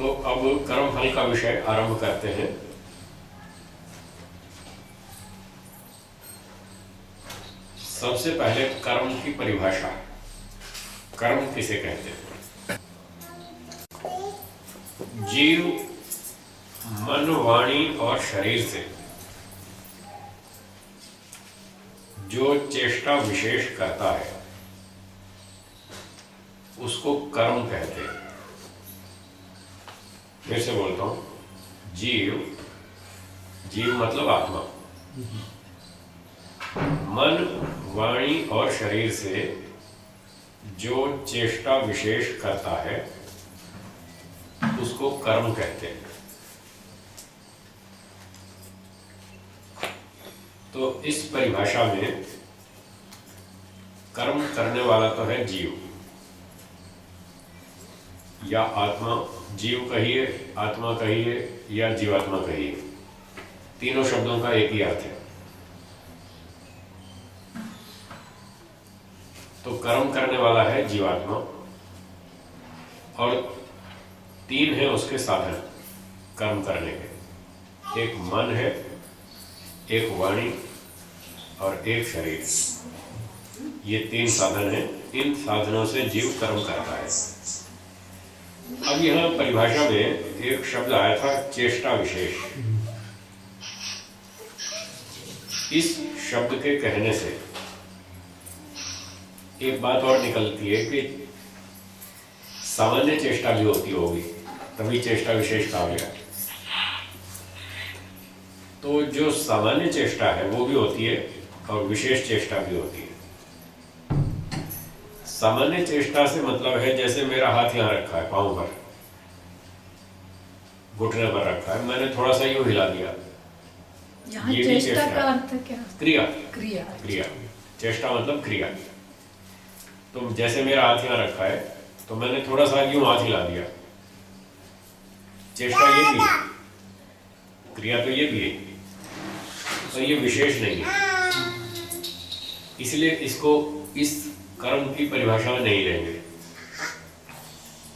तो अब कर्म फल का विषय आरंभ करते हैं। सबसे पहले कर्म की परिभाषा। कर्म किसे कहते हैं? जीव मन, वाणी और शरीर से जो चेष्टा विशेष करता है उसको कर्म कहते हैं। फिर से बोलता हूं, जीव मतलब आत्मा, मन, वाणी और शरीर से जो चेष्टा विशेष करता है उसको कर्म कहते हैं। तो इस परिभाषा में कर्म करने वाला तो है जीव या आत्मा। जीव कहिए, आत्मा कहिए या जीवात्मा कहिए, तीनों शब्दों का एक ही अर्थ है। तो कर्म करने वाला है जीवात्मा और तीन है उसके साधन कर्म करने के। एक मन है, एक वाणी और एक शरीर। ये तीन साधन हैं। इन साधनों से जीव कर्म करता है। अब यहां परिभाषा में एक शब्द आया था, चेष्टा विशेष। इस शब्द के कहने से एक बात और निकलती है कि सामान्य चेष्टा भी होती होगी, तभी चेष्टा विशेष कहा गया। तो जो सामान्य चेष्टा है वो भी होती है और विशेष चेष्टा भी होती है। सामान्य चेष्टा से मतलब है जैसे मेरा हाथ यहाँ रखा है, पांव पर, घुटने पर रखा है, मैंने थोड़ा सा यूं हिला दिया, ये भी चेष्टा का अर्थ क्या? क्रिया। क्रिया क्रिया चेष्टा मतलब क्रिया। तो जैसे मेरा हाथ यहाँ रखा है तो मैंने थोड़ा सा यूं हाथ हिला दिया, चेष्टा ये भी है, क्रिया तो ये भी है, तो ये विशेष नहीं है। इसलिए इसको इस कर्म की परिभाषा में नहीं लेंगे।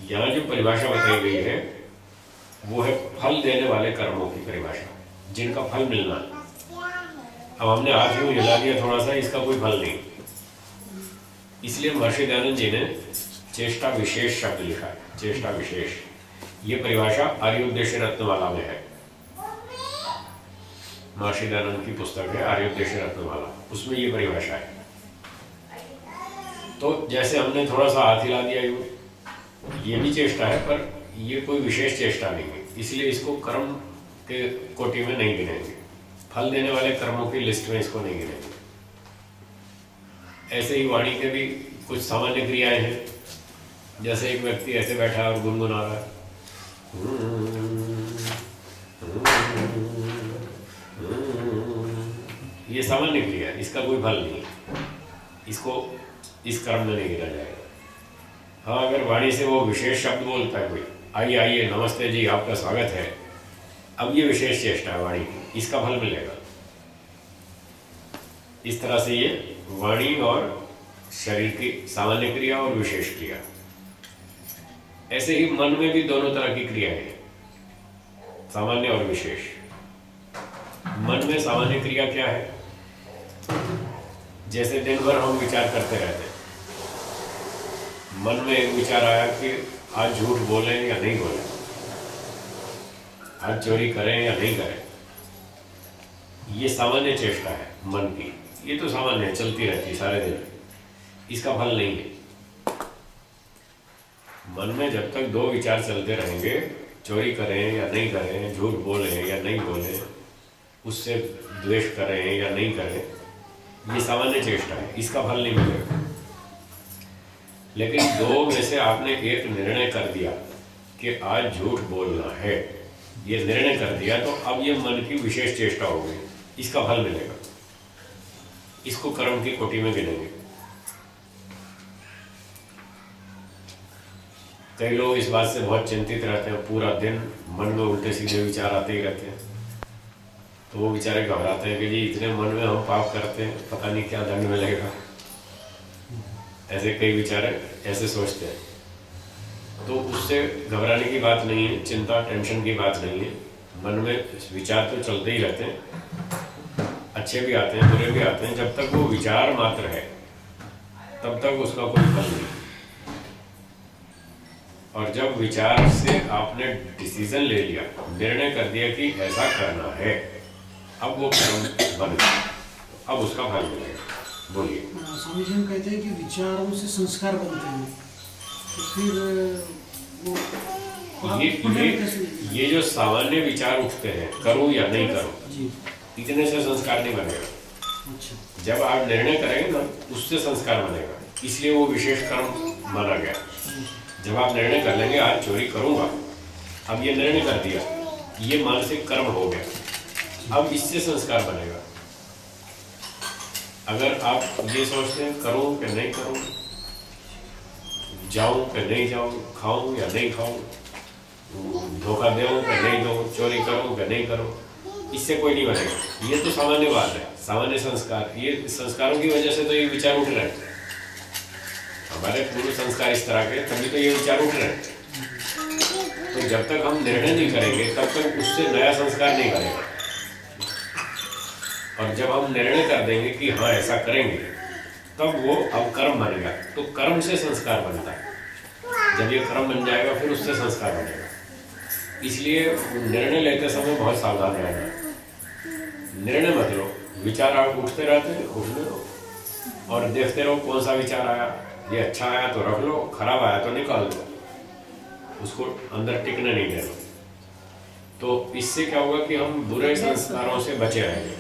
यहां जो परिभाषा बताई गई है वो है फल देने वाले कर्मों की परिभाषा, जिनका फल मिलना है। अब हमने हाथ यूं हिला दिया थोड़ा सा, इसका कोई फल नहीं, इसलिए महर्षि दयानंद जी ने चेष्टा विशेष शब्द लिखा है। चेष्टा विशेष, ये परिभाषा आर्योद्देश्य रत्नमाला में है। महर्षि दयानंद की पुस्तक है आर्योद्देश्य रत्नमाला, उसमें ये परिभाषा है। तो जैसे हमने थोड़ा सा हाथ हिला दिया, ये भी चेष्टा है पर ये कोई विशेष चेष्टा नहीं है, इसलिए इसको कर्म के कोटि में नहीं गिनेंगे। फल देने वाले कर्मों की लिस्ट में इसको नहीं गिनेंगे। ऐसे ही वाणी के भी कुछ सामान्य क्रियाएं हैं। जैसे एक व्यक्ति ऐसे बैठा है और गुनगुना रहा है, ये सामान्य क्रिया है, इसका कोई फल नहीं है, इसको इस कर्म में नहीं गिना जाएगा। हाँ, अगर वाणी से वो विशेष शब्द बोलता है, कोई आइए आइए नमस्ते जी आपका स्वागत है, अब ये विशेष चेष्टा है वाणी की, इसका फल मिलेगा। इस तरह से ये वाणी और शरीर की सामान्य क्रिया और विशेष क्रिया। ऐसे ही मन में भी दोनों तरह की क्रियाएं हैं, सामान्य और विशेष। मन में सामान्य क्रिया क्या है? जैसे दिन भर हम विचार करते रहते हैं, मन में एक विचार आया कि आज झूठ बोलें या नहीं बोलें, आज चोरी करें या नहीं करें, ये सामान्य चेष्टा है मन की। ये तो सामान्य है, चलती रहती है सारे दिन, इसका फल नहीं है। मन में जब तक दो विचार चलते रहेंगे, चोरी करें या नहीं करें, झूठ बोलें या नहीं बोलें, उससे द्वेष करें या नहीं करें, ये सामान्य चेष्टा है, इसका फल नहीं मिलेगा। लेकिन दो में से आपने एक निर्णय कर दिया कि आज झूठ बोलना है, ये निर्णय कर दिया, तो अब ये मन की विशेष चेष्टा हो गई, इसका फल मिलेगा। इसको कर्म की कोटि में गिनेंगे। कई लोग इस बात से बहुत चिंतित रहते हैं, पूरा दिन मन में उल्टे सीधे विचार आते ही रहते हैं, तो वो बेचारे घबराते हैं कि जी इतने मन में हम पाप करते हैं, पता नहीं क्या दंड मिलेगा। ऐसे कई बेचारे ऐसे सोचते हैं। तो उससे घबराने की बात नहीं है, चिंता टेंशन की बात नहीं है। मन में विचार तो चलते ही रहते हैं, अच्छे भी आते हैं बुरे भी आते हैं। जब तक वो विचार मात्र है तब तक उसका कोई फल नहीं। और जब विचार से आपने डिसीजन ले लिया, निर्णय कर दिया कि ऐसा करना है, अब वो कर्म बन गया, अब उसका फल मिलेगा। बोलिए। स्वामी जी हम कहते हैं कि विचारों से संस्कार बनते हैं, तो फिर वो ये जो सामान्य विचार उठते हैं, करूं या नहीं करूं, इतने से संस्कार नहीं बनेगा। अच्छा। जब आप निर्णय करेंगे ना, उससे संस्कार बनेगा। इसलिए वो विशेष कर्म माना गया। जब आप निर्णय कर लेंगे आज चोरी करूंगा, अब ये निर्णय कर दिया, ये मानसिक कर्म हो गया, अब इससे संस्कार बनेगा। अगर आप ये सोचते हैं करूं कि नहीं करूं, जाऊं कि नहीं जाऊं, खाऊं या नहीं खाऊं, धोखा दूं कि नहीं दूं, चोरी करूं कि नहीं करूं, इससे कोई नहीं बनेगा। ये तो सामान्य बात है, सामान्य संस्कार। ये संस्कारों की वजह से तो ये विचार उठ रहे हैं, हमारे पूर्व संस्कार इस तरह के, तभी तो ये विचार उठ रहे हैं। तो जब तक हम निर्णय नहीं करेंगे तब तक उससे नया संस्कार नहीं बनेगा। और जब हम निर्णय कर देंगे कि हाँ ऐसा करेंगे, तब वो अब कर्म बनेगा। तो कर्म से संस्कार बनता है। जब ये कर्म बन जाएगा फिर उससे संस्कार बनेगा। इसलिए निर्णय लेते समय बहुत सावधान रहना। निर्णय मत लो, विचार आप उठते रहते हैं, उठने दो और देखते रहो कौन सा विचार आया। ये अच्छा आया तो रख लो, खराब आया तो निकाल दो, उसको अंदर टिकने नहीं देना। तो इससे क्या होगा कि हम बुरे संस्कारों से बचे रहेंगे,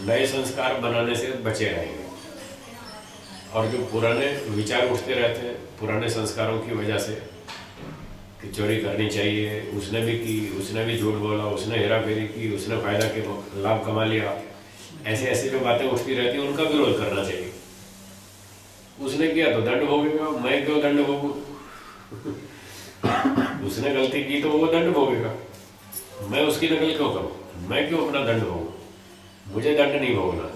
नए संस्कार बनाने से बचे रहेंगे। और जो पुराने विचार उठते रहते हैं पुराने संस्कारों की वजह से, कि चोरी करनी चाहिए, उसने भी की, उसने भी झूठ बोला, उसने हेरा फेरी की, उसने फायदा के लाभ कमा लिया, ऐसे ऐसे जो बातें उठती रहती हैं उनका विरोध करना चाहिए। उसने किया तो दंड भोगेगा, मैं क्यों दंड भोगूं? उसने गलती की तो वो दंड भोगेगा, मैं उसकी नकल क्यों करूं? मैं क्यों अपना दंड भोगूं? मुझे दंड नहीं भोगना।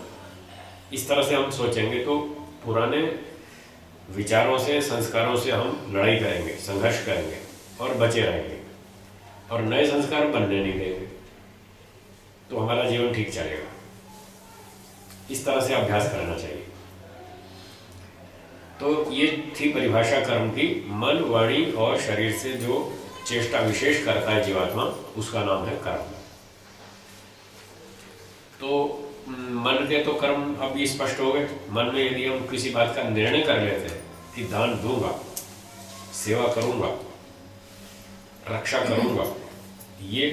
इस तरह से हम सोचेंगे तो पुराने विचारों से संस्कारों से हम लड़ाई करेंगे, संघर्ष करेंगे और बचे रहेंगे और नए संस्कार बनने नहीं देंगे, तो हमारा जीवन ठीक चलेगा। इस तरह से अभ्यास करना चाहिए। तो ये थी परिभाषा कर्म की। मन, वाणी और शरीर से जो चेष्टा विशेष करता है जीवात्मा, उसका नाम है कर्म। तो मन के तो कर्म अब ये स्पष्ट हो गए। मन में यदि हम किसी बात का निर्णय कर लेते हैं कि दान दूंगा, सेवा करूंगा, रक्षा करूंगा, ये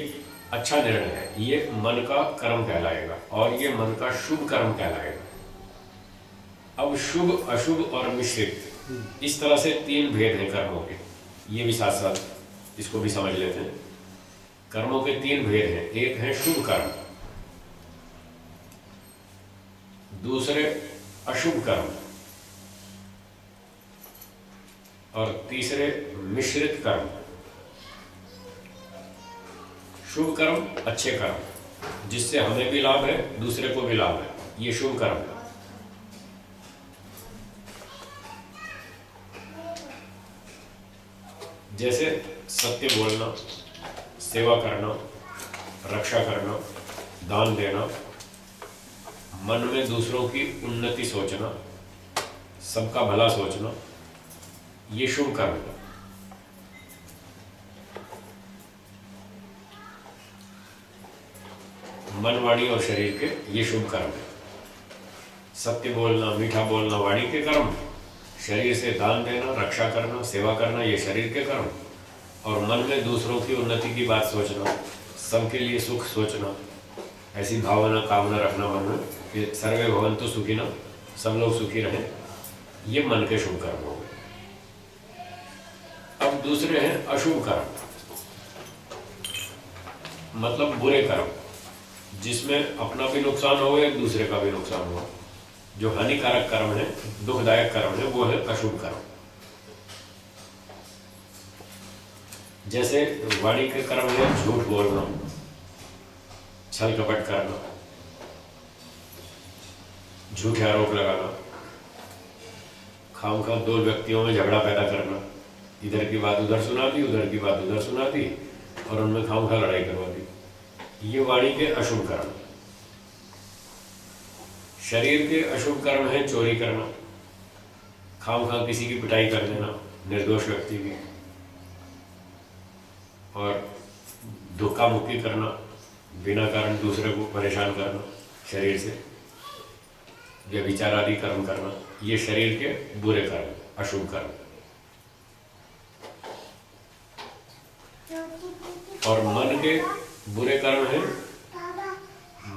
अच्छा निर्णय है, ये मन का कर्म कहलाएगा और ये मन का शुभ कर्म कहलाएगा। अब शुभ, अशुभ और मिश्रित, इस तरह से तीन भेद हैं कर्मों के। ये भी साथ साथ इसको भी समझ लेते हैं। कर्मों के तीन भेद हैं। एक है शुभ कर्म, दूसरे अशुभ कर्म और तीसरे मिश्रित कर्म। शुभ कर्म अच्छे कर्म, जिससे हमें भी लाभ है, दूसरे को भी लाभ है, ये शुभ कर्म है। जैसे सत्य बोलना, सेवा करना, रक्षा करना, दान देना, मन में दूसरों की उन्नति सोचना, सबका भला सोचना, ये शुभ कर्म है। मन, वाणी और शरीर के ये शुभ कर्म है। सत्य बोलना, मीठा बोलना वाणी के कर्म, शरीर से दान देना, रक्षा करना, सेवा करना, ये शरीर के कर्म, और मन में दूसरों की उन्नति की बात सोचना, सबके लिए सुख सोचना, ऐसी भावना कामना रखना मन में कि सर्वे भवन्तु सुखिनः, सब लोग सुखी रहें, ये मन के शुभ कर्म हो गए। अब दूसरे हैं अशुभ कर्म, मतलब बुरे कर्म, जिसमें अपना भी नुकसान हो या दूसरे का भी नुकसान हो। जो हानिकारक कर्म है, दुखदायक कर्म है, वो है अशुभ कर्म। जैसे वाणी के कर्म है झूठ बोलना, छल कपट करना, झूठे आरोप लगाना, खामखा दो व्यक्तियों में झगड़ा पैदा करना, इधर की बात उधर सुना दी, उधर की बात उधर सुना दी, और उनमें खामखा लड़ाई करवा दी। ये वाणी के अशुभ कर्म। शरीर के अशुभ कर्म है चोरी करना, खामखा किसी की पिटाई कर देना, निर्दोष व्यक्ति की, और धोखा मुक्की करना, बिना कारण दूसरे को परेशान करना शरीर से, व्यभिचार आदि कर्म करना, ये शरीर के बुरे कर्म, अशुभ कर्म। और मन के बुरे कर्म है,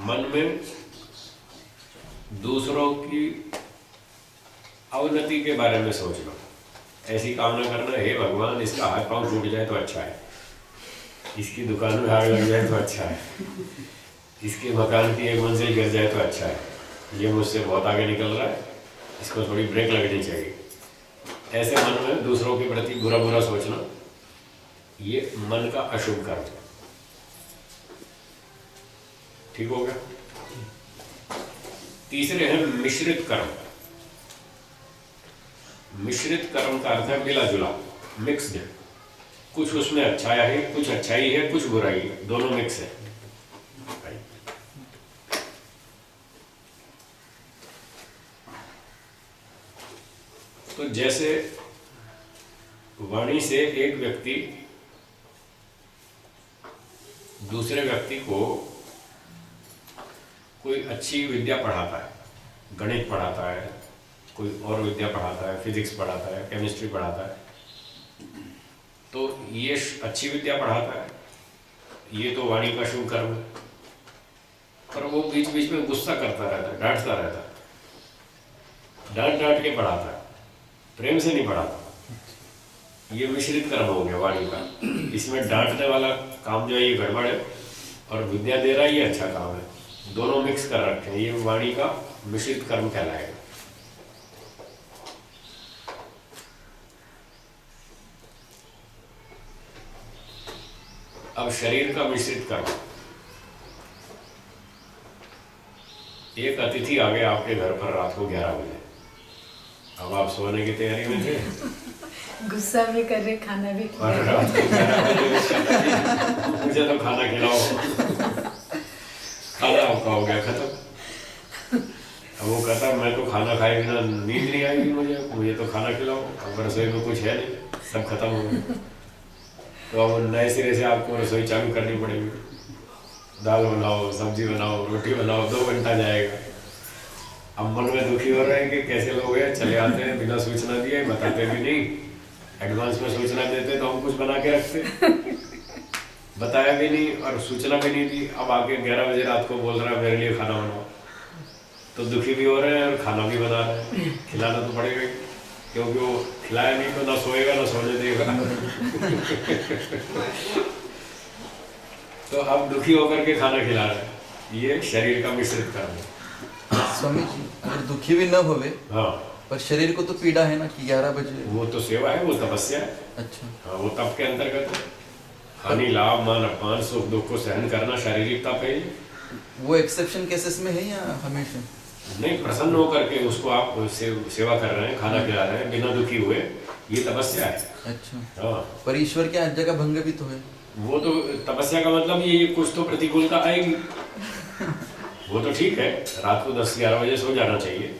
मन में दूसरों की अवनति के बारे में सोचना, ऐसी कामना करना, हे भगवान इसका हाथ पांव टूट जाए तो अच्छा है, इसकी दुकान में आग लग जाए तो अच्छा है, इसके मकान की एक मंजिल गिर जाए तो अच्छा है, ये मुझसे बहुत आगे निकल रहा है, इसको थोड़ी ब्रेक लगनी चाहिए। ऐसे मन में दूसरों के प्रति बुरा बुरा सोचना, ये मन का अशुभ कर्म है। ठीक हो गया। तीसरे हैं मिश्रित कर्म। मिश्रित कर्म का अर्थ है मिला जुला, मिक्स्ड, कुछ उसमें अच्छा है, कुछ अच्छाई है, कुछ बुराई है, दोनों मिक्स है। तो जैसे वाणी से एक व्यक्ति दूसरे व्यक्ति को कोई अच्छी विद्या पढ़ाता है, गणित पढ़ाता है, कोई और विद्या पढ़ाता है, फिजिक्स पढ़ाता है, केमिस्ट्री पढ़ाता है, तो ये अच्छी विद्या पढ़ाता है, ये तो वाणी का शुभ कर्म है। पर वो बीच बीच में गुस्सा करता रहता है, डांटता रहता है, डांट डांट के पढ़ाता है, प्रेम से नहीं पढ़ाता। ये मिश्रित कर्म हो गया वाणी का। इसमें डांटने वाला काम जो है ये गड़बड़ है, और विद्या दे रहा है ये अच्छा काम है, दोनों मिक्स कर रखे हैं, ये वाणी का मिश्रित कर्म कहलाएगा। अब शरीर का मिश्रित कर्म। एक अतिथि आ गया आपके घर पर रात को 11 बजे, अब आप सोने की तैयारी में थे, गुस्सा भी कर रहे, खाना भी खिला, और रात को 11 बजे मुझे तो खाना खिलाओ, खाना आपका हो गया खत्म। अब वो कहता मैं तो खाना खाए बिना नींद नहीं आएगी, मुझे तो खाना खिलाओ, अब रसोई में कुछ है नहीं, सब खत्म हो गया। तो अब नए सिरे से आपको रसोई चालू करनी पड़ेगी, दाल बनाओ, सब्जी बनाओ, रोटी बनाओ, 2 घंटा जाएगा। अब मन में दुखी हो रहे हैं कि कैसे लोग हैं, चले आते हैं बिना सूचना दिए, बताते भी नहीं, एडवांस में सूचना देते तो हम कुछ बना के रखते, बताया भी नहीं और सूचना भी नहीं दी। अब आके 11 बजे रात को बोल रहा है मेरे लिए खाना बनाओ, तो दुखी भी हो रहे हैं और खाना भी बना रहे हैं, खिलाना तो पड़ेगा ही, क्योंकि वो खिलाया नहीं तो ना सोएगा ना सोने देगा। तो अब दुखी होकर के खाना खिला रहे हैं, ये शरीर का मिश्रित कर्म है। स्वामी जी, अगर दुखी भी न होवे, हाँ, पर शरीर को तो पीड़ा है ना कि 11 बजे। वो तो सेवा है, वो तपस्या है। अच्छा, हाँ, वो तप के अंतर्गत है। हानि लाभ मान अपमान सुख दुख को सहन करना शारीरिक तप है। वो एक्सेप्शन केसेस में है या हमेशा? नहीं, प्रसन्न होकर के उसको आप सेवा कर रहे हैं, खाना खिला रहे हैं बिना दुखी हुए, ये तपस्या है। अच्छा, हाँ, पर ईश्वर की आज्ञा का भंग भी तो है। वो तो तपस्या का मतलब ये कुछ तो प्रतिकूलता आएगी, वो तो ठीक है, रात को 10-11 बजे सो जाना चाहिए,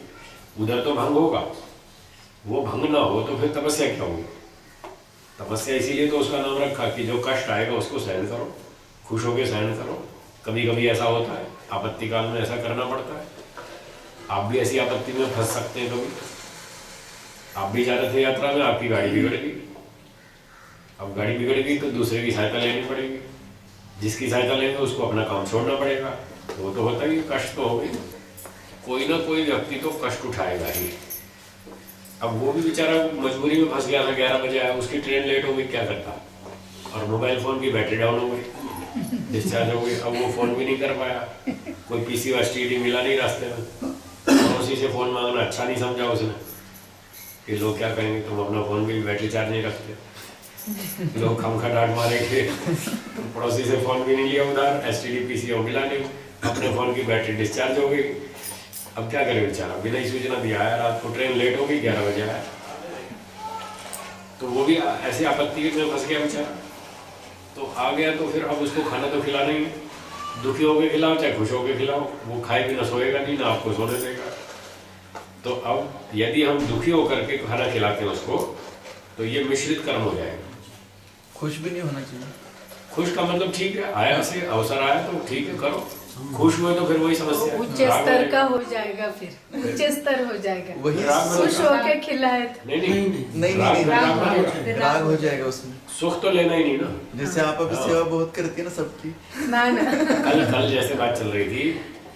उधर तो भंग होगा। वो भंग ना हो तो फिर तपस्या क्या होगी? तपस्या इसीलिए तो उसका नाम रखा कि जो कष्ट आएगा उसको सहन करो, खुश होकर सहन करो। कभी कभी ऐसा होता है, आपत्ति काल में ऐसा करना पड़ता है। आप भी ऐसी आपत्ति में फंस सकते हैं, कभी आप भी जा रहे थे यात्रा में, आपकी गाड़ी बिगड़ गई। अब गाड़ी बिगड़ गई तो दूसरे की सहायता लेनी पड़ेगी, जिसकी सहायता लेंगे उसको अपना काम छोड़ना पड़ेगा, तो वो तो होता ही, कष्ट तो होगी। कोई ना कोई व्यक्ति तो कष्ट उठाएगा ही। अब वो भी बेचारा मजबूरी में फंस गया था, 11 बजे आया, उसकी ट्रेन लेट हो गई, क्या करता, और मोबाइल फ़ोन की बैटरी डाउन हो गई, डिस्चार्ज हो गई, अब वो फ़ोन भी नहीं कर पाया, कोई पीसी व STD मिला नहीं रास्ते में, और उसी से फ़ोन मांगना अच्छा नहीं समझा उसने कि लोग क्या कहेंगे, तुम अपना फ़ोन भी बैटरी चार्ज नहीं रखते, लोग खमखा डांट मारेंगे। तो पड़ोसी से फ़ोन भी नहीं लिया उधार, STD PC वो मिला नहीं, अपने फ़ोन की बैटरी डिस्चार्ज हो गई। अब क्या करे बेचारा, बिना ही सूचना दिया आया, रात को ट्रेन लेट हो गई, 11 बजे आया। तो वो भी ऐसी आपत्ति में फंस गया बेचारा। तो आ गया तो फिर अब उसको खाना तो खिलाना ही है, दुखी होकर खिलाओ चाहे खुश होकर खिलाओ, वो खाए भी ना सोएगा नहीं, ना आपको सोने देगा। तो अब यदि हम दुखी होकर के खाना खिलाते हैं उसको, तो ये मिश्रित कर्म हो जाएगा। खुश भी नहीं होना चाहिए। खुश का मतलब ठीक है, आया से अवसर आया तो ठीक है करो, खुश हुए तो फिर वही समस्या है। उच्च स्तर का हो जाएगा, फिर उच्च स्तर हो जाएगा। वही खुश होके खिलाए तो नहीं नहीं नहीं राग नहीं, में राग राग बनेगा। राग हो जाएगा उसमें। सुख तो लेना ही नहीं ना। जैसे आप अभी सेवा बहुत करती है ना सबकी। ना ना कल जैसे बात चल रही थी,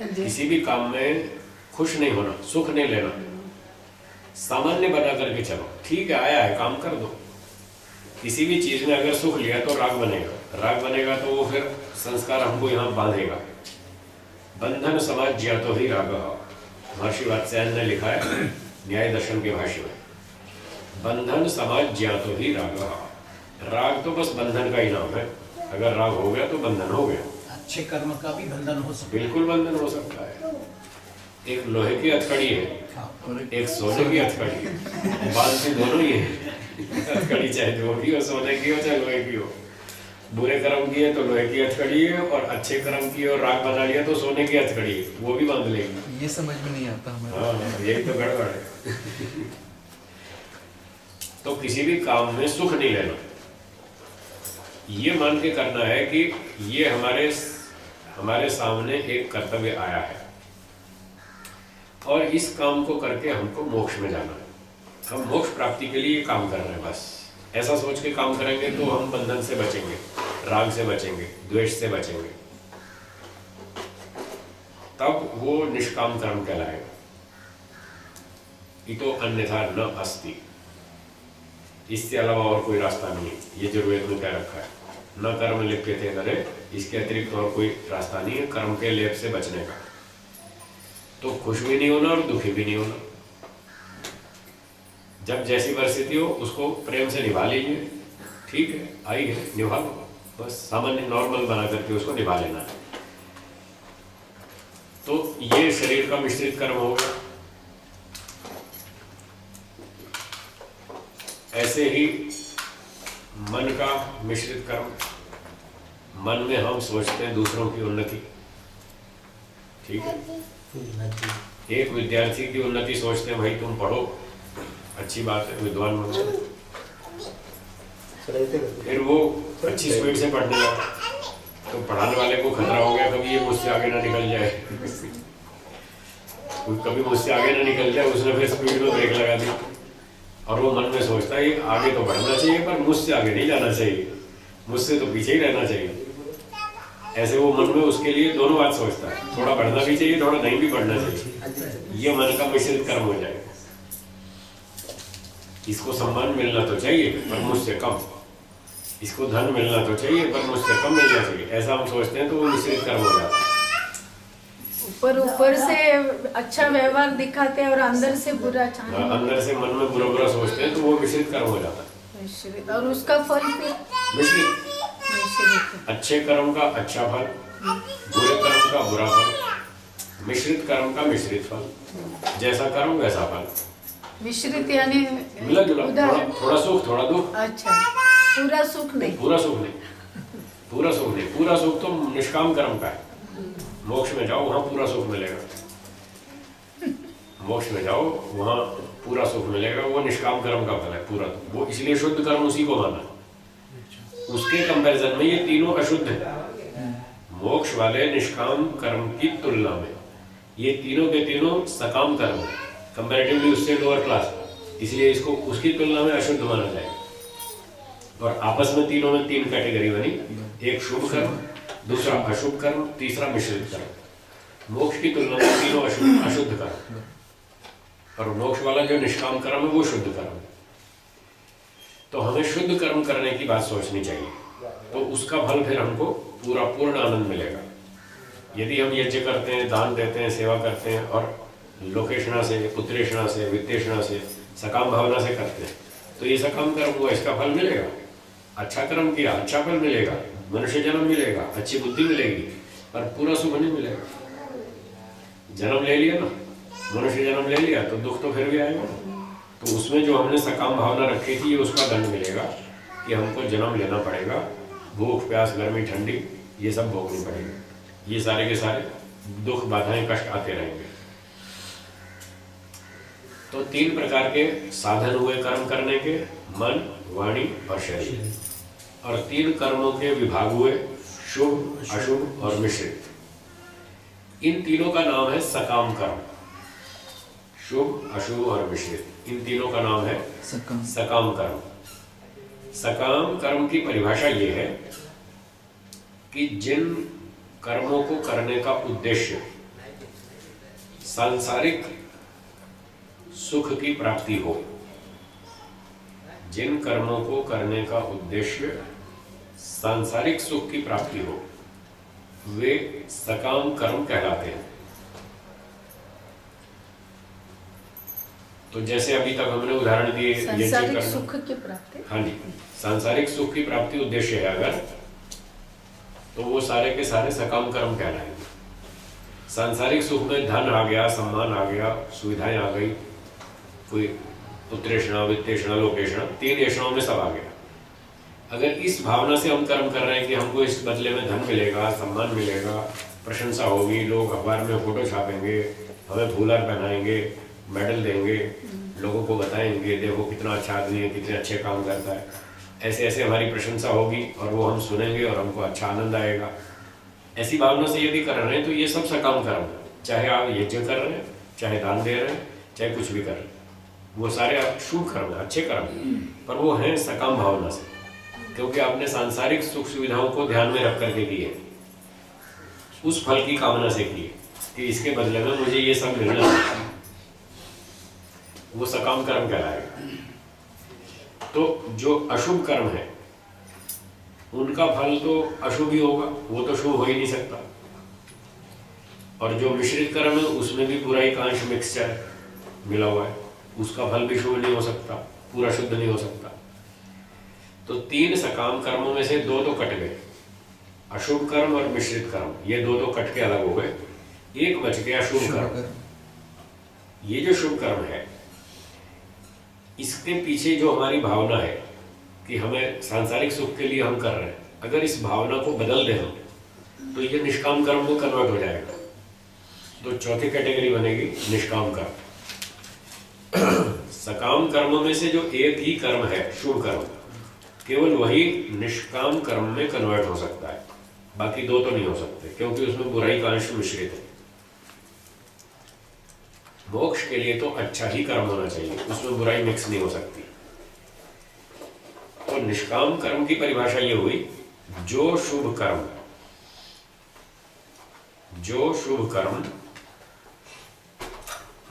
जी। किसी भी काम में खुश नहीं होना, सुख नहीं लेना, सामान्य बना करके चलो, ठीक है आया है काम कर दो। किसी भी चीज में अगर सुख लिया तो राग बनेगा, राग बनेगा तो वो फिर संस्कार हमको यहाँ बांधेगा। बंधन समाज ज्ञा तो ही राग, महर्षि वात्स्यायन ने लिखा है न्याय दर्शन के भाष्य में, बंधन समाज ज्ञा तो ही राग। राग तो बस बंधन का ही नाम है, अगर राग हो गया तो बंधन हो गया। अच्छे कर्म का भी बंधन हो सकता बिल्कुल बंधन हो सकता है। एक लोहे की हथकड़ी है, है। एक सोने की हथकड़ी है, बांधती दोनों ही है। हथकड़ी चाहे जो भी हो, सोने की हो चाहे लोहे की हो। बुरे कर्म की है तो लोहे की हथकड़ी है, और अच्छे कर्म की और राग बना लिया तो सोने की हथकड़ी है, वो भी बांध लेगी। ये समझ में नहीं आता हमें। हाँ यही तो गड़बड़ है। तो किसी भी काम में सुख नहीं लेना, ये मान के करना है कि ये हमारे सामने एक कर्तव्य आया है और इस काम को करके हमको मोक्ष में जाना है, हम मोक्ष प्राप्ति के लिए काम कर रहे हैं। बस ऐसा सोच के काम करेंगे तो हम बंधन से बचेंगे, राग से बचेंगे, द्वेष से बचेंगे, तब वो निष्काम कर्म कहलाएगा। इतो अन्यथा न अस्ति, इससे अलावा और कोई रास्ता नहीं है, ये जो वेद में कह रखा है, न कर्म लिप्यते नरे, इसके अतिरिक्त और कोई रास्ता नहीं है कर्म के लेप से बचने का। तो खुश भी नहीं होना और दुखी भी नहीं होना, जब जैसी परिस्थिति हो उसको प्रेम से निभा लीजिए, ठीक है आई है निभा लो, बस सामान्य नॉर्मल बना करके उसको निभा लेना है। तो ये शरीर का मिश्रित कर्म होगा। ऐसे ही मन का मिश्रित कर्म, मन में हम सोचते हैं दूसरों की उन्नति, ठीक है, एक विद्यार्थी की उन्नति सोचते हैं, भाई तुम पढ़ो, अच्छी बात है, विद्वान बनो, फिर वो अच्छी स्पीड से पढ़ने लगा तो पढ़ाने वाले को खतरा हो गया कभी ये मुझसे आगे ना निकल जाए, कभी मुझसे आगे ना निकल जाए, उसने फिर स्पीड में ब्रेक लगा दी और वो मन में सोचता है आगे तो बढ़ना चाहिए पर मुझसे आगे नहीं जाना चाहिए, मुझसे तो पीछे ही रहना चाहिए। ऐसे वो मन में उसके लिए दोनों बात सोचता है, थोड़ा बढ़ना भी चाहिए, थोड़ा नहीं भी बढ़ना चाहिए। ये मन का मिश्रित कर्म हो जाएगा। इसको सम्मान मिलना तो चाहिए पर मुझसे कम, इसको धन मिलना तो चाहिए पर मुझसे कम मिलना चाहिए, ऐसा हम सोचते हैं तो वो मिश्रित कर्म हो जाता है। ऊपर से अच्छा व्यवहार दिखाते हैं और अंदर से बुरा चाहते हैं। अंदर से मन में बुरा बुरा सोचते हैं तो वो मिश्रित कर्म हो जाता है। मिश्रित, और उसका फल फिर मिश्रित, अच्छे कर्म का अच्छा फल, बुरे कर्म का बुरा फल, मिश्रित कर्म का मिश्रित फल, जैसा कर्म वैसा फल। मिश्रित यानी मिला जुला, थोड़ा सुख थोड़ा दुख। अच्छा, पूरा सुख नहीं, पूरा सुख नहीं, पूरा सुख नहीं, पूरा सुख तो निष्काम कर्म का है। मोक्ष में जाओ वहां पूरा सुख मिलेगा, मोक्ष में जाओ वहां पूरा सुख मिलेगा, वो निष्काम कर्म का फल है पूरा, वो इसलिए शुद्ध कर्म उसी को माना। उसके कंपैरिजन में ये तीनों अशुद्ध है। मोक्ष वाले निष्काम कर्म की तुलना में ये तीनों के तीनों सकाम कर्म है, कंपैरेटिवली उससे लोअर क्लास, इसलिए इसको उसकी तुलना में अशुद्ध माना जाएगा। और आपस में तीनों में तीन कैटेगरी बनी, एक शुभ कर्म, दूसरा अशुभ कर्म, तीसरा मिश्रित कर्म। मोक्ष की तुलना में तीनों अशुद्ध कर्म, और मोक्ष वाला जो निष्काम कर्म है वो शुद्ध कर्म है। तो हमें शुद्ध कर्म करने की बात सोचनी चाहिए, तो उसका फल फिर हमको पूरा पूर्ण आनंद मिलेगा। यदि हम यज्ञ करते हैं, दान देते हैं, सेवा करते हैं और लोकेशना से, पुत्रेषणा से, वित्तेषणा से, सकाम भावना से करते हैं, तो ये सकाम कर्म हुआ, इसका फल मिलेगा। अच्छा कर्म किया, अच्छा फल मिलेगा, मनुष्य जन्म मिलेगा, अच्छी बुद्धि मिलेगी, पर पूरा सुख नहीं मिलेगा। जन्म ले लिया ना, मनुष्य जन्म ले लिया तो दुख तो फिर भी आएगा, तो तो उसमें जो हमने सकाम भावना रखी थी, ये उसका दंड मिलेगा कि हमको जन्म लेना पड़ेगा, भूख प्यास गर्मी ठंडी ये सब भोगनी पड़ेगी, ये सारे के सारे दुख बाधाएं कष्ट आते रहेंगे। तो 3 प्रकार के साधन हुए कर्म करने के, मन वाणी और शरीर, और 3 कर्मों के विभाग हुए, शुभ अशुभ और मिश्रित। इन तीनों का नाम है सकाम कर्म। शुभ अशुभ और मिश्रित, इन तीनों का नाम है सकाम कर्म। सकाम कर्म की परिभाषा ये है कि जिन कर्मों को करने का उद्देश्य सांसारिक सुख की प्राप्ति हो, जिन कर्मों को करने का उद्देश्य सांसारिक सुख की प्राप्ति हो, वे सकाम कर्म कहलाते हैं। तो जैसे अभी तक हमने उदाहरण दिए, सांसारिक सुख की प्राप्ति, हाँ जी, सांसारिक सुख की प्राप्ति उद्देश्य है अगर, तो वो सारे के सारे सकाम कर्म कहलाएंगे। सांसारिक सुख में धन आ गया, सम्मान आ गया, सुविधाएं आ गई, कोई पुत्रेषणा वित्तेषणा लोकेषणा, 3 ऐषणाओं में सब आ गया। अगर इस भावना से हम कर्म कर रहे हैं कि हमको इस बदले में धन मिलेगा, सम्मान मिलेगा, प्रशंसा होगी, लोग अखबार में फोटो छापेंगे, हमें फूलर पहनाएंगे, मेडल देंगे, लोगों को बताएंगे देखो कितना अच्छा आदमी है, कितने अच्छे काम करता है, ऐसे ऐसे हमारी प्रशंसा होगी और वो हम सुनेंगे और हमको अच्छा आनंद आएगा। ऐसी भावना से यदि कर रहे हैं तो ये सब सकाम कर्म है। चाहे आप यज्ञ कर रहे हैं, चाहे दान दे रहे हैं, चाहे कुछ भी कर रहे हैं, वो सारे शुभ कर्म है, अच्छे कर्म है, पर वो हैं सकाम भावना से, क्योंकि आपने सांसारिक सुख सुविधाओं को ध्यान में रख करके किए, उस फल की कामना से किए कि इसके बदले में मुझे ये सब मिलना है, वो सकाम कर्म कहलाएगा। तो जो अशुभ कर्म है उनका फल तो अशुभ ही होगा, वो तो शुभ हो ही नहीं सकता। और जो मिश्रित कर्म है उसमें भी बुराई का अंश मिक्सचर मिला हुआ है, उसका फल भी शुभ नहीं हो सकता, पूरा शुद्ध नहीं हो सकता। तो 3 सकाम कर्मों में से 2 तो कट गए, अशुभ कर्म और मिश्रित कर्म, ये 2 तो कट के अलग हो गए, एक बच गया शुभ कर्म। ये जो शुभ कर्म है इसके पीछे जो हमारी भावना है कि हमें सांसारिक सुख के लिए हम कर रहे हैं, अगर इस भावना को बदल दें हम तो ये निष्काम कर्म में कन्वर्ट हो जाएगा। तो चौथी कैटेगरी बनेगी निष्काम कर्म। सकाम कर्मों में से जो एक ही कर्म है शुभ कर्म, केवल वही निष्काम कर्म में कन्वर्ट हो सकता है, बाकी 2 तो नहीं हो सकते, क्योंकि उसमें बुराई का अंश मिश्रित है। मोक्ष के लिए तो अच्छा ही कर्म होना चाहिए, उसमें बुराई मिक्स नहीं हो सकती। तो निष्काम कर्म की परिभाषा ये हुई, जो शुभ कर्म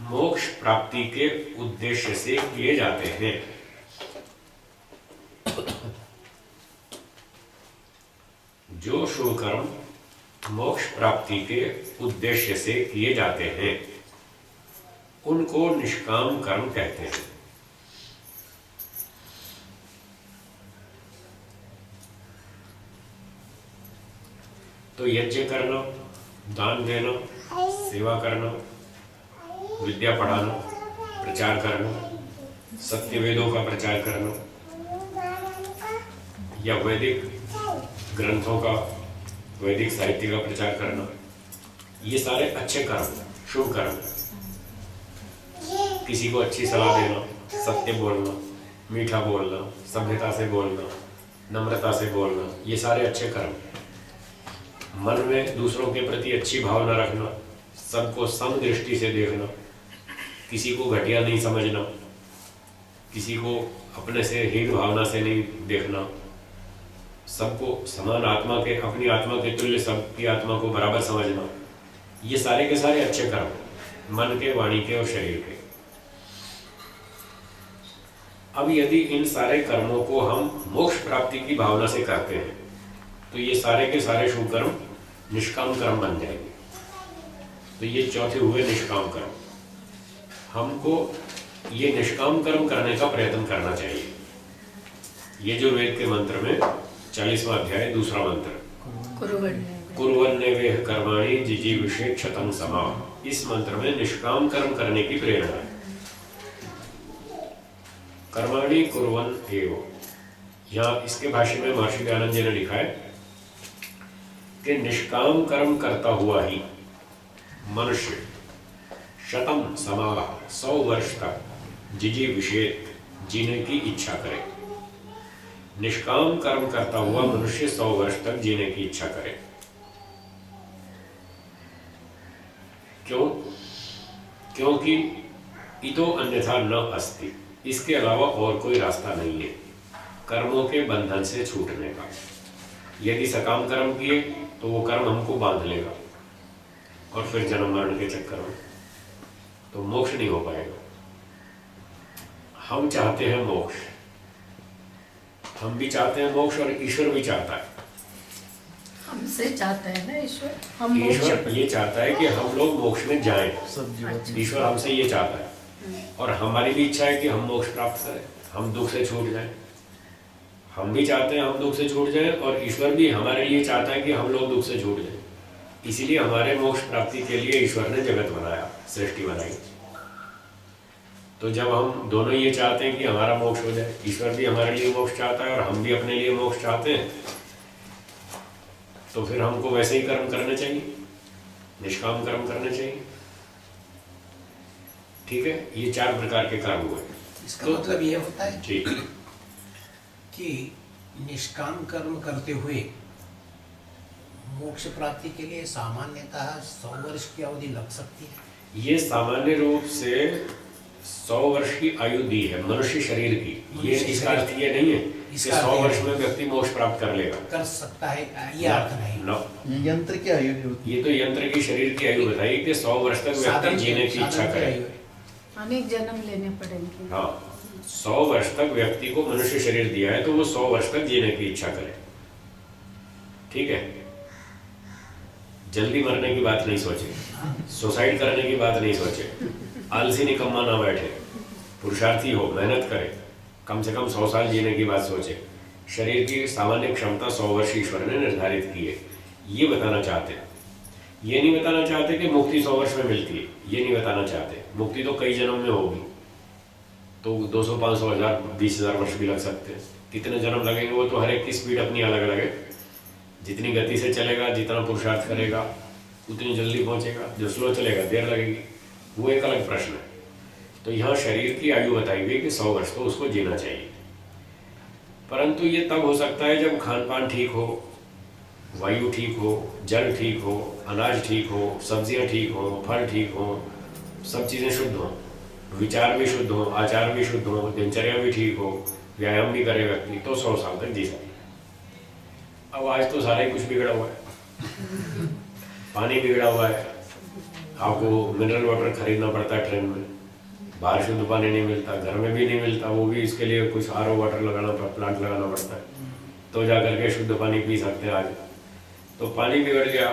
मोक्ष प्राप्ति के उद्देश्य से किए जाते हैं, जो शुभ कर्म मोक्ष प्राप्ति के उद्देश्य से किए जाते हैं उनको निष्काम कर्म कहते हैं। तो यज्ञ करना, दान देना, सेवा करना, विद्या पढ़ाना, प्रचार करना, सत्य वेदों का प्रचार करना, या वैदिक ग्रंथों का, वैदिक साहित्य का प्रचार करना, ये सारे अच्छे कर्म, शुभ कर्म। किसी को अच्छी सलाह देना, सत्य बोलना, मीठा बोलना, सभ्यता से बोलना, नम्रता से बोलना, ये सारे अच्छे कर्म। मन में दूसरों के प्रति अच्छी भावना रखना, सबको सम दृष्टि से देखना, किसी को घटिया नहीं समझना, किसी को अपने से हीन भावना से नहीं देखना, सबको समान आत्मा के, अपनी आत्मा के तुल्य सबकी आत्मा को बराबर समझना, ये सारे के सारे अच्छे कर्म, मन के, वाणी के और शरीर के। अब यदि इन सारे कर्मों को हम मोक्ष प्राप्ति की भावना से करते हैं तो ये सारे के सारे शुभ कर्म निष्काम कर्म बन जाएंगे। तो ये चौथे हुए निष्काम कर्म। हमको ये निष्काम कर्म करने का प्रयत्न करना चाहिए। ये जो वेद के मंत्र में 40वां अध्याय 2रा मंत्र, कुर्वन्नेवेह कर्माणि जिजीविषे क्षतं समा, इस मंत्र में निष्काम कर्म करने की प्रेरणा है। कर्माणि कुर्वन् एव। यहाँ इसके भाष्य में महर्षि दयानंद जी ने लिखा है कि निष्काम कर्म करता हुआ ही मनुष्य शतम समाह 100 वर्ष तक जिजीविषेत जीने की इच्छा करे। निष्काम कर्म करता हुआ मनुष्य 100 वर्ष तक जीने की इच्छा करे। क्यों? क्योंकि इतो अन्यथा न अस्ति, इसके अलावा और कोई रास्ता नहीं है कर्मों के बंधन से छूटने का। यदि सकाम कर्म किए तो वो कर्म हमको बांध लेगा और फिर जन्म मरण के चक्कर में तो मोक्ष नहीं हो पाएगा। हम चाहते हैं मोक्ष, हम भी चाहते हैं मोक्ष और ईश्वर भी चाहता है। हमसे चाहता है ना ईश्वर, हम ईश्वर ये चाहता है कि हम लोग मोक्ष में जाएं। सब जीवन ईश्वर हमसे ये चाहता है और हमारी भी इच्छा है कि हम मोक्ष प्राप्त करें, हम दुख से छूट जाएं। हम भी चाहते हैं हम दुख से छूट जाएं और ईश्वर भी हमारे लिए चाहता है कि हम लोग दुख से छूट जाएं। इसीलिए हमारे मोक्ष प्राप्ति के लिए ईश्वर ने जगत बनाया, सृष्टि बनाई। तो जब हम दोनों ये चाहते हैं कि हमारा मोक्ष हो जाए, ईश्वर भी हमारे लिए मोक्ष चाहता है और हम भी अपने लिए मोक्ष चाहते हैं, तो फिर हमको वैसे ही कर्म करने चाहिए, निष्काम कर्म करने चाहिए। ठीक है, ये 4 प्रकार के कर्म हुए। इसका मतलब ये होता है ठीक कि निष्काम कर्म करते हुए मोक्ष प्राप्ति के लिए सामान्यतः 100 वर्ष की अवधि लग सकती है। ये सामान्य रूप से 100 वर्ष की आयु दी है मनुष्य शरीर की। ये इसका अर्थ ये नहीं है कि 100 वर्ष में व्यक्ति मोक्ष प्राप्त कर लेगा, कर सकता है, ये अर्थ नहीं। नो, ये यंत्र की आयु है होती ये तो यंत्र की शरीर की आयु बताई कि 100 वर्ष तक व्यक्ति साधन जीने की इच्छा साधन करे। आयु है। अनेक जन्म लेने पड़ेंगे। हाँ, 100 वर्ष तक व्यक्ति को मनुष्य शरीर दिया है तो वो 100 वर्ष तक जीने की इच्छा करे। ठीक है, जल्दी मरने की बात नहीं सोचे, सुसाइड करने की बात नहीं सोचे, आलसी निकम्मा ना बैठे, पुरुषार्थी हो, मेहनत करे, कम से कम 100 साल जीने की बात सोचे। शरीर की सामान्य क्षमता 100 वर्ष ईश्वर ने निर्धारित की है, ये बताना चाहते हैं। ये नहीं बताना चाहते कि मुक्ति 100 वर्ष में मिलती है, ये नहीं बताना चाहते। मुक्ति तो कई जन्म में होगी, तो 200, 500, 1000, 20,000 वर्ष भी लग सकते हैं। कितने जन्म लगेंगे वो तो हर एक की स्पीड अपनी अलग अलग है। जितनी गति से चलेगा, जितना पुरुषार्थ करेगा, उतनी जल्दी पहुंचेगा। जो स्लो चलेगा देर लगेगी, वो एक अलग प्रश्न है। तो यहाँ शरीर की आयु बताई गई कि 100 वर्ष तो उसको जीना चाहिए। परंतु ये तब हो सकता है जब खान पान ठीक हो, वायु ठीक हो, जल ठीक हो, अनाज ठीक हो, सब्जियां ठीक हो, फल ठीक हो, सब चीज़ें शुद्ध हो, विचार भी शुद्ध हो, आचार भी शुद्ध हो, दिनचर्या भी ठीक हो, व्यायाम भी करे व्यक्ति, तो 100 साल तक जी सकते। अब आज तो सारा ही कुछ बिगड़ा हुआ है। पानी बिगड़ा हुआ है, आपको मिनरल वाटर खरीदना पड़ता है ट्रेन में, बाहर शुद्ध पानी नहीं मिलता, घर में भी नहीं मिलता, वो भी इसके लिए कुछ RO वाटर लगाना, प्लांट लगाना पड़ता है, तो जा करके शुद्ध पानी पी सकते हैं आज। तो पानी बिगड़ गया,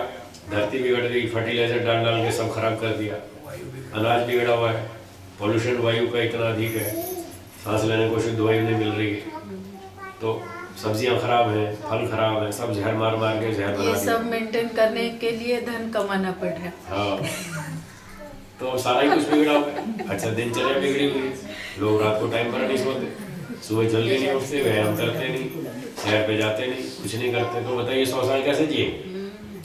धरती बिगड़ गई, फर्टिलाइजर डाल डाल के सब खराब कर दिया, अनाज बिगड़ा हुआ है, पोल्यूशन वायु का इतना अधिक है, सांस लेने को शुद्ध वायु नहीं मिल रही है, तो सब्जियां खराब हैं, फल खराब है, सब जहर मार मार के जहर बना ये दिया। सब मेंटेन करने के लिए धन कमाना पड़ रहा है। हाँ, तो सारा ही कुछ बिगड़ा हुआ है। अच्छा, दिनचर्या बिगड़ी हुई है, लोग रात को टाइम पर नहीं सोते, सुबह जल्दी नहीं उठते, व्यायाम करते नहीं, सैर पे जाते नहीं, कुछ नहीं करते, तो बताइए 100 साल कैसे जिए?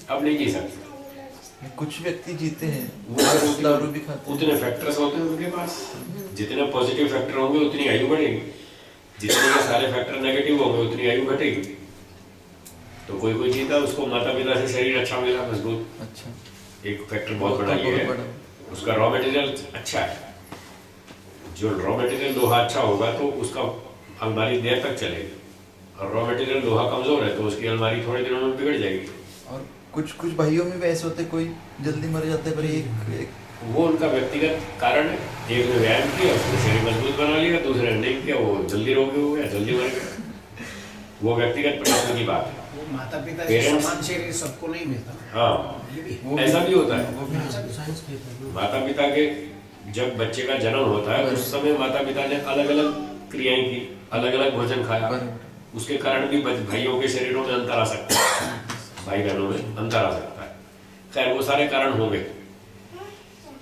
अब नहीं जी सकते। कुछ व्यक्ति जीते हैं, वो दारू भी खाते हैं। उतने फैक्टर्स होते हैं उनके पास, जितने पॉजिटिव फैक्टर होंगे उतनी आयु बढ़ेगी, जितने के सारे फैक्टर नेगेटिव होंगे उतनी आयु घटेगी। तो कोई कोई जीता, उसको माता पिता से शरीर अच्छा मिला, मजबूत। अच्छा, एक फैक्टर बहुत बड़ा ये है, उसका रॉ मटेरियल अच्छा है। जो रॉ मटेरियल लोहा अच्छा होगा तो उसका अलमारी देर तक चलेगी, और रॉ मटेरियल लोहा कमजोर है तो उसकी अलमारी थोड़े दिनों में बिगड़ जाएगी। और कुछ भाइयों में भी ऐसे होते, कोई जल्दी मर जाते हैं, पर एक वो उनका व्यक्तिगत कारण है। एक ने व्यायाम किया, उसने शरीर मजबूत बना लिया, दूसरे ने नहीं किया, वो जल्दी रोगी हो गया, जल्दी मर गया। वो व्यक्तिगत प्रश्न की बात है। वो माता पिता से Parents- समान शरीर सबको नहीं मिलता। हाँ, ये भी वो ऐसा भी होता है। वो भी साइंस पेपर में माता पिता के जब बच्चे का जन्म होता है उस समय माता पिता ने अलग अलग क्रियाएं की, अलग अलग भोजन खाया, उसके कारण भी भाइयों के शरीरों में अंतर आ सकता है, भाई बहनों में अंतर आ सकता है। खैर वो सारे कारण होंगे।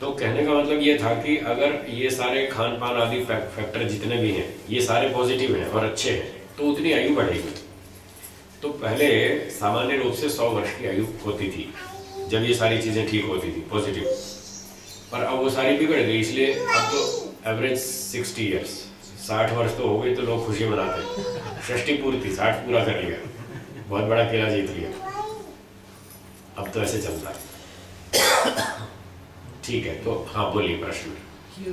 तो कहने का मतलब ये था कि अगर ये सारे खान पान आदि फैक्टर जितने भी हैं ये सारे पॉजिटिव हैं और अच्छे हैं तो उतनी आयु बढ़ेगी। तो पहले सामान्य रूप से 100 वर्ष की आयु होती थी जब ये सारी चीज़ें ठीक होती थी पॉजिटिव, पर अब वो सारी बिगड़ गई, इसलिए अब तो एवरेज 60 ईयर्स, 60 वर्ष तो हो गई तो लोग खुशी मनाते हैं, षष्ठी पूर्ति 60 पूरा कर लिया, बहुत बड़ा किला जीत लिया। अब तो ऐसे चलता है। ठीक है, तो हाँ बोलिए प्रश्न। कि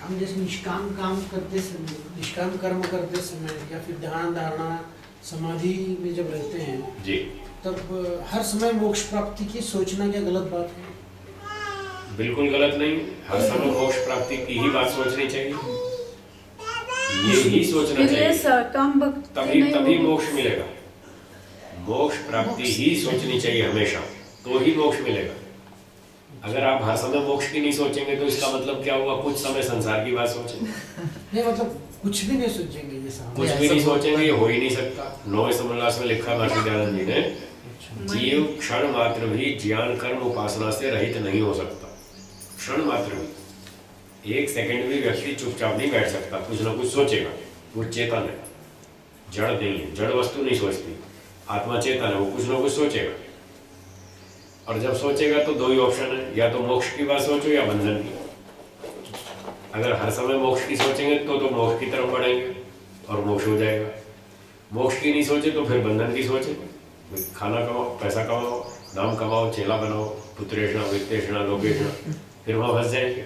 हम जैसे निष्काम काम करते समय, निष्काम कर्म करते समय या फिर ध्यान धारणा समाधि में जब रहते हैं जी, तब हर समय मोक्ष प्राप्ति की सोचना क्या गलत बात है? बिल्कुल गलत नहीं, हर समय मोक्ष प्राप्ति की ही बात सोचनी चाहिए, ये ही सोचना फिर ये चाहिए, काम भक्ति तभी नहीं तभी होगी। मोक्ष मिलेगा। मोक्ष प्राप्ति ही सोचनी चाहिए हमेशा, तो ही मोक्ष मिलेगा। अगर आप हर समय मोक्ष की नहीं सोचेंगे तो इसका मतलब क्या हुआ, कुछ समय संसार की बात सोचेंगे, नहीं मतलब कुछ भी नहीं सोचेंगे जैसा कुछ भी नहीं सोचेंगे, ये हो ही नहीं सकता। 9वें समोल्लास में लिखा महर्षि दयानंद जी ने, जीव क्षण मात्र भी ज्ञान कर्म उपासना से रहित नहीं हो सकता। क्षण मात्र भी, 1 सेकंड भी व्यक्ति चुपचाप नहीं बैठ सकता, कुछ ना कुछ सोचेगा। वो चेतन है, जड़ नहीं है, जड़ वस्तु नहीं सोचती, आत्मा चेतन है, वो कुछ ना कुछ सोचेगा। और जब सोचेगा तो 2 ही ऑप्शन है, या तो मोक्ष की बात सोचो या बंधन की। अगर हर समय मोक्ष की सोचेंगे तो मोक्ष की तरफ बढ़ेंगे और मोक्ष हो जाएगा। मोक्ष की नहीं सोचे तो फिर बंधन की सोचे, खाना कमाओ, पैसा कमाओ, नाम कमाओ, चेला बनाओ, पुत्रेषणा वित्तेषणा लोकेषणा, फिर वहाँ फंस जाएंगे।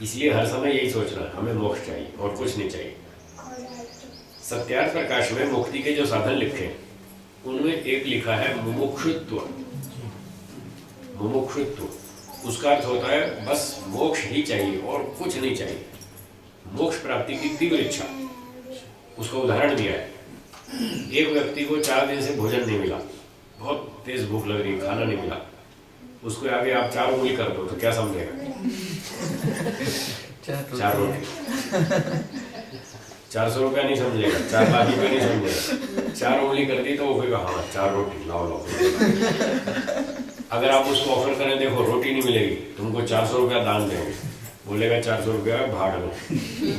इसलिए हर समय यही सोचना है, हमें मोक्ष चाहिए और कुछ नहीं चाहिए। सत्यार्थ प्रकाश में मुक्ति के जो साधन लिखे उनमें एक लिखा है मुमुक्षुत्व। मुमुक्षुत्व उसका अर्थ होता है बस मोक्ष ही चाहिए और कुछ नहीं चाहिए, मोक्ष प्राप्ति की तीव्र इच्छा। उसका उदाहरण दिया है, एक व्यक्ति को 4 दिन से भोजन नहीं मिला, बहुत तेज भूख लग रही, खाना नहीं मिला, उसको आगे आप 4 उंगली कर दो तो क्या समझेगा? 4 रोटी 400 रुपया नहीं समझेगा, 4 लाख रुपया नहीं समझेगा। 4 उंगली कर दी तो वो कहेगा हाँ 4 रोटी लाओ लाओ। अगर आप उसको ऑफर करें, देखो रोटी नहीं मिलेगी, तुमको 400 रुपया दान देंगे, बोलेगा 400 रुपया भाड़ में,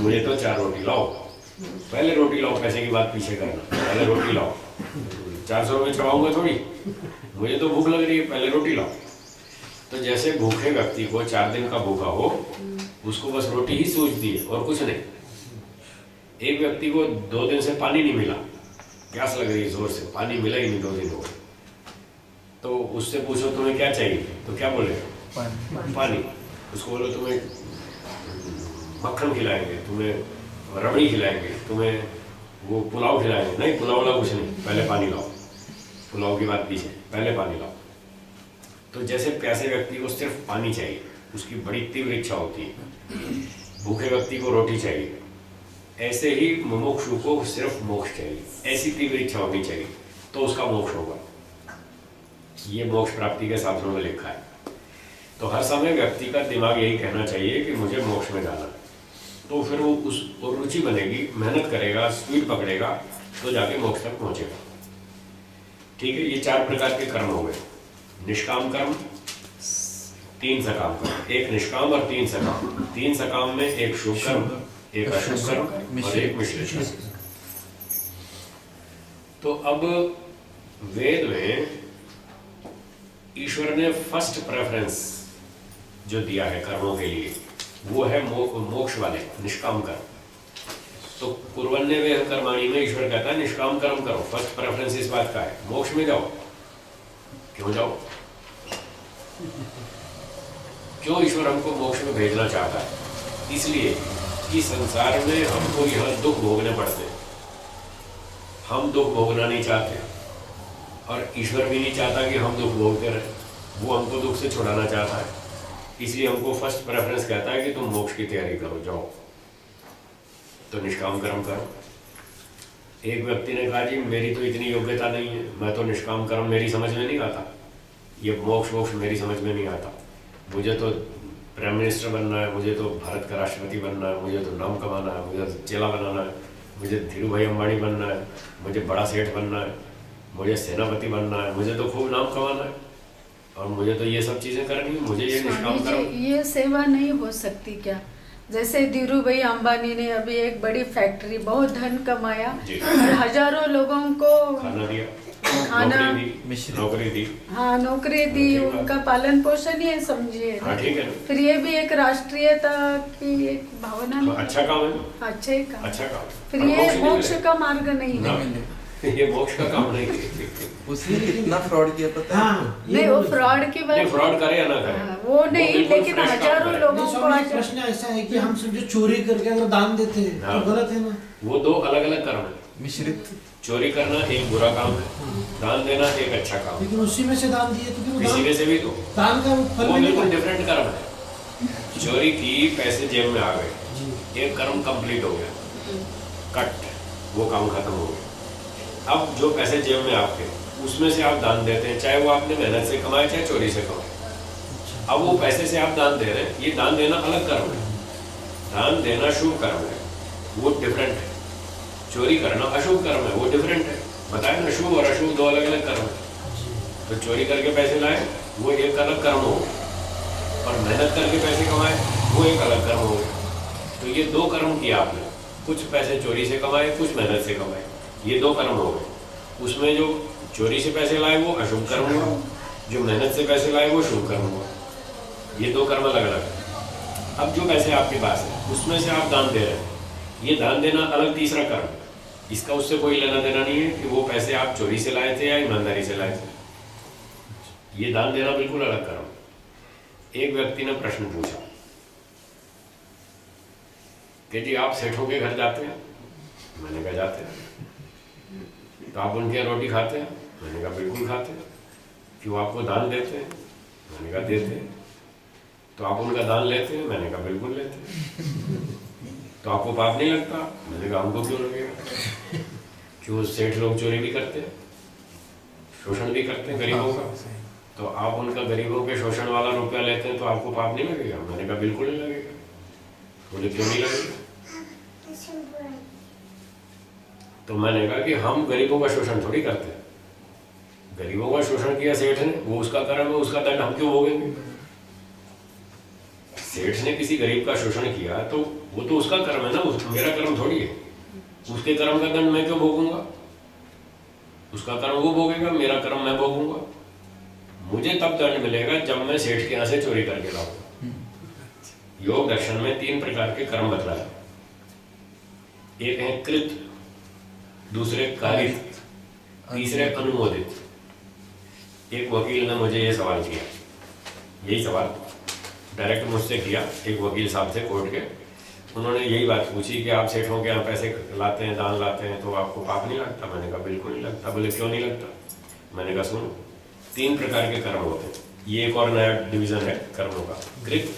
मुझे तो 4 रोटी लाओ। पहले रोटी लाओ, पैसे की बात पीछे करना, पहले रोटी लाओ। 400 रुपये चढ़ाऊंगा थोड़ी, मुझे तो भूख लग रही है, पहले रोटी लाओ। तो जैसे भूखे व्यक्ति को 4 दिन का भूखा हो, उसको बस रोटी ही सूझती है और कुछ नहीं। एक व्यक्ति को 2 दिन से पानी नहीं मिला, प्यास लग रही है जोर से, पानी मिला ही नहीं 2 दिन हो, तो उससे पूछो तुम्हें क्या चाहिए, तो क्या बोलेगा? पानी। उसको बोलो तुम्हें मक्खन खिलाएंगे, तुम्हें रबड़ी खिलाएंगे, तुम्हें वो पुलाव खिलाएंगे, नहीं पुलाव वाला कुछ नहीं, पहले पानी लाओ। पुलाव की बात पीछे, पहले पानी लाओ। तो जैसे प्यासे व्यक्ति को सिर्फ पानी चाहिए, उसकी बड़ी तीव्र इच्छा होती है, भूखे व्यक्ति को रोटी चाहिए, ऐसे ही मुमुक्षु को सिर्फ मोक्ष चाहिए, ऐसी तीव्र इच्छा होनी चाहिए, तो उसका मोक्ष होगा। ये मोक्ष प्राप्ति के साधनों में लिखा है। तो हर समय व्यक्ति का दिमाग यही कहना चाहिए कि मुझे मोक्ष में जाना, तो फिर वो उस रुचि बनेगी, मेहनत करेगा, स्पीड पकड़ेगा, तो जाके मोक्ष तक पहुंचेगा। ठीक है, ये 4 प्रकार के कर्म हो गए, निष्काम कर्म, 3 सकाम कर्म, एक निष्काम और 3 सकाम। 3 सकाम में एक शुभ कर्म, एक अशुभ कर्म और एक मिश्रित कर्म। तो अब वेद में ईश्वर ने फर्स्ट प्रेफरेंस जो दिया है कर्मों के लिए, वो है मोक्ष वाले निष्काम कर्म। तो कुर्वन्य वेह कर्माणि में ईश्वर कहता है निष्काम कर्म करो, फर्स्ट प्रेफरेंस इस बात का है, मोक्ष में जाओ। क्यों जाओ? क्यों ईश्वर हमको मोक्ष में भेजना चाहता है? इसलिए कि संसार में हमको यह दुख भोगने पड़ते हैं, हम दुख भोगना नहीं चाहते, और ईश्वर भी नहीं चाहता कि हम दुख भोगते रहे, वो हमको दुख से छुड़ाना चाहता है। इसलिए हमको फर्स्ट प्रेफरेंस कहता है कि तुम मोक्ष की तैयारी करो, जाओ। तो निष्काम कर्म करो। एक व्यक्ति ने कहा जी मेरी तो इतनी योग्यता नहीं है, मैं तो निष्काम कर्म मेरी समझ में नहीं आता, ये मोक्ष मेरी समझ में नहीं आता, मुझे तो प्राइम मिनिस्टर बनना है, मुझे तो भारत का राष्ट्रपति बनना है, मुझे तो नाम कमाना है, मुझे तो चेला बनाना है, मुझे धीरू भाई अंबानी बनना है, मुझे बड़ा सेठ बनना है, मुझे सेनापति बनना है, मुझे तो खूब नाम कमाना है। और मुझे तो ये सब चीजें करनी है, मुझे ये निष्काम स्वामी कर्म। जी, ये सेवा नहीं हो सकती क्या? जैसे धीरू भाई अंबानी ने अभी एक बड़ी फैक्ट्री, बहुत धन कमाया जी। और हजारों लोगों को खाना दिया, खाना, नौकरी दी, नौकरी दी। हाँ नौकरी दी, ठीक है। उनका पालन पोषण ही है, समझिए। हाँ ठीक है ना, फिर ये भी एक राष्ट्रीयता की एक भावना तो नहीं। अच्छा काम है, अच्छा ही काम। अच्छा काम। फिर और ये नहीं मोक्ष मिलेगा। का मार्ग नहीं ना, है। ये मोक्ष का काम नहीं है। उसने कितना फ्रॉड किया पता है? हाँ नहीं, वो फ्रॉड की बात नहीं, फ्रॉड करे या ना करे, हाँ, वो नहीं, बिल्कुल लेकिन fresh काम हजारों करे। लोगों नहीं, को स्वामी जी, आज प्रश्न ऐसा है कि हम समझो चोरी करके अगर दान देते हैं हाँ। तो गलत है ना? वो दो अलग अलग कर्म है। मिश्रित। चोरी करना एक बुरा काम है, दान देना एक अच्छा काम है। लेकिन उसी में से दान दिए तो फिर वो किसी दान में से भी दो, दान का फल वो मिलेगा। बिल्कुल डिफरेंट कर्म है। चोरी की, पैसे जेब में आ गए, एक कर्म कंप्लीट हो गया, कट, वो काम खत्म हो गया। अब जो पैसे जेब में आपके, उसमें से आप दान देते हैं, चाहे वो आपने मेहनत से कमाए चाहे चोरी से कमाए। अब वो पैसे से आप दान दे रहे हैं, ये दान देना अलग कर्म है। दान देना शुभ कर्म है, वो डिफरेंट है। चोरी करना अशुभ कर्म है, वो डिफरेंट है। बताए ना, शुभ और अशुभ दो अलग अलग कर्म है। तो चोरी करके पैसे लाए, वो एक अलग कर्म हो गया, और मेहनत करके पैसे कमाए, वो एक अलग कर्म हो गया। तो ये दो कर्म किया आपने, कुछ पैसे चोरी से कमाए, कुछ मेहनत से कमाए, ये दो कर्म हो गए। उसमें जो चोरी से पैसे लाए वो अशुभ कर्म हुआ, जो मेहनत से पैसे लाए वो शुभ कर्म हुआ। ये दो कर्म अलग अलग है। अब जो पैसे आपके पास है, उसमें से आप दान दे रहे हैं, ये दान देना अलग तीसरा कर्म है। इसका उससे कोई लेना देना नहीं है कि वो पैसे आप चोरी से लाए थे या ईमानदारी से लाए थे। ये दान देना बिल्कुल अलग कर्म। एक व्यक्ति ने प्रश्न पूछा कि जी आप सेठों के घर जाते हैं? मैंने कहा जाते हैं। तो आप उनके यहाँ रोटी खाते हैं? मैंने कहा बिल्कुल खाते हैं। क्यों आपको दान देते हैं? मैंने कहा देते हैं। तो आप उनका दान लेते हैं? मैंने कहा बिल्कुल लेते हैं। तो आपको पाप नहीं लगता? मैंने कहा हमको क्यों लगेगा? क्यों सेठ लोग चोरी भी करते हैं, शोषण भी करते हैं गरीबों का, तो आप उनका गरीबों के शोषण वाला रुपया लेते हैं तो आपको पाप नहीं लगेगा? मैंने कहा बिल्कुल नहीं लगेगा। बोले क्यों नहीं लगेगा? तो मैंने कहा कि हम गरीबों का शोषण थोड़ी करते हैं। गरीबों का शोषण किया सेठ ने, वो उसका कर्म है, उसका दंड हम क्यों भोगेंगे? सेठ ने किसी गरीब का शोषण किया तो वो तो उसका कर्म है ना, मेरा कर्म थोड़ी है। उसके कर्म का दंड मैं क्यों भोगूंगा? उसका कर्म वो भोगेगा, मेरा कर्म मैं भोगूंगा। मुझे तब दंड मिलेगा जब मैं सेठ के यहाँ से चोरी करके लाऊंगा। योग दर्शन में 3 प्रकार के कर्म बतलाए। एक है कृत, दूसरे कारित, तीसरे अनुमोदित। एक वकील ने मुझे ये सवाल किया, यही सवाल डायरेक्ट मुझसे किया, एक वकील साहब थे कोर्ट के। उन्होंने यही बात पूछी कि आप सेठों के यहाँ पैसे लाते हैं, दान लाते हैं, तो आपको पाप नहीं लगता? मैंने कहा बिल्कुल नहीं लगता। बोले क्यों नहीं लगता? मैंने कहा सुनो, 3 प्रकार के कर्म होते हैं। ये एक और नया डिवीजन है कर्मों का, कृत,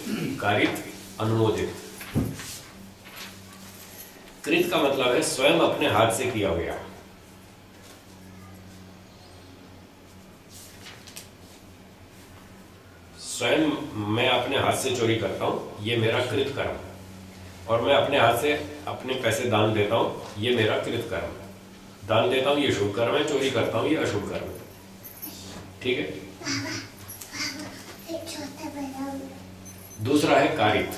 कारित, अनुमोदित। कृत का मतलब है स्वयं अपने हाथ से किया गया। स्वयं मैं अपने हाथ से चोरी करता हूं, ये मेरा कृत कर्म है। और मैं अपने हाथ से अपने पैसे दान देता हूं, ये मेरा कृत कर्म है। दान देता हूं ये शुभ कर्म है, चोरी करता हूं ये अशुभ कर्म है। ठीक है। दूसरा है कारित।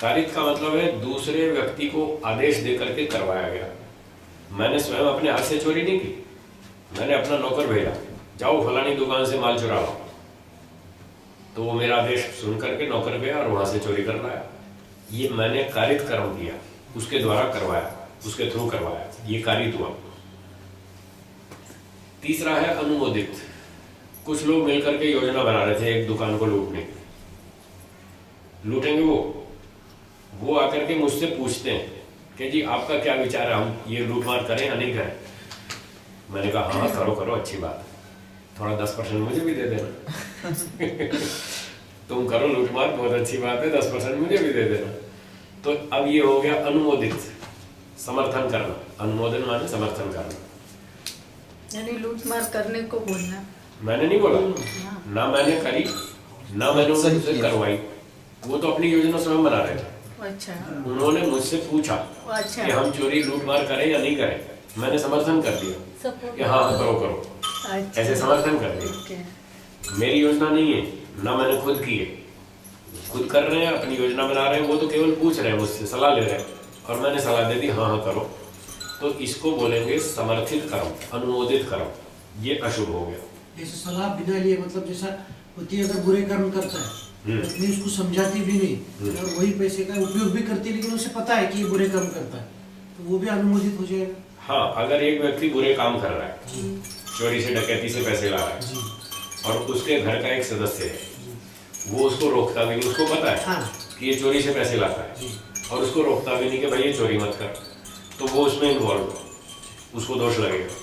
कारित का मतलब है दूसरे व्यक्ति को आदेश देकर के करवाया गया। मैंने स्वयं अपने हाथ से चोरी नहीं की, मैंने अपना नौकर भेजा, जाओ फलानी दुकान से माल चुरा लो। तो वो मेरा आदेश सुन करके नौकर गया और वहां से चोरी कर लाया। ये मैंने कारित कर्म किया, उसके द्वारा करवाया, उसके थ्रू करवाया, ये कारित हुआ। तीसरा है अनुमोदित। कुछ लोग मिलकर के योजना बना रहे थे एक दुकान को लूटने की। लूटेंगे वो आकर के मुझसे पूछते हैं कि जी आपका क्या विचार है, हम ये लूटमार करें या नहीं करें? मैंने कहा हाँ करो करो, अच्छी बात है, थोड़ा 10% मुझे भी दे देना। तुम करो लूटमार, बहुत अच्छी बात है, 10% मुझे भी दे देना। तो अब ये हो गया अनुमोदित, समर्थन करना। अनुमोदन माने समर्थन करना। यानी लूटमार करने को बोलना। मैंने नहीं बोला, ना मैंने करी, ना मैंने उनसे करवाई। वो तो अपनी योजना स्वयं बना रहे थे। अच्छा, उन्होंने मुझसे पूछा अच्छा, कि हम चोरी लूटमार करें या नहीं करें। मैंने समर्थन कर दिया कि हाँ करो करो, अच्छा, ऐसे समर्थन कर दिया। ओके। मेरी योजना नहीं है, ना मैंने खुद की है। खुद कर रहे हैं, अपनी योजना बना रहे हैं, वो तो केवल पूछ रहे हैं मुझसे, सलाह ले रहे हैं और मैंने सलाह दे दी हाँ हाँ करो। तो इसको बोलेंगे समर्थित कर्म, अनुमोदित कर्म। ये अशुभ हो गया। जैसे सलाह बिना लिए, मतलब जैसा पति अगर बुरे कर्म करता है, पत्नी उसको समझाती भी नहीं और वही पैसे का उपयोग भी करती है, लेकिन उसे पता है कि ये बुरे कर्म करता है, तो वो भी अनुमोदित हो जाएगा। हाँ, अगर एक व्यक्ति बुरे काम कर रहा है, चोरी से डकैती से पैसे ला रहा है और उसके घर का एक सदस्य है, वो उसको रोकता भी नहीं, उसको पता है हाँ। कि ये चोरी से पैसे लाता है और उसको रोकता भी नहीं कि भाई ये चोरी मत कर, तो वो उसमें इन्वॉल्व, उसको दोष लगेगा।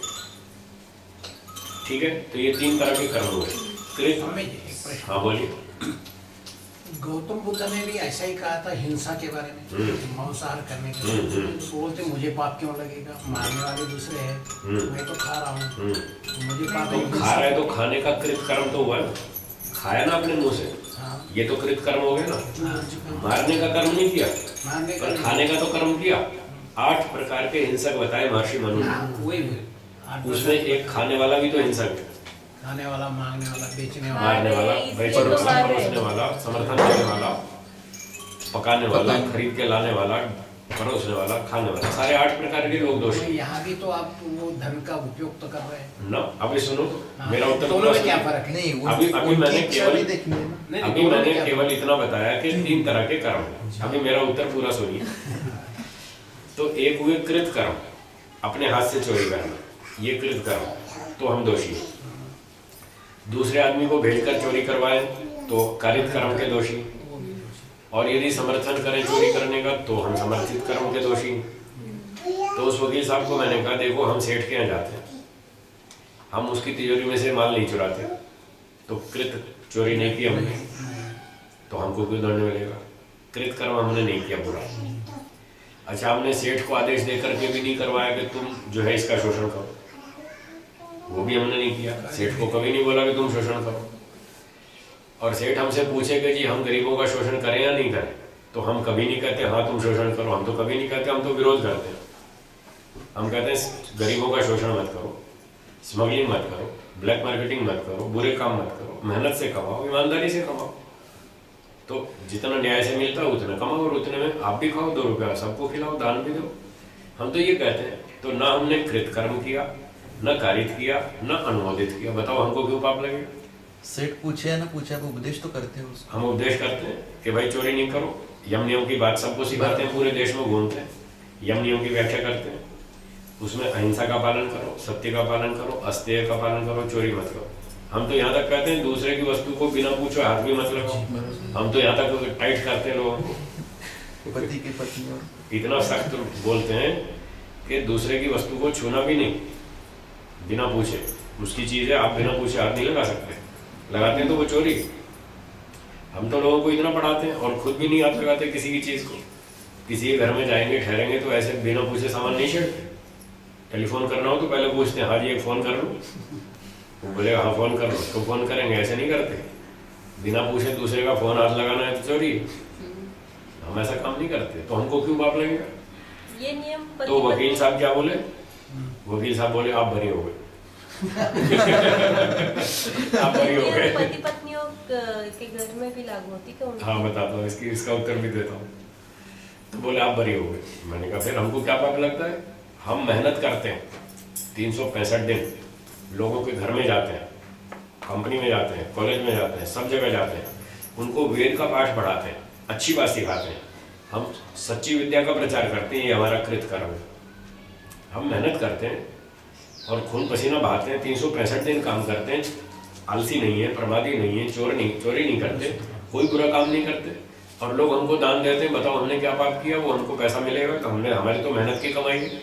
ठीक है, तो ये 3 तरह के कर्म हुए। हमें एक प्रश्न। हाँ बोलिए। गौतम बुद्ध ने भी ऐसा ही कहा था हिंसा के बारे में, मांसाहार करने के बारे में। तो बोलते मुझे पाप क्यों लगेगा, मारने वाले दूसरे हैं, मैं तो खा रहा हूँ, मुझे पाप तो खा रहा है तो खाने का कृत कर्म तो हुआ ना, खाया ना अपने मुंह से, ये तो कृत कर्म हो गया ना। मारने का कर्म नहीं किया, मारने का पर खाने का तो कर्म किया। 8 प्रकार के हिंसक बताए महर्षि मनु ने, वही उसमें एक खाने वाला भी तो हिंसक है। खाने वाला, मांगने वाला, बेचने वाला, मारने वाला, बेचने वाला, परोसने वाला, समर्थन देने वाला, पकाने वाला, खरीद के लाने वाला, परोसने वाला, खाने वाला, सारे 8 प्रकार के लोग दोषी। तो यहाँ भी तो आप वो धन का उपयोग तो कर रहे हैं ना। अभी सुनो, मेरा उत्तर दोनों पूरा में क्या सुनो। फर्क है? नहीं, अभी मैंने केवल देखनी है ना। नहीं, अभी दोनों में मैंने क्या केवल इतना बताया कि 3 तरह के कर्म हैं। अभी मेरा उत्तर पूरा सुनिए। तो एक हुए कृत कर्म, अपने हाथ से चोरी करना, ये कृत कर्म, तो हम दोषी हैं। दूसरे आदमी को भेजकर चोरी करवाएं तो कारित कर्म के दोषी, और यदि समर्थन करें चोरी करने का तो हम समर्थित कर्म के दोषी। तो उस वकील साहब को मैंने कहा देखो हम सेठ के यहाँ जाते हैं, हम उसकी तिजोरी में से माल नहीं चुराते, तो कृत चोरी नहीं की हमने, तो हमको क्यों दंड मिलेगा? कृत कर्म हमने नहीं किया पूरा। अच्छा, हमने सेठ को आदेश देकर के भी नहीं करवाया कि तुम जो है इसका शोषण करो, वो भी हमने नहीं किया। सेठ को कभी नहीं बोला कि तुम शोषण करो। और सेठ हमसे पूछे कि जी हम गरीबों का शोषण करें या नहीं करें, तो हम कभी नहीं कहते हाँ तुम शोषण करो, हम तो कभी नहीं कहते, हम तो विरोध करते हैं। हम कहते हैं गरीबों का शोषण मत करो, स्मगलिंग मत करो, ब्लैक मार्केटिंग मत करो, बुरे काम मत करो, मेहनत से कमाओ, ईमानदारी से कमाओ। तो जितना न्याय से मिलता है उतना कमाओ और उतने में आप भी खाओ, 2 रुपया सबको खिलाओ, दान भी दो। हम तो ये कहते हैं। तो ना हमने कृत कर्म किया, न कारित किया, न अनुमोदित किया। बताओ हमको क्यों पाप लगेगा? सेठ पूछे या ना पूछे, आप उपदेश तो करते हो उसको। हम उपदेश करते हैं कि भाई चोरी नहीं करो, यम नियम की बात सबको सिखाते हैं, पूरे देश में घूमते हैं, यम नियम की व्याख्या करते हैं, उसमें अहिंसा का पालन करो, सत्य का पालन करो, अस्तेय का पालन करो, चोरी मत करो। हम तो यहाँ तक कहते हैं दूसरे की वस्तु को बिना पूछो हाथ भी मत लगाओ। हम तो यहाँ तक टाइट करते हैं लोगों को, पति के पत्नी और इतना सख्त बोलते हैं कि दूसरे की वस्तु को छूना भी नहीं बिना पूछे। उसकी चीज है, आप बिना पूछे हाथ नहीं लगा सकते, लगाते हैं तो वो चोरी। हम तो लोगों को इतना पढ़ाते हैं और खुद भी नहीं हाथ लगाते किसी की चीज को। किसी के घर में जाएंगे, ठहरेंगे तो ऐसे बिना पूछे सामान नहीं छेड़ते। टेलीफोन करना हो तो पहले पूछते हैं हाँ जी एक फोन कर लूँ, वो बोलेगा हाँ फोन कर लो तो फोन करेंगे। ऐसे नहीं करते, बिना पूछे दूसरे का फोन हाथ लगाना है तो चोरी। हम ऐसा काम नहीं करते, तो हमको क्यों पाप लगेगा? ये नियम तो वकील साहब क्या बोले? वकील साहब बोले आप बरी हो गए। आप बरी हो गए। पति पत्नियों के घर में भी लागू होती है? हाँ बताता हूँ, इसका उत्तर भी देता हूँ। तो बोले आप बरी हो गए। मैंने कहा फिर हमको क्या पाप लगता है? हम मेहनत करते हैं 365 दिन, लोगों के घर में जाते हैं, कंपनी में जाते हैं, कॉलेज में जाते हैं, सब जगह जाते हैं, उनको वेद का पाठ पढ़ाते हैं, अच्छी बात सिखाते हैं, हम सच्ची विद्या का प्रचार करते हैं। ये हमारा कृत कर्म है। हम मेहनत करते हैं और खून पसीना बहाते हैं, 365 दिन काम करते हैं, आलसी नहीं है, प्रमादी नहीं है, चोरी नहीं करते, कोई बुरा काम नहीं करते, और लोग हमको दान देते हैं। बताओ हमने क्या पाप किया? वो हमको पैसा मिलेगा तो हमारी तो मेहनत की कमाई है,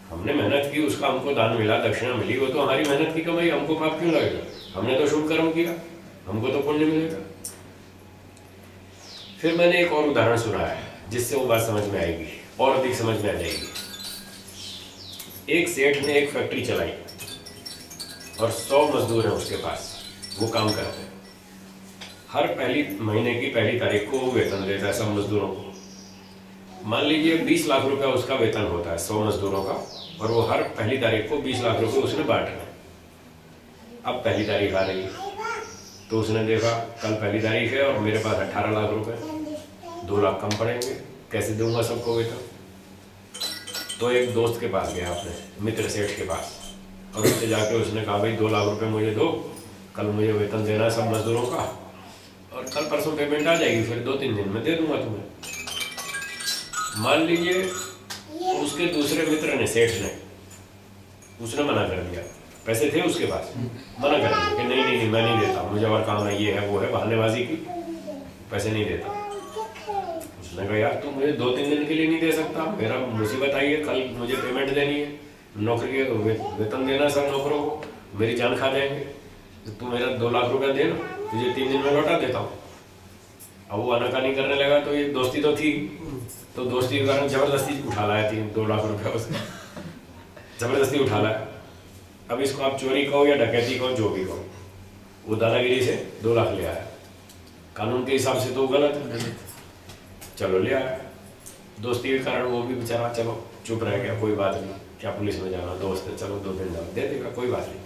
हमने मेहनत की, उसका हमको दान मिला, दक्षिणा मिली, वो तो हमारी मेहनत की कमाई, हमको पाप क्यों लगेगा? हमने तो शुभ कर्म किया, हमको तो पुण्य मिलेगा। फिर मैंने एक और उदाहरण सुनाया है जिससे वो बात समझ में आएगी और अधिक समझ में आ जाएगी। एक सेठ ने एक फैक्ट्री चलाई और 100 मजदूर हैं उसके पास, वो काम करते हैं। हर महीने की पहली तारीख को वो वेतन देता है सब मजदूरों को। मान लीजिए 20 लाख रुपया उसका वेतन होता है 100 मजदूरों का, और वो हर पहली तारीख को 20 लाख रुपए उसने बांटना है। अब पहली तारीख आ रही है, तो उसने देखा कल पहली तारीख है और मेरे पास 18 लाख रुपए, 2 लाख कम पड़ेंगे, कैसे दूंगा सबको वेतन। तो एक दोस्त के पास गया, अपने मित्र सेठ के पास, और उससे जाके उसने कहा भाई 2 लाख रुपए मुझे दो, कल मुझे वेतन देना है सब मजदूरों का, और कल परसों पेमेंट आ जाएगी, फिर 2-3 दिन में दे दूंगा तुम्हें। मान लीजिए उसके दूसरे मित्र ने, सेठ ने, उसने मना कर दिया, पैसे थे उसके पास, मना कर दिया कि नहीं नहीं नहीं मैं नहीं देता, मुझे और काम है, ये है वो है, बहानेबाजी की, पैसे नहीं देता। उसने कहा यार तू मुझे 2-3 दिन के लिए नहीं दे सकता, मेरा मुसीबत आई है, कल मुझे पेमेंट देनी है, नौकरी के वेतन देना सब नौकरों को, मेरी जान खा जाएंगे, तो तू मेरा 2 लाख रुपया देना, तुझे 3 दिन में लौटा देता हूँ। अब वो आनाकानी करने लगा, तो ये दोस्ती तो थी, तो दोस्ती के कारण जबरदस्ती उठा लाया 2 लाख रुपया उसने, जबरदस्ती उठा लाया। अब इसको आप चोरी कहो या डकैती कहो, जो भी कहो, वो दादागिरी से 2 लाख ले आया, कानून के हिसाब से तो गलत है, चलो ले आया। दोस्ती के कारण वो भी बेचारा चलो चुप रह गया, कोई बात नहीं, क्या पुलिस में जाना, दोस्त है, चलो 2 दिन जाओ, दे देगा, कोई बात नहीं।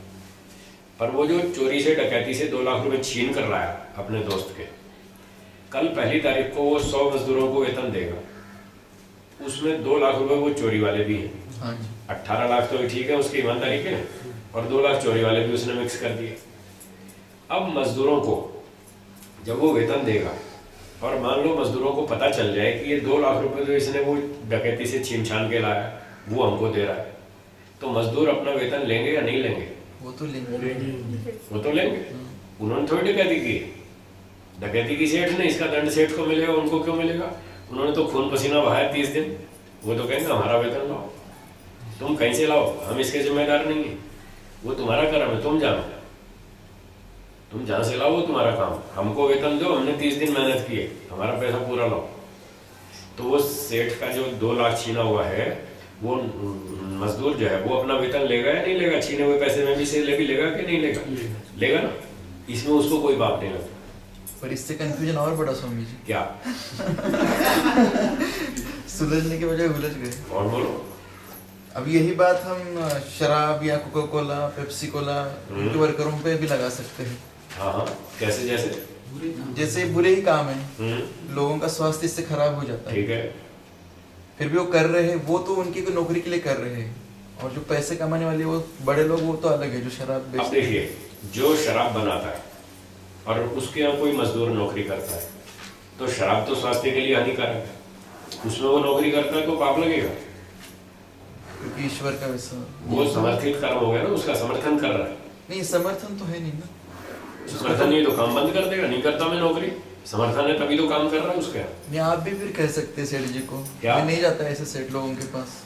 पर वो जो चोरी से डकैती से 2 लाख रुपए छीन कर लाया अपने दोस्त के, कल पहली तारीख को वो 100 मजदूरों को वेतन देगा, उसमें 2 लाख रुपए वो चोरी वाले भी हैं, 18 लाख तो ठीक है उसकी ईमानदारी के, और 2 लाख चोरी वाले भी उसने मिक्स कर दिए। अब मजदूरों को जब वो वेतन देगा, और मान लो मजदूरों को पता चल जाए कि ये 2 लाख रुपए जो इसने वो डकैती से छीन छान के लाया वो हमको दे रहा है, तो मजदूर अपना वेतन लेंगे या नहीं लेंगे? वो तो लेंगे, वो तो लेंगे। उन्होंने थोड़ी डकैती की, डकैती की सेठ ने, इसका दंड सेठ को मिलेगा, उनको क्यों मिलेगा? उन्होंने तो खून पसीना बहाया 30 दिन, वो तो कहेंगे हमारा वेतन लाओ, तुम कहीं से लाओ, हम इसके जिम्मेदार नहीं है, वो तुम्हारा कर्म है, तुम जानो, तुम जहाँ से लाओ वो तुम्हारा काम, हमको वेतन दो, हमने 30 दिन मेहनत की है, हमारा पैसा पूरा लाओ। तो वो सेठ का जो 2 लाख छीना हुआ है, वो मजदूर जो है वो अपना वेतन लेगा या नहीं लेगा? छीने हुए पैसे में भी से भी लेगा कि नहीं लेगा? लेगा ना, इसमें उसको कोई बात नहीं लगता। पर इससे कंफ्यूजन और बड़ा स्वामी जी, क्या सुलझने के बजाय उलझ गए। और बोलो। अब यही बात हम शराब या कोका कोला, पेप्सी कोला के वर्करों पे भी लगा सकते हैं। हाँ हाँ, कैसे? जैसे जैसे बुरे ही काम है, लोगों का स्वास्थ्य इससे खराब हो जाता है, ठीक है, फिर भी वो कर रहे हैं, वो तो उनकी कोई नौकरी के लिए कर रहे हैं, और जो पैसे कमाने वाले वो बड़े लोग, वो तो अलग है, जो शराब अब बेचते हैं। देखिए, जो शराब बनाता है और उसके यहाँ कोई मजदूर नौकरी करता है, तो शराब तो स्वास्थ्य के लिए हानिकारक है, उसमें वो नौकरी करता है तो पाप लगेगा, क्योंकि ईश्वर का वैसा वो समर्थित कर्म हो गया ना, उसका समर्थन कर रहा है। नहीं, समर्थन तो है नहीं ना, समर्थन नहीं तो काम बंद कर देगा, नहीं करता मैं नौकरी, समर्थन है तभी तो काम कर रहा है उसका। नहीं, आप भी फिर कह सकते हैं सेठ जी को, क्या? मैं नहीं जाता ऐसे सेठ लोगों के पास।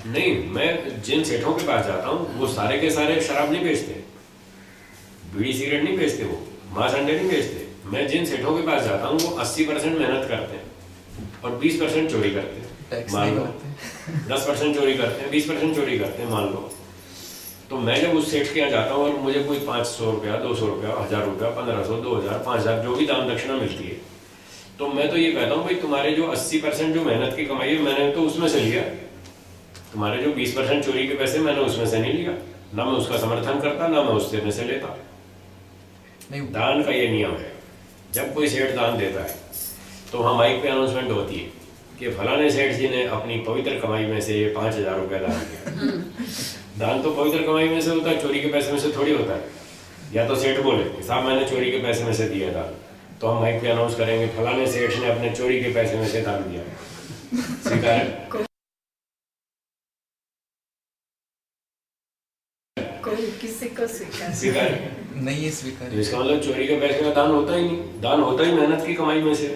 नहीं, मैं जिन सेठों के पास जाता हूँ वो सारे के सारे शराब नहीं बेचते, बीड़ी सिगरेट नहीं बेचते, वो मांस अंडे नहीं बेचते। मैं जिन सेठों के पास जाता हूँ वो 80% मेहनत करते हैं और 20% चोरी करते हैं, टैक्स मान नहीं लो। भरते। 10% चोरी करते हैं, 20% चोरी करते हैं, मान लो। तो मैं जब उस सेठ के यहाँ जाता हूँ और मुझे कोई 500 रुपया, 200 रुपया, 1000 रुपया, 1500, 2000, 5000 जो भी दान दक्षिणा मिलती है, तो मैं तो ये कहता हूँ भाई तुम्हारे जो 80% जो मेहनत की कमाई है मैंने तो उसमें से लिया, तुम्हारे जो 20% चोरी के पैसे मैंने उसमें से नहीं लिया, ना मैं उसका समर्थन करता, ना मैं उससे में से लेता। नहीं, दान का ये नियम है, जब कोई सेठ दान देता है तो वहाँ माइक पे अनाउंसमेंट होती है कि फलाने सेठ जी ने अपनी पवित्र कमाई में से ये 5000 रुपया दान किया। दान तो पवित्र कमाई में से होता है, चोरी के पैसे में से थोड़ी होता है। या तो सेठ बोले कि साहब मैंने चोरी के पैसे में से दिया दान, तो हम माइक पे अनाउंस करेंगे फलाने सेठ ने अपने चोरी के पैसे में से दान दिया। स्वीकार है? कोई किसी को स्वीकार स्वीकार है? नहीं है स्वीकार। तो इसका मतलब चोरी के पैसे का दान होता ही नहीं, दान होता ही मेहनत की कमाई में से।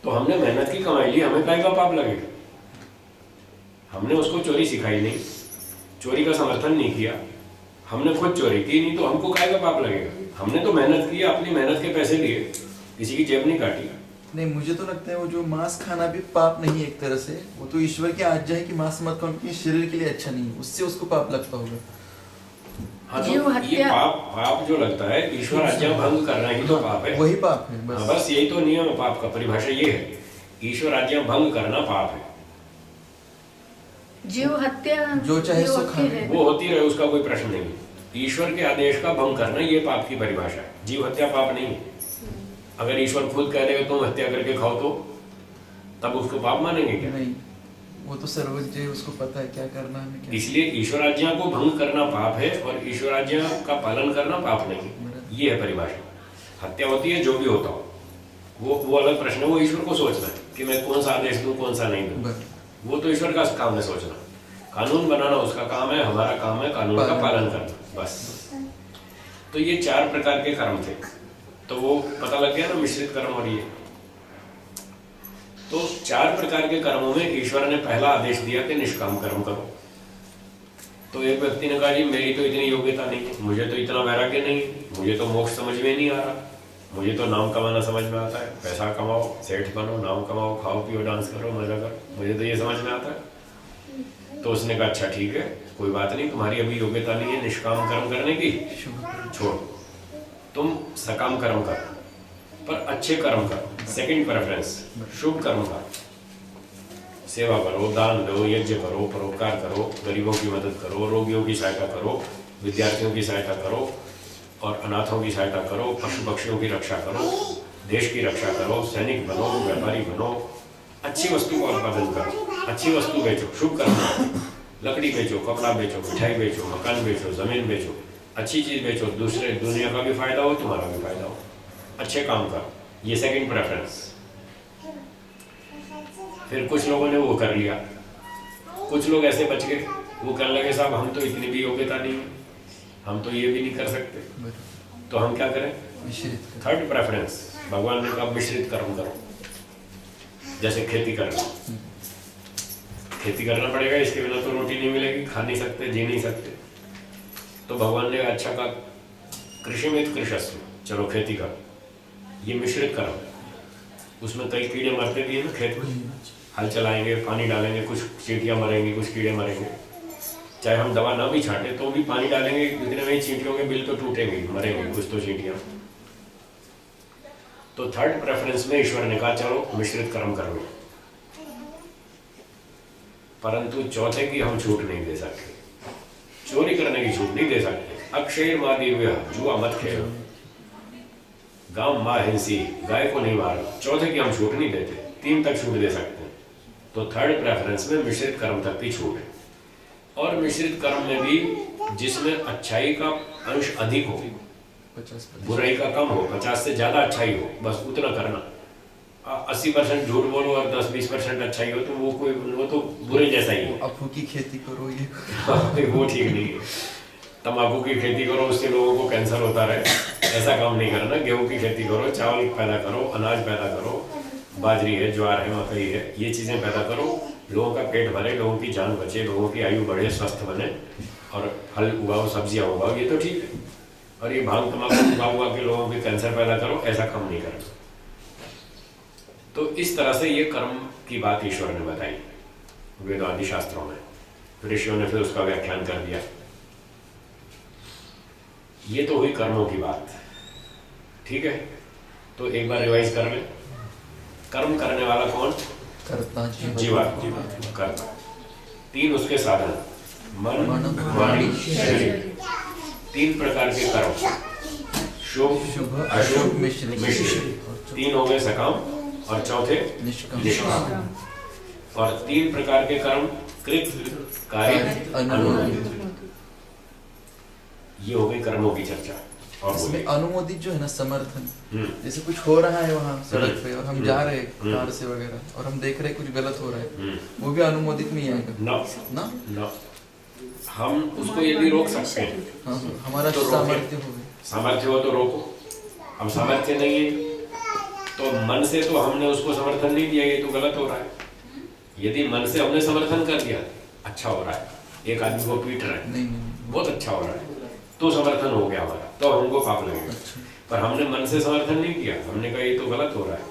तो हमने मेहनत की कमाई ली, हमें काय का पाप लगेगा? हमने उसको चोरी सिखाई नहीं, चोरी का समर्थन नहीं किया, हमने खुद चोरी की नहीं, तो हमको काय का पाप लगेगा? हमने तो मेहनत की, अपनी मेहनत के पैसे लिए, किसी की जेब नहीं काटी। नहीं, मुझे तो लगता है वो जो मांस खाना भी पाप नहीं है एक तरह से, वो तो ईश्वर की आज्ञा है कि मांस मत खाओ, क्योंकि शरीर के लिए अच्छा नहीं है, उससे उसको पाप लगता होगा। हाँ, जीव तो ये हत्या- पाप जो लगता है, ईश्वर आज्ञा भंग करना ही तो पाप है। वही पाप है हाँ, बस। बस यही तो नियम है पाप का, परिभाषा ये है, ईश्वर आज्ञा भंग करना पाप है। जीव हत्या जो चाहे जीव सो हत्या खावे। है। वो होती रहे, उसका कोई प्रश्न नहीं। ईश्वर के आदेश का भंग करना ये पाप की परिभाषा है। जीव हत्या पाप नहीं है। अगर ईश्वर खुद कह देगा तुम हत्या करके खाओ तो तब उसको पाप मानेंगे क्या? नहीं, वो तो सर्वज्ञ है, उसको पता है क्या करना है क्या। इसलिए ईश्वराज्ञा को भंग करना पाप है और ईश्वराज्ञा का पालन करना पाप नहीं। ये है परिभाषा। हत्या होती है जो भी होता हो, वो अलग प्रश्न है। वो ईश्वर को सोचना है कि मैं कौन सा आदेश दूं कौन सा नहीं दूं। वो तो ईश्वर का काम है सोचना। कानून बनाना उसका काम है, हमारा काम है कानून का पालन करना, बस। तो ये 4 प्रकार के कर्म थे। तो वो पता लग गया ना, मिश्रित कर्म और ये। तो 4 प्रकार के कर्मों में ईश्वर ने पहला आदेश दिया कि निष्काम कर्म करो। तो एक व्यक्ति ने कहा जी मेरी तो इतनी योग्यता नहीं है, मुझे तो इतना वैराग्य नहीं है, मुझे तो मोक्ष समझ में नहीं आ रहा, मुझे तो नाम कमाना समझ में आता है, पैसा कमाओ, सेठ बनो, नाम कमाओ, खाओ पियो, डांस करो, मजा करो, मुझे तो ये समझ में आता है। तो उसने कहा अच्छा ठीक है, कोई बात नहीं, तुम्हारी अभी योग्यता नहीं है निष्काम कर्म करने की, छोड़, तुम सकाम कर्म करो, पर अच्छे कर्म करो। सेकंड प्रेफरेंस शुभ कर्म करो, सेवा करो, दान दो, यज्ञ करो, परोपकार करो, गरीबों की मदद करो, रोगियों की सहायता करो, विद्यार्थियों की सहायता करो और अनाथों की सहायता करो, पशु पक्षियों की रक्षा करो, देश की रक्षा करो, सैनिक बनो, व्यापारी बनो, अच्छी वस्तु का उत्पादन करो, अच्छी वस्तु बेचो, शुभ कर्म करो, लकड़ी बेचो, कपड़ा बेचो, मिठाई बेचो, मकान बेचो, जमीन बेचो, अच्छी चीज बेचो, दूसरे दुनिया का भी फायदा हो, तुम्हारा भी फायदा हो, अच्छे काम करो। ये सेकंड प्रेफरेंस। फिर कुछ लोगों ने वो कर लिया, कुछ लोग ऐसे बच गए, वो कहने लगे साहब हम तो इतनी भी योग्यता नहीं है, हम तो ये भी नहीं कर सकते, तो हम क्या करें? थर्ड प्रेफरेंस भगवान ने कहा मिश्रित कर्म करो। जैसे खेती करना, खेती करना पड़ेगा, इसके बिना तो रोटी नहीं मिलेगी, खा नहीं सकते, जी नहीं सकते। तो भगवान ने अच्छा कहा कृषि में कृषस्व, चलो खेती करो, ये मिश्रित कर्म। उसमें कई कीड़े मरते भी है ना, खेत में हल चलाएंगे, पानी डालेंगे, कुछ चींटियां मरेंगी, कुछ कीड़े मरेंगे, चाहे हम दवा ना भी छांटे तो भी पानी डालेंगे, इतने में चींटियों के बिल तो टूटेंगे, मरेंगे कुछ तो चींटियां। तो थर्ड प्रेफरेंस में ईश्वर ने कहा चलो मिश्रित कर्म कर लो, परंतु चौथे की हम छूट नहीं दे सकते, चोरी करने की छूट नहीं दे सकते। अक्षय मादी जुआ मत खेलो, गांव माँ हिंसी, गाय को नहीं मारो, चौथे की हम छूट नहीं देते, 3 तक छूट दे सकते हैं। तो थर्ड प्रेफरेंस में मिश्रित कर्म तक की छूट है। और मिश्रित कर्म में भी जिसमें अच्छाई का अंश अधिक हो, 50% बुराई का कम हो, 50 से ज्यादा अच्छाई हो, बस उतना करना। 80% झूठ बोलो और 10-20% अच्छाई हो तो वो तो बुरे जैसा ही हो। अफू की खेती करो, ये वो ठीक नहीं है। तंबाकू की खेती करो, उससे लोगों को कैंसर होता रहे, ऐसा काम नहीं करना। गेहूं की खेती करो, चावल पैदा करो, अनाज पैदा करो, बाजरी है, ज्वार है, मकई है, ये चीजें पैदा करो, लोगों का पेट भरे, लोगों की जान बचे, लोगों की आयु बढ़े, स्वस्थ बने, और फल उगाओ, सब्जियां उगाओ, ये तो ठीक है। और ये भांग तंबाकू उगा के लोगों के कैंसर पैदा करो, ऐसा काम नहीं करना। तो इस तरह से ये कर्म की बात ईश्वर ने बताई वेद आदि शास्त्रों में, ऋषियों ने फिर उसका व्याख्यान कर दिया। ये तो हुई कर्मों की बात, ठीक है। तो एक बार रिवाइज कर ले, कर्म करने वाला कौन? करता, जीवात्मा, कर्ता। 3 उसके साधन, मन, वाणी, शरीर। 3 प्रकार के कर्म, शुभ, अशुभ, मिश्रित। 3 हो गए सकाम और चौथे निष्काम। और 3 प्रकार के कर्म कृत, कारित, अनुमोदित। ये हो गई कर्मों की चर्चा। और इसमें अनुमोदित जो है ना, समर्थन, जैसे कुछ हो रहा है वहाँ सड़क पे और हम जा रहे हैं कार से वगैरह और हम देख रहे हैं कुछ गलत हो रहा है, वो भी अनुमोदित में ही आएगा ना? ना, हम उसको यदि रोक सकते हैं, हाँ, हमारा तो सामर्थ्य हो, सामर्थ्य हो तो रोको। हम सामर्थ्य नहीं है तो मन से तो हमने उसको समर्थन नहीं दिया, ये तो गलत हो रहा है। यदि मन से हमने समर्थन कर दिया, अच्छा हो रहा है, एक आदमी को पीट रहा है, बहुत अच्छा हो रहा है, तो समर्थन हो गया हमारा, तो हमको पाप लगेगा। पर हमने मन से समर्थन नहीं किया, हमने कहा ये तो गलत हो रहा है,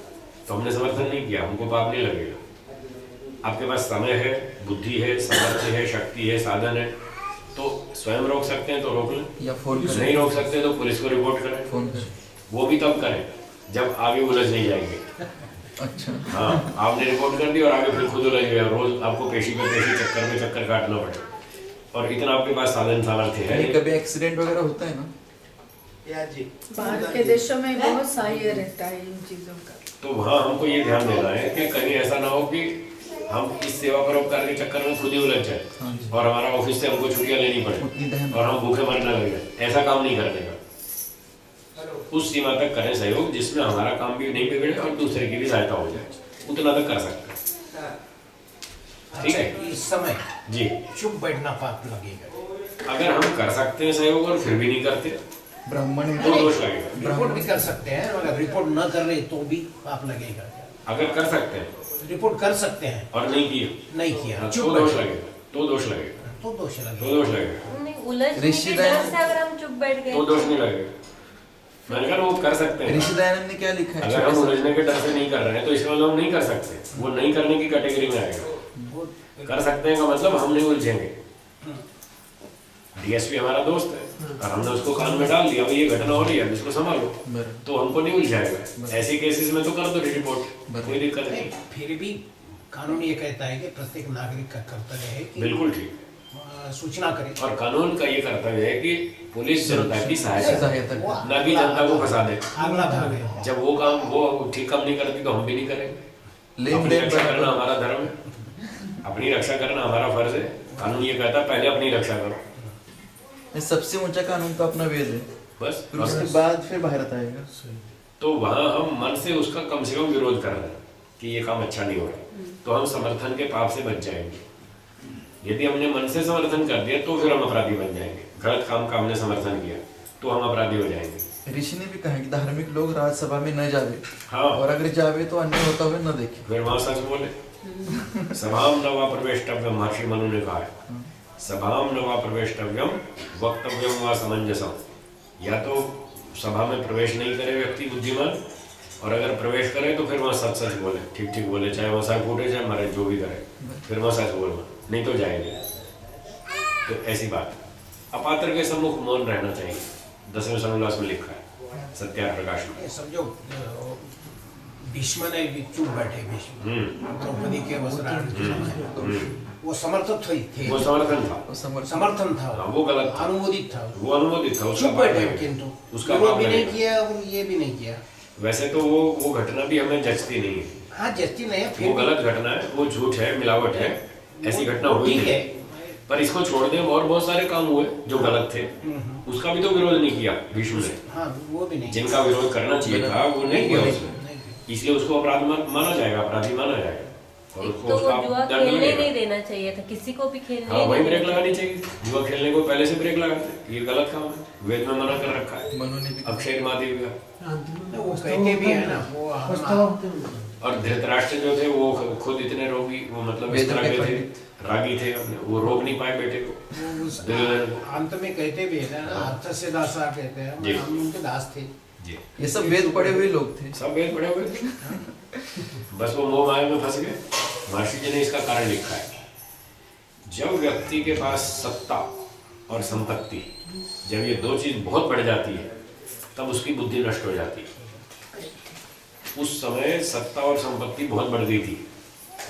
तो हमने समर्थन नहीं किया, हमको पाप नहीं लगेगा। आपके पास समय है, बुद्धि है, सामर्थ्य है, शक्ति है, साधन है, तो स्वयं रोक सकते हैं तो रोक लें, या फोन करें, नहीं रोक सकते तो पुलिस को रिपोर्ट करें। फोन करें, वो भी तब करें जब आगे उलझ नहीं जाएंगे। अच्छा, हाँ, आपने रिपोर्ट कर दी और आगे फिर खुद उलझ गया, रोज आपको पेशी पे पेशी चक्कर में चक्कर काटना पड़े, और इतना आपके पास साधन सामर्थ्य है, नहीं कभी एक्सीडेंट वगैरह होता है ना, बाहर के देशों में बहुत सहाय रहता है इन चीजों का। तो वहाँ हमको ये ध्यान देना है कि कहीं ऐसा ना हो कि हम इस सेवा परोपकार के चक्कर में खुद ही उलझ जाए और हमारा ऑफिस से हमको छुट्टियां लेनी पड़े और हम भूखे मरने लग जाए। ऐसा काम नहीं करने का। उस सीमा तक करें सहयोग जिसमें हमारा काम भी नहीं बिगड़े और दूसरे की भी सहायता हो जाए, उतना तक कर सकते हैं। ठीक है, इस समय जी चुप बैठना पाप लगेगा। अगर हम कर सकते हैं सहयोग और फिर भी नहीं करते ब्राह्मण तो दोष लगेगा। रिपोर्ट भी कर सकते हैं, अगर रिपोर्ट न कर रहे तो भी पाप लगेगा। अगर कर सकते हैं रिपोर्ट कर सकते हैं और नहीं किया नहीं किया तो चुप दोष बैठे लगेगा, तो दोष लगेगा, तो दोष तो लगेगा। दोष लगेगा, नहीं, उलझने के डर से अगर हम चुप बैठ गए तो दोष नहीं लगेगा। मैंने कहा वो कर सकते हैं। ऋषि दयानंद ने क्या लिखा है, अगर हम उलझने के डर से नहीं कर रहे हैं तो इसका मतलब हम नहीं कर सकते, वो नहीं करने की कैटेगरी में आएगा। कर सकते हैं का मतलब हम नहीं उलझेंगे। डीएसपी हमारा दोस्त है और हमने उसको कान में डाल दिया, ये घटना हो रही है इसको संभालो, तो हमको नहीं उलझाएगा। ऐसे केसेस में तो कर दो रिपोर्ट, कोई दिक्कत नहीं। फिर भी कानून ये कहता है कि प्रत्येक नागरिक का कर्तव्य है कि बिल्कुल ठीक, सूचना करे। और कानून का ये कर्तव्य है कि पुलिस जनता की सहायता करे, वो ना कि जनता को फंसा दे। अगला भाग है। जब वो काम वो ठीक काम नहीं करती तो हम भी नहीं करेंगे। लेन अपनी देन रक्षा बराबर। करना हमारा धर्म है, अपनी रक्षा करना हमारा फर्ज है। कानून ये कहता है पहले अपनी रक्षा करो, सबसे ऊंचा कानून तो अपना वेद है, बस। फिर उसके बाद फिर भारत आएगा। तो वहां हम मन से उसका कम से कम विरोध कर रहे हैं कि ये काम अच्छा नहीं हो रहा, तो हम समर्थन के पाप से बच जाएंगे। यदि हमने मन से समर्थन कर दिया तो फिर हम अपराधी बन जाएंगे। गलत काम का हमने समर्थन किया तो हम अपराधी हो जाएंगे। ऋषि ने भी कहा है कि धार्मिक लोग राज्यसभा में न जावे, हाँ, और अगर जावे तो अन्य होता हुए न देखे। फिर वहां सच बोले। सभाम नवा प्रवेष्टव्यम, महर्षि मनु ने कहा है, सभाम नवा प्रवेष्टव्यम वक्तव्यम व समंजसम। या तो सभा में प्रवेश नहीं करे व्यक्ति बुद्धिमान, और अगर प्रवेश करे तो फिर वहाँ सच सच बोले, ठीक ठीक बोले, चाहे वहाँ सर फूटे चाहे मरे, जो भी करे, फिर वहाँ सच बोलना, नहीं तो जाएंगे। तो ऐसी बात, अपात्र के सम्मुख मौन रहना चाहिए, 10वें अनुशासन में लिखा है सत्याग्रह प्रकाश में। ये समझो भीष्म ने भी चुप बैठे। भीष्म द्रौपदी के वस्त्राहरण के समय वो समर्थक थे, वो समर्थन था, वो समर्थन था, हाँ, वो गलत था, अनुमोदित था, वो अनुमोदित था, उसका चुप पाप बैठे। लगेगा। किंतु उसका विरोध पाप भी नहीं लगेगा। किया और ये भी नहीं किया। वैसे तो वो घटना भी हमें जचती नहीं है, हाँ जस्ती नहीं है, वो फिर गलत घटना है, वो झूठ है, मिलावट है, ऐसी घटना वो हुई ठीक है। है। पर इसको छोड़ दें, और बहुत सारे काम हुए जो गलत थे, उसका भी तो विरोध नहीं किया भीष्म ने। हाँ वो भी नहीं। जिनका विरोध करना चाहिए था वो नहीं किया उसने, नहीं किया। इसलिए उसको अपराध माना जाएगा, अपराधी माना जाएगा, और एक उसको तो उसका जुआ दंड खेलने मिलेगा। नहीं देना चाहिए था, किसी को भी खेलने हाँ, वही नहीं ब्रेक देना लगानी चाहिए। जुआ खेलने को पहले से ब्रेक लगाते, ये गलत काम है, वेद में मना कर रखा है। मनु ने भी कहा। अक्षय मादेवी का वो कहते भी है ना, वो और धृतराष्ट्र जो थे वो खुद इतने रोगी, वो मतलब इस तरह के थे, रागी थे, वो रोक नहीं पाए बेटे को। अंत में कहते भी है ना, अर्थ से दासा कहते हैं, जी। हम उनके दास थे। जी, ये सब वेद पढ़े हुए लोग थे। सब वेद पढ़े हुए थे, बस वो मोह माया में फंस गए। महर्षि जी ने इसका कारण लिखा है, जब व्यक्ति के पास सत्ता और संपत्ति, जब ये दो चीज बहुत बढ़ जाती है तब उसकी बुद्धि नष्ट हो जाती है। उस समय सत्ता और संपत्ति बहुत बढ़ गई थी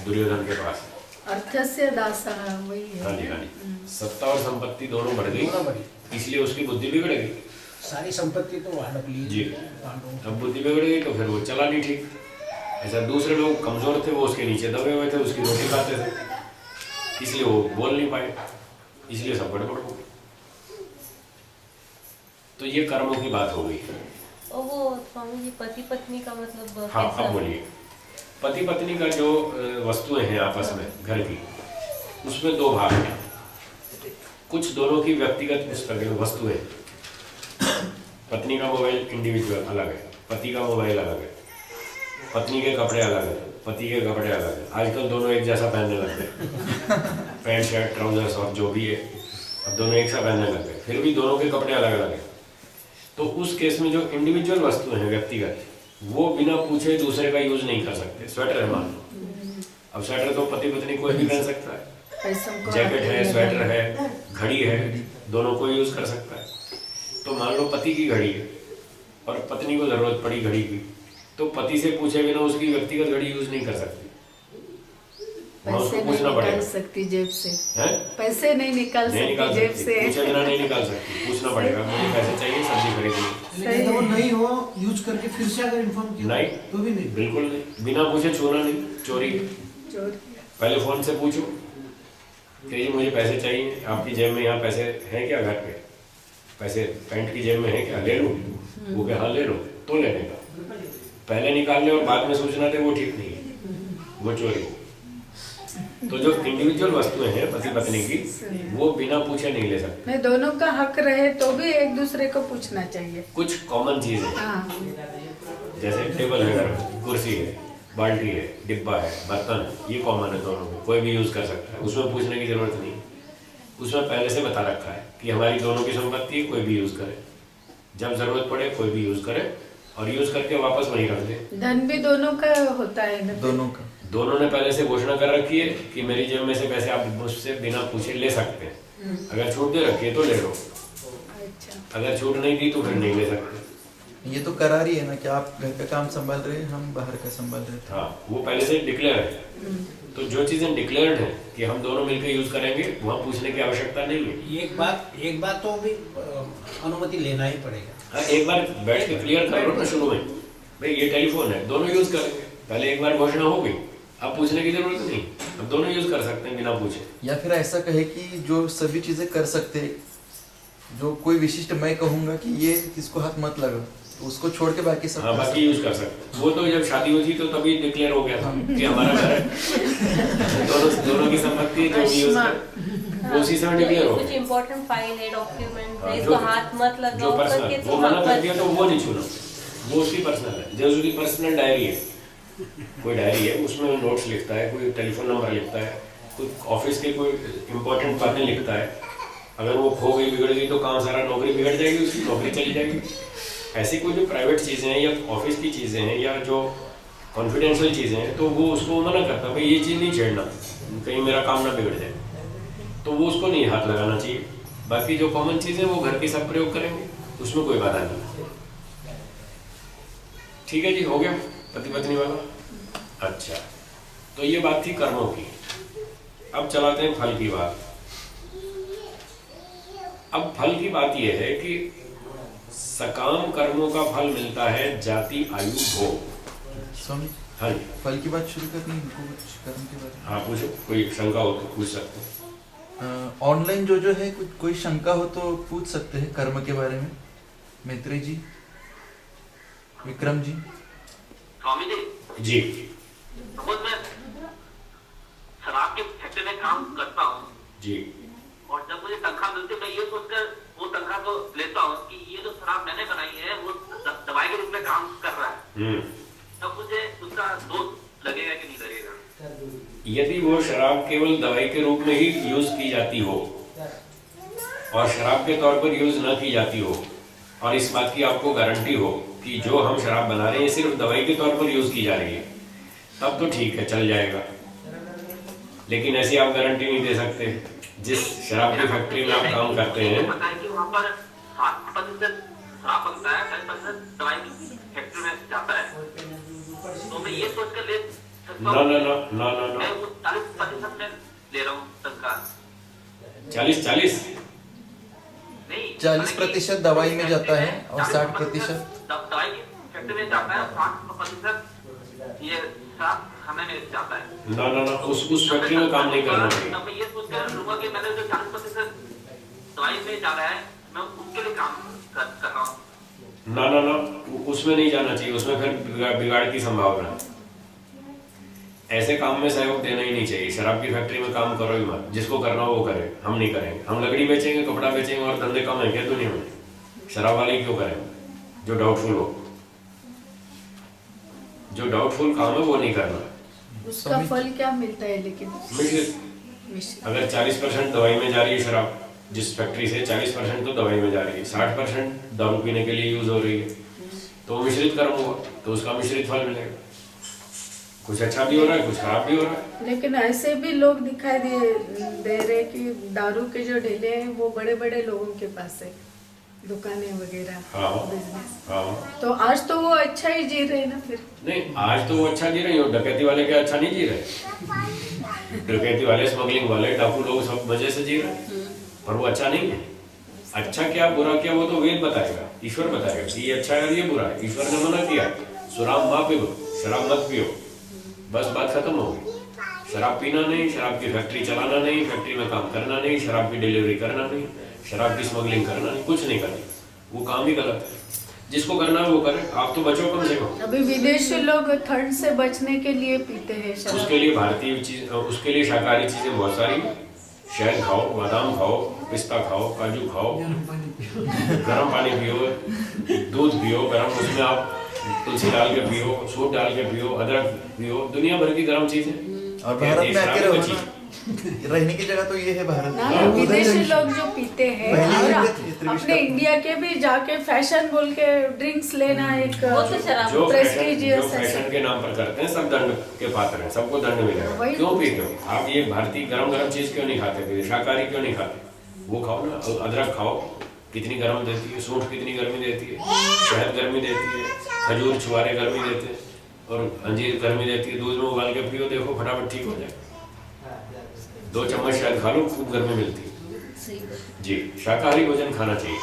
दुर्योधन के पास। अर्थस्य दासः, वही हाँ जी, है। हाँ जी, सत्ता और संपत्ति दोनों बढ़ गई, दोनों बड़ी इसलिए उसकी बुद्धि बिगड़ गई। सारी संपत्ति तो हड़प ली जी। पांडवों। अब बुद्धि बिगड़ गई तो फिर वो चला नहीं ठीक। ऐसा दूसरे लोग कमजोर थे, वो उसके नीचे दबे हुए थे, उसकी रोटी खाते थे, इसलिए वो बोल नहीं पाए, इसलिए सब गड़बड़ हो गई। तो ये कर्मों की बात हो गई। और वो स्वामी जी पति पत्नी का मतलब हाँ, कैसा? अब बोलिए। पति पत्नी का जो वस्तुएं हैं आपस में घर की, उसमें दो भाग हैं। कुछ दोनों की व्यक्तिगत पुस्तकें वस्तुएं, पत्नी का मोबाइल इंडिविजुअल अलग है, पति का मोबाइल अलग है, पत्नी के कपड़े अलग है, पति के कपड़े अलग है। आजकल दोनों एक जैसा पहनने लग गए, पैंट शर्ट ट्राउजर्स और जो भी है, अब दोनों एक सा पहनने लग गए, फिर भी दोनों के कपड़े अलग अलग हैं। तो उस केस में जो इंडिविजुअल वस्तुएं हैं व्यक्तिगत, वो बिना पूछे दूसरे का यूज नहीं कर सकते। स्वेटर है मान लो, अब स्वेटर तो पति पत्नी कोई भी पहन सकता है, पैसों को जैकेट है, स्वेटर है, घड़ी है, दोनों को यूज कर सकता है। तो मान लो पति की घड़ी है और पत्नी को जरूरत पड़ी घड़ी की, तो पति से पूछे बिना उसकी व्यक्तिगत घड़ी यूज नहीं कर सकती। वहाँ पैसे उसको नहीं पूछना निकाल पड़ेगा सकती जेब से, हैं? पैसे नहीं निकाल नहीं निकाल सकती जेब सकती, से। पूछे बिना नहीं निकाल सकती, पूछना पड़ेगा मुझे पैसे चाहिए सब्जी खरीदनी। लेकिन अगर वो नहीं हो यूज करके फिर से अगर इन्फॉर्म किया नहीं, तो भी नहीं। बिल्कुल नहीं, बिना पूछे छूना नहीं, चोरी। पहले फोन से पूछो कि ये मुझे पैसे चाहिए, आपकी जेब में यहाँ पैसे हैं क्या, घर पे पैसे पैंट की जेब में है क्या, ले लो। वो क्या, हाँ ले लो, तो लेने का। पहले निकालने और बाद में सोचना थे वो ठीक नहीं है, वो चोरी। तो जो इंडिविजुअल वस्तुएं हैं पति पत्नी की, वो बिना पूछे नहीं ले सकते। नहीं, दोनों का हक रहे तो भी एक दूसरे को पूछना चाहिए। कुछ कॉमन चीजें हाँ, जैसे टेबल है, घर में कुर्सी है, बाल्टी है, डिब्बा है, बर्तन है, ये कॉमन है दोनों में, कोई भी यूज कर सकता है, उसमें पूछने की जरूरत नहीं। उसमें पहले से बता रखा है कि हमारी दोनों की संपत्ति है, कोई भी यूज करे, जब जरूरत पड़े कोई भी यूज करे और यूज करके वापस वहीं रख दे। धन भी दोनों का होता है ना, दोनों ने पहले से घोषणा कर रखी है कि मेरी जेब में से पैसे आप मुझसे बिना पूछे ले सकते हैं। अगर छूट दे रखी है तो ले लो, अच्छा, अगर छूट नहीं दी तो फिर नहीं ले सकते। ये तो करार ही है ना कि आप घर का काम संभाल रहे हैं, हम बाहर का संभाल रहे थे। हाँ, वो पहले से डिक्लेयर है। तो जो चीजें डिक्लेयर्ड है कि हम दोनों मिलकर यूज करेंगे, वहाँ पूछने की आवश्यकता नहीं है। एक बात तो भी अनुमति लेना ही पड़ेगा। हाँ, एक बार बैठ के क्लियर कर लो ना शुरू में, भाई ये टेलीफोन है, दोनों यूज करेंगे। पहले एक बार घोषणा हो गई, अब पूछने की जरूरत नहीं, अब दोनों यूज कर सकते हैं बिना पूछे। या फिर ऐसा कहे कि जो सभी चीजें कर सकते हैं, जो कोई विशिष्ट मैं कहूंगा कि ये किसको हाथ मत लगा, तो उसको छोड़ के बाकी सब। हाँ, बाकी यूज कर सकते। वो तो जब शादी हुई थी तो तभी डिक्लेयर हो गया था कि हमारा घर है, दोनों की संपत्ति जो भी यूज कर, वो उसी समय डिक्लेयर हो कुछ गया। इम्पोर्टेंट फाइल है, डॉक्यूमेंट हाँ, है, इसको हाथ मत जो लगाओ करके पर्सनल, तो वो मना कर हाँ, दिया तो वो नहीं छूना, वो उसकी पर्सनल है। जैसे उसकी पर्सनल डायरी है, कोई डायरी है, उसमें नोट्स लिखता है, कोई टेलीफोन नंबर लिखता है, कोई ऑफिस के कोई इम्पोर्टेंट बातें लिखता है। अगर वो खो गई, बिगड़ गई तो काम सारा, नौकरी बिगड़ जाएगी, उसकी नौकरी चली जाएगी। ऐसी कोई जो प्राइवेट चीज़ें हैं या ऑफिस की चीज़ें हैं या जो कॉन्फिडेंशियल चीज़ें हैं, तो वो उसको मना करता है, भाई ये चीज़ नहीं छेड़ना, कहीं मेरा काम ना बिगड़ जाए, तो वो उसको नहीं हाथ लगाना चाहिए। बाकी जो कॉमन चीज़ें वो घर की सब प्रयोग करेंगे, उसमें कोई बाधा नहीं। ठीक है जी, हो गया पति पत्नी वाला। अच्छा, तो ये बात थी कर्मों की। अब चलाते हैं फल की बात। अब फल की बात यह है कि सकाम कर्मों का फल मिलता है जाति आयु भोग। स्वामी, हाँ जी, फल की बात शुरू करनी है, इनको कुछ कर्म के बारे में। हाँ पूछो, कोई शंका हो तो पूछ सकते हैं। ऑनलाइन जो है कोई शंका हो तो पूछ सकते हैं कर्म के बारे में। मैत्री जी, विक्रम जी। स्वामी जी, सपोज मैं शराब के फैक्ट्री में काम करता हूँ जी, और जब मुझे तनख्वाह मिलती है मैं ये सोचकर वो तनख्वाह को लेता हूँ कि ये जो शराब मैंने बनाई है वो दवाई के रूप में काम कर रहा है, तब मुझे उसका दोष लगेगा कि नहीं लगेगा? यदि वो शराब केवल दवाई के रूप में ही यूज की जाती हो और शराब के तौर पर यूज न की जाती हो और इस बात की आपको गारंटी हो कि जो हम शराब बना रहे हैं सिर्फ दवाई के तौर पर यूज की जा रही है, तब तो ठीक है, चल जाएगा। लेकिन ऐसी आप गारंटी नहीं दे सकते। जिस शराब की फैक्ट्री में आप काम करते हैं, पता है कि वहाँ पर 7% शराब बनता है, 10% दवाई की फैक्ट्री में जाता है, तो मैं ये सोच कर ले सकता हूँ मैं वो 40% में ले रहा हूँ तनख्वाह। 40 नहीं, 40% दवाई में जाता है और 60% दवाई की फैक्ट्री में जाता है, 60% ये शराब खाने में जाता है। ना उस फैक्ट्री में काम नहीं करना चाहिए। अब मैं ये सोचकर लूंगा कि मैंने जो 40% दवाई में जा रहा है मैं उसके लिए काम कर रहा हूँ। ना उसमें नहीं जाना चाहिए, उसमें फिर बिगाड़ की संभावना है। ऐसे काम में सहयोग देना ही नहीं चाहिए। शराब की फैक्ट्री में काम करो ही मत, जिसको करना हो वो करे, हम नहीं करेंगे। हम लकड़ी बेचेंगे, कपड़ा बेचेंगे और धंधे कम है क्या दुनिया में? शराब वाले क्यों करें जो डाउटफुल हो? जो डाउटफुल काम है वो नहीं करना। उसका फल क्या मिलता है लेकिन? मिश्रित। अगर 40% दवाई में जा रही है शराब, जिस फैक्ट्री से 40% तो दवाई में जा रही है, 60% दारू पीने के लिए यूज हो रही है, तो मिश्रित कर्म हुआ, तो उसका मिश्रित फल मिलेगा। कुछ अच्छा भी हो रहा है, कुछ खराब भी हो रहा है। लेकिन ऐसे भी लोग दिखाई दे रहे कि दारू के जो ढेले हैं वो बड़े बड़े लोगों के पास है, दुकानें वगैरह, हाँ बिजनेस। हाँ। तो आज तो वो अच्छा ही जी रहे ना फिर। नहीं, आज तो वो अच्छा जी रही हो, डकैती वाले क्या अच्छा नहीं जी रहे? डकैती वाले, स्मगलिंग वाले, डाकू लोग सब मजे से जी रहे, पर वो अच्छा नहीं है। अच्छा क्या बुरा क्या वो तो वेद बताएगा, ईश्वर बताएगा कि ये अच्छा है और ये बुरा है। ईश्वर ने मना किया, शराब मत पियो, शराब मत पियो, बस बात खत्म हो गई। शराब पीना नहीं, शराब की फैक्ट्री चलाना नहीं, फैक्ट्री में काम करना नहीं, शराब की डिलीवरी करना नहीं, शराब की स्मगलिंग करना नहीं, कुछ नहीं करनी। वो काम ही गलत है। जिसको करना है वो करे, आप तो बचो कम से कम। अभी विदेशी लोग ठंड से बचने के लिए पीते हैं शराब। उसके लिए भारतीय चीज, उसके लिए शाकाहारी चीजें बहुत सारी। शहद खाओ, बादाम खाओ, पिस्ता खाओ, काजू खाओ, गर्म पानी पियो, दूध पियो गर्म, उसमें आप तुलसी डाल के पियो, सूप डाल के पियो, अदरक पियो, दुनिया भर की गर्म चीजें। और भारत में आके रहो ना, रहने की जगह तो ये है भारत। ना, विदेशी लोग जो पीते हैं और अपने इंडिया के भी जाके फैशन बोल के ड्रिंक्स लेना एक वो तो शराब जो प्रेस्टिजियस है। फैशन के नाम पर करते हैं सब दंड के पात्र हैं, सबको दंड मिलेगा। वही क्यों पीते हो आप? ये भारतीय गरम गरम चीज क्यों नहीं खाते? शाकाहारी क्यों नहीं खाते? वो खाओ ना, अदरक खाओ, कितनी गर्म देती है, सूंठ कितनी गर्मी देती है, शहद गर्मी देती है, खजूर छुआरे गर्मी देते हैं, और अंजीर गर्मी देती है। दूध में उबाल के पियो, देखो फटाफट ठीक हो जाए। 2 चम्मच शहद खा लो, खूब गर्मी मिलती है। जी, शाकाहारी भोजन खाना चाहिए,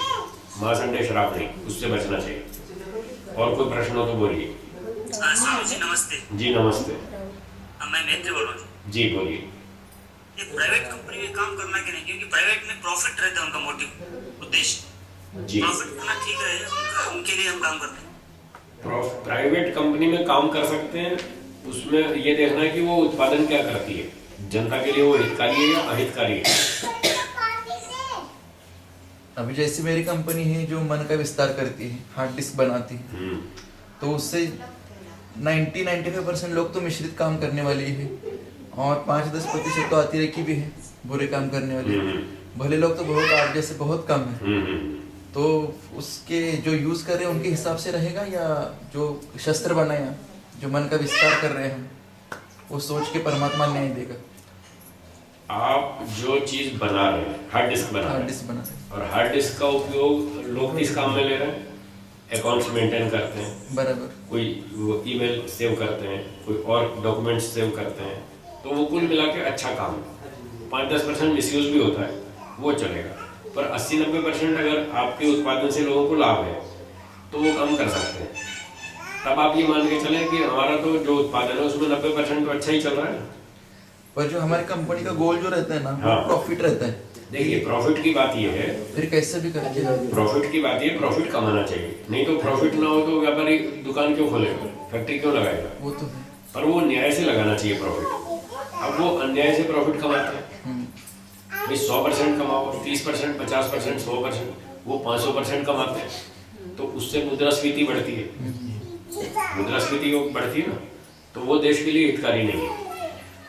मांस अंडे शराब नहीं, उससे बचना चाहिए। और कोई प्रश्न हो तो बोलिए। स्वामी जी नमस्ते। जी नमस्ते। मैं मैत्री बोल रहा हूँ। जी बोलिए। ये प्राइवेट कंपनी में काम करना क्या नहीं, क्योंकि प्राइवेट में प्रॉफिट रहता है, उनका मोटिव उद्देश्य जी, प्रॉफिट करना ठीक है, उनके लिए हम काम करते हैं। प्राइवेट कंपनी में काम कर सकते हैं, उसमें ये देखना है कि वो उत्पादन क्या करती है, जनता के लिए वो हितकारी है या अहितकारी है। अभी जैसे मेरी कंपनी है जो मन का विस्तार करती है, हार्ड डिस्क बनाती है, तो उससे 90-95% लोग तो मिश्रित काम करने वाले ही है, और 5-10% तो आती रेखी भी है, बुरे काम करने वाले। भले लोग तो बहुत आज जैसे बहुत कम है। तो उसके जो यूज कर रहे हैं उनके हिसाब से रहेगा, या जो शस्त्र बनाया, जो मन का विस्तार कर रहे हैं, वो सोच के परमात्मा न्याय देगा। आप जो चीज बना रहे हैं, हार्ड डिस्क बना रहे हैं, और हार्ड डिस्क का उपयोग लोग किस काम में ले रहे हैं? अकाउंट्स मेंटेन करते हैं, बराबर, कोई ईमेल सेव करते हैं, कोई और डॉक्यूमेंट्स सेव करते हैं, तो वो कुल मिला के अच्छा काम है। 5-10% मिसयूज भी होता है, वो चलेगा, पर 80-90% अगर आपके उत्पादन से लोगों को लाभ है तो वो काम कर सकते हैं। तब आप ये मान के चलें कि हमारा तो जो उत्पादन है उसमें 90% तो अच्छा ही चल रहा है। पर जो हमारी कंपनी का गोल जो रहता है ना, हाँ। प्रॉफिट रहता है। देखिए, प्रॉफिट की बात ये है, फिर कैसे भी करेंगे, प्रॉफिट की बात ये, प्रॉफिट कमाना चाहिए, नहीं तो प्रॉफिट ना हो तो व्यापारी दुकान क्यों खोलेगा, फैक्ट्री क्यों लगाएगा? वो तो है। पर वो न्याय से लगाना चाहिए प्रॉफिट। अब वो अन्याय से प्रॉफिट कमाते हैं, भाई 100% कमाओ, 30%, 50%, 100%, वो 500% कमाते हैं, तो उससे मुद्रास्फीति बढ़ती है। मुद्रास्फीति बढ़ती है ना, तो वो देश के लिए हितकारी नहीं है।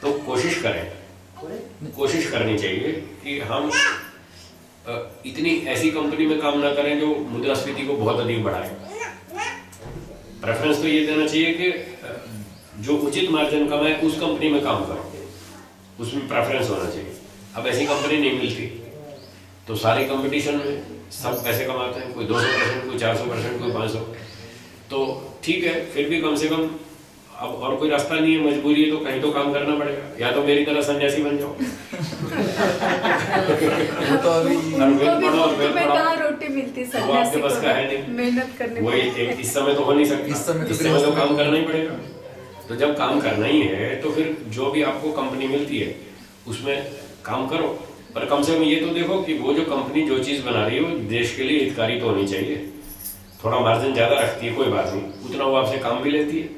तो कोशिश करें, कोशिश करनी चाहिए कि हम इतनी ऐसी कंपनी में काम ना करें जो मुद्रास्फीति को बहुत अधिक बढ़ाए। प्रेफरेंस तो ये देना चाहिए कि जो उचित मार्जिन कमाए उस कंपनी में काम करो, उसमें प्रेफरेंस होना चाहिए। अब ऐसी कंपनी नहीं मिलती, तो सारे कंपटीशन में सब पैसे कमाते हैं, कोई 200%, कोई 400%, कोई 500। तो ठीक है, फिर भी कम से कम अब और कोई रास्ता नहीं है, मजबूरी है, तो कहीं तो काम करना पड़ेगा, या तो मेरी तरह सन्यासी बन जाओ। तो अभी कहाँ रोटी मिलती है, वो आपके पास का है नहीं, मेहनत करने वही इस समय तो हो नहीं सकता, इस समय तो काम करना ही पड़ेगा। तो जब काम करना ही है तो फिर जो भी आपको कंपनी मिलती है उसमें काम करो, पर कम से कम ये तो देखो कि वो जो कंपनी जो चीज़ बना रही है वो देश के लिए हितकारी तो होनी चाहिए। थोड़ा मार्जिन ज़्यादा रखती है, कोई बात नहीं, उतना वो आपसे काम भी लेती है,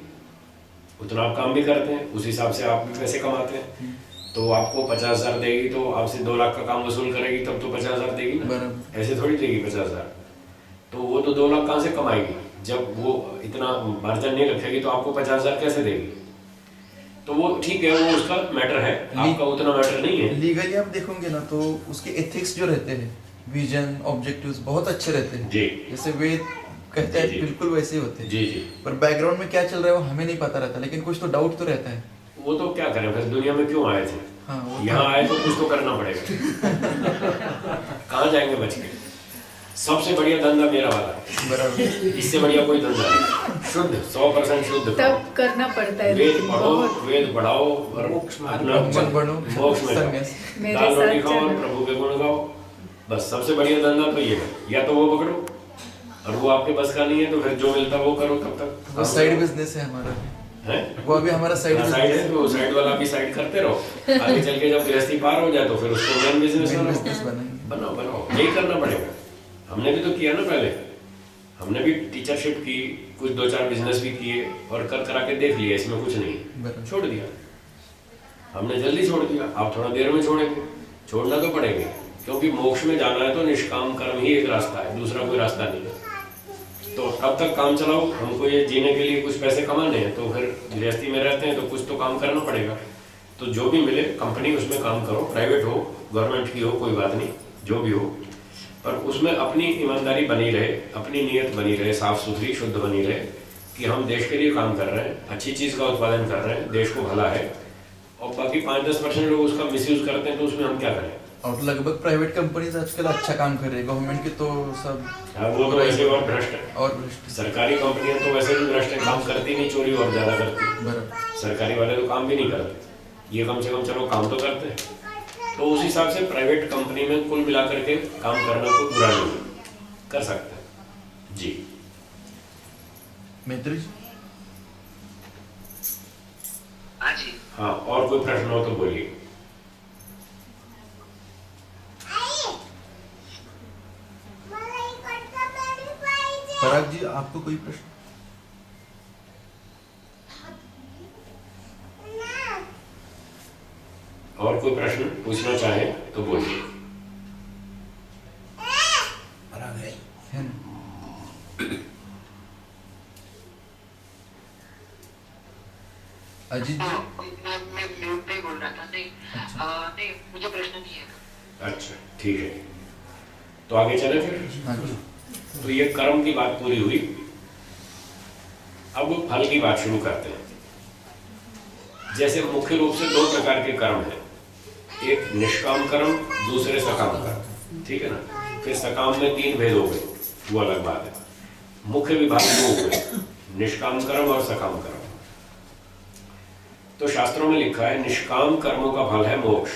उतना आप काम भी करते हैं, उस हिसाब से आप भी पैसे कमाते हैं। तो आपको 50,000 देगी तो आपसे 2 लाख का काम वसूल करेगी, तब तो 50,000 देगी ना, ऐसे थोड़ी देगी 50,000। तो वो तो 2 लाख कहाँ से कमाएगी जब वो इतना मार्जिन नहीं रखेगी, तो आपको 50,000 कैसे देगी? तो वो ठीक है, वो उसका मैटर है, आपका उतना मैटर नहीं है। लीगली आप देखोगे ना तो उसके एथिक्स जो रहते हैं, विजन, ऑब्जेक्टिव्स बहुत अच्छे रहते हैं जी, जैसे वेद कहते हैं बिल्कुल वैसे ही होते हैं जी जी। पर बैकग्राउंड में क्या चल रहा है वो हमें नहीं पता रहता, लेकिन कुछ तो डाउट तो रहता है। वो तो क्या करें, फिर दुनिया में क्यों आए थे? हाँ, यहाँ आए तो कुछ तो करना पड़ेगा। कहाँ जाएंगे बच के? सबसे बढ़िया धंधा मेरा वाला है, बराबर। इससे बढ़िया कोई धंधा नहीं। शुद्ध 100% शुद्ध करो। तब करना पड़ता है वेद लेकिन पढ़ो, बहुत। वेद पढ़ाओ और अपना मन बनो, मोक्ष में जाओ। संन्यास। मेरे दाल रोटी साथ खाओ और चलो। प्रभु के गुण गाओ। बस सबसे बढ़िया धंधा तो ये है। या तो वो पकड़ो और वो आपके बस का नहीं है तो फिर जो मिलता वो करो तब तक। वो साइड बिजनेस है हमारा, है वो अभी हमारा साइड साइड बिजनेस है तो साइड वाला भी साइड करते रहो। आगे चल के जब गृहस्थी पार हो जाए तो फिर उसको मेन बिजनेस बिजनेस बनाएंगे। बनाओ बनाओ। यही करना पड़ेगा। हमने भी तो किया ना पहले, हमने भी टीचरशिप की, कुछ 2-4 बिजनेस भी किए और कर करा के देख लिया इसमें कुछ नहीं, बराबर। छोड़ दिया। हमने जल्दी छोड़ दिया, आप थोड़ा देर में छोड़ेंगे। छोड़ना तो पड़ेगा क्योंकि मोक्ष में जाना है तो निष्काम कर्म ही एक रास्ता है, दूसरा कोई रास्ता नहीं है। तो अब तक काम चलाओ, हमको ये जीने के लिए कुछ पैसे कमाने हैं तो फिर गृहस्थी में रहते हैं तो कुछ तो काम करना पड़ेगा। तो जो भी मिले कंपनी उसमें काम करो, प्राइवेट हो गवर्नमेंट की हो कोई बात नहीं, जो भी हो, पर उसमें अपनी ईमानदारी बनी रहे, अपनी नीयत बनी रहे, साफ सुथरी शुद्ध बनी रहे कि हम देश के लिए काम कर रहे हैं, अच्छी चीज़ का उत्पादन कर रहे हैं, देश को भला है। और बाकी 5-10% लोग उसका मिसयूज करते हैं तो उसमें हम क्या करें। और लगभग प्राइवेट कंपनीज आजकल अच्छा काम कर रही है, गवर्नमेंट की तो सब हाँ, वो तो वैसे और भ्रष्ट है। और भ्रष्ट। सरकारी कंपनियां तो वैसे भी भ्रष्ट है, काम करती नहीं, चोरी और ज्यादा करती। बराबर। सरकारी वाले तो काम भी नहीं करते, ये कम से कम चलो काम तो करते हैं। तो उस हिसाब से प्राइवेट कंपनी में कुल मिलाकर के काम करना कोई बुरा नहीं है, कर सकते हैं जी। मैत्री जी। हाँ जी। हाँ, और कोई प्रश्न हो तो बोलिए। पराग जी आपको कोई प्रश्न? और कोई प्रश्न पूछना चाहे तो बोलिए। पराग है। है ना? अजीत जी। मैं बोल रहा था नहीं मुझे प्रश्न नहीं है। अच्छा ठीक है, तो आगे चले फिर। हाँ जी। तो ये कर्म की बात पूरी हुई, अब फल की बात शुरू करते हैं। जैसे मुख्य रूप से 2 प्रकार के कर्म हैं, एक निष्काम कर्म, दूसरे सकाम कर्म, ठीक है ना। फिर सकाम में 3 भेद हो गए, वो अलग बात है। मुख्य विभाग 2 हो गए, निष्काम कर्म और सकाम कर्म। तो शास्त्रों में लिखा है निष्काम कर्मों का फल है मोक्ष,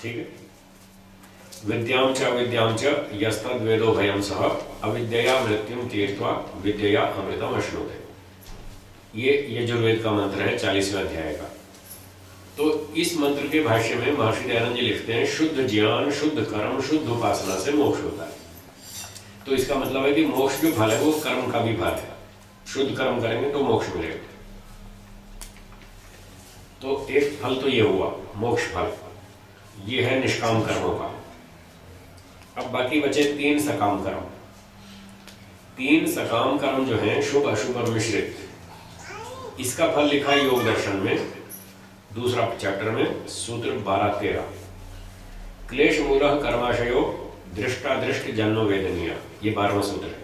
ठीक है। विद्यां च अविद्यां च यस्तद् वेदो भयं सह अविद्यया मृत्युम तीर्त्वा विद्यया अमृतम अश्नुते। ये यजुर्वेद का मंत्र है 40वें अध्याय का। तो इस मंत्र के भाष्य में महर्षि दयानंद जी लिखते हैं शुद्ध ज्ञान, शुद्ध कर्म, शुद्ध उपासना से मोक्ष होता है। तो इसका मतलब है कि मोक्ष जो फल है वो कर्म का भी फल है। शुद्ध कर्म करेंगे तो मोक्ष मिलेगा। तो एक फल तो ये हुआ मोक्ष फल, ये है निष्काम कर्मों का। अब बाकी बचे 3 सकाम कर्म। 3 सकाम कर्म जो हैं शुभ अशुभ और मिश्रित, इसका फल लिखा है योग दर्शन में, दूसरा चैप्टर में, सूत्र 12-13। क्लेश मूलः कर्माशयो दृष्टादृष्ट जन्म वेदनीय, ये 12वां सूत्र है।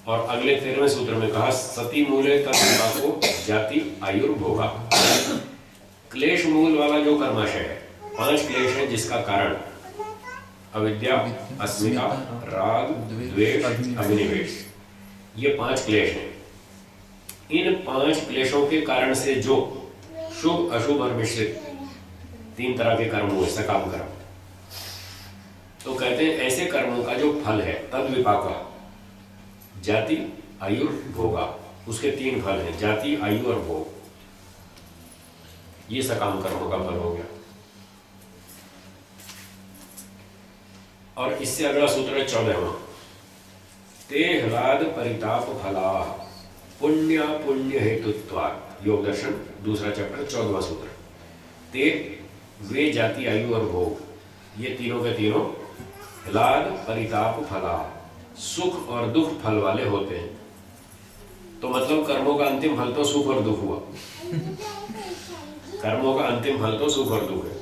और अगले 13वें सूत्र में कहा सती मूले तत्को जाति आयुर्भोगा। क्लेश मूल वाला जो कर्माशय है, 5 क्लेश है जिसका कारण अविद्या, अस्मिता, राग, द्वेष, अभिनिवेश, ये 5 क्लेश हैं। इन 5 क्लेशों के कारण से जो शुभ अशुभ और मिश्रित 3 तरह के कर्म हुए सकाम कर्म, तो कहते हैं ऐसे कर्मों का जो फल है तद विपाक जाति आयुर्भोगा, उसके 3 फल हैं, जाति, आयु और भोग। ये सकाम कर्मों का फल हो गया। और इससे अगला सूत्र है 14वां, ते ह्लाद परिताप फला पुण्य पुण्य हेतुत्वात्। योग दर्शन दूसरा चैप्टर 14वां सूत्र। ते वे जाति, आयु और भोग, ये तीनों के तीनों ह्लाद परिताप फला, सुख और दुख फल वाले होते हैं। तो मतलब कर्मों का अंतिम फल तो सुख और दुख हुआ। कर्मों का अंतिम फल तो सुख और दुख है।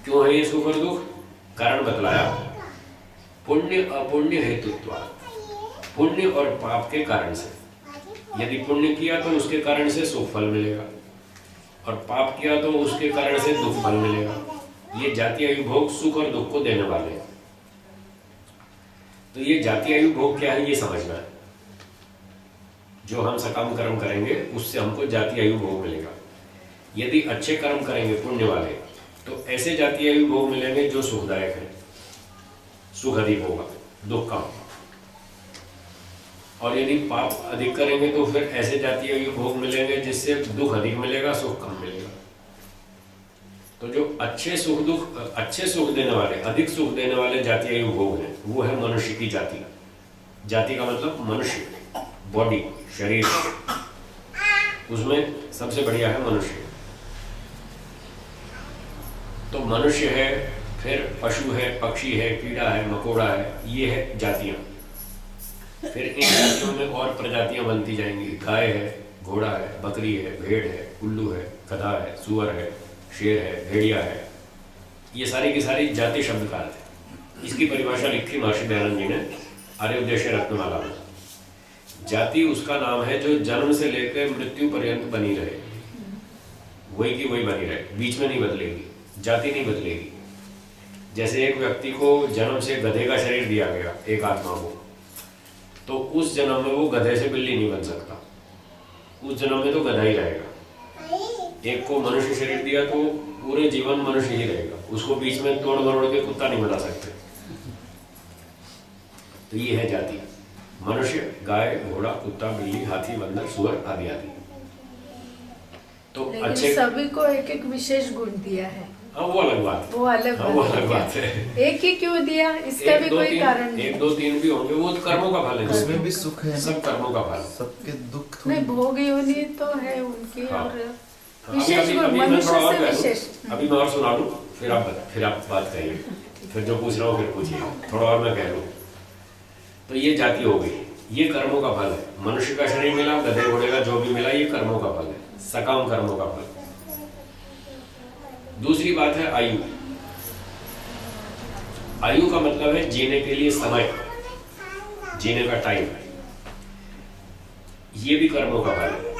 क्यों है ये सुख और दुख? कारण बतलाया, पुण्य अपुण्य हेतुत्वात्, पुण्य और पाप के कारण से। यदि पुण्य किया तो उसके कारण से सुख फल मिलेगा, और पाप किया तो उसके कारण से दुख फल मिलेगा। ये जाति आयु भोग सुख और दुख को देने वाले हैं। तो ये जाति आयु भोग क्या है ये समझना है। जो हम सकाम कर्म करेंगे उससे हमको जाति आयु भोग मिलेगा। यदि अच्छे कर्म करेंगे पुण्य वाले तो ऐसे जाति आयु भोग मिलेंगे जो सुखदायक है, सुख अधिक होगा, दुख कम। और यदि पाप अधिक करेंगे तो फिर ऐसे जाति आयु भोग मिलेंगे जिससे दुख अधिक मिलेगा, सुख कम मिलेगा। तो जो अच्छे सुख देने वाले, अधिक सुख देने वाले जाति आयु भोग हैं वो है मनुष्य की जाति। जाति का मतलब मनुष्य, बॉडी, शरीर, उसमें सबसे बढ़िया है मनुष्य। तो मनुष्य है, फिर पशु है, पक्षी है, कीड़ा है, मकोड़ा है, ये है जातियां। फिर इन जातियों में और प्रजातियां बनती जाएंगी। गाय है, घोड़ा है, बकरी है, भेड़ है, उल्लू है, गधा है, सुअर है, शेर है, भेड़िया है। ये सारी की सारी जाति शब्द का अर्थ है। इसकी परिभाषा लिखी महर्षि दयानंद जी ने आर्योपदेश रत्नमाला में। जाति उसका नाम है जो जन्म से लेकर मृत्यु पर्यंत बनी रहे, वही की वही बनी रहे, बीच में नहीं बदलेगी, जाति नहीं बदलेगी। जैसे एक व्यक्ति को जन्म से गधे का शरीर दिया गया, एक आत्मा को, तो उस जन्म में वो गधे से बिल्ली नहीं बन सकता, उस जन्म में तो गधा ही रहेगा। एक को मनुष्य शरीर दिया तो पूरे जीवन मनुष्य ही रहेगा, उसको बीच में तोड़ मरोड़ के कुत्ता नहीं बना सकते। तो ये है जाति, मनुष्य, गाय, घोड़ा, कुत्ता, बिल्ली, हाथी, बंदर, सुअर आदि आदि। तो लेकिन अच्छे सभी को एक एक विशेष गुण दिया है। हाँ वो अलग बात है, वो अलग बात है। एक ही क्यों दिया, इसका भी कोई कारण नहीं। एक दो तीन भी होंगे, वो तो कर्मों का फल है, उसमें भी सुख है, सब कर्मों का फल। सबके दुख नहीं, भोग योनि तो है उनकी। हाँ। और अभी विशेष गुण मैं मनुष्य थोड़ा और से कह दूं, विशेष। अभी मैं और सुना दूं, फिर आप बात करिए, फिर जो पूछ रहा हूँ फिर पूछिए, थोड़ा और मैं कह दूं। तो ये जाति हो गई, ये कर्मों का फल है। मनुष्य का शरीर मिला, गधे घोड़े का जो भी मिला, ये कर्मों का फल है, सकाम कर्मों का फल। दूसरी बात है आयु। आयु का मतलब है जीने के लिए समय, जीने का टाइम, ये भी कर्मों का फल है।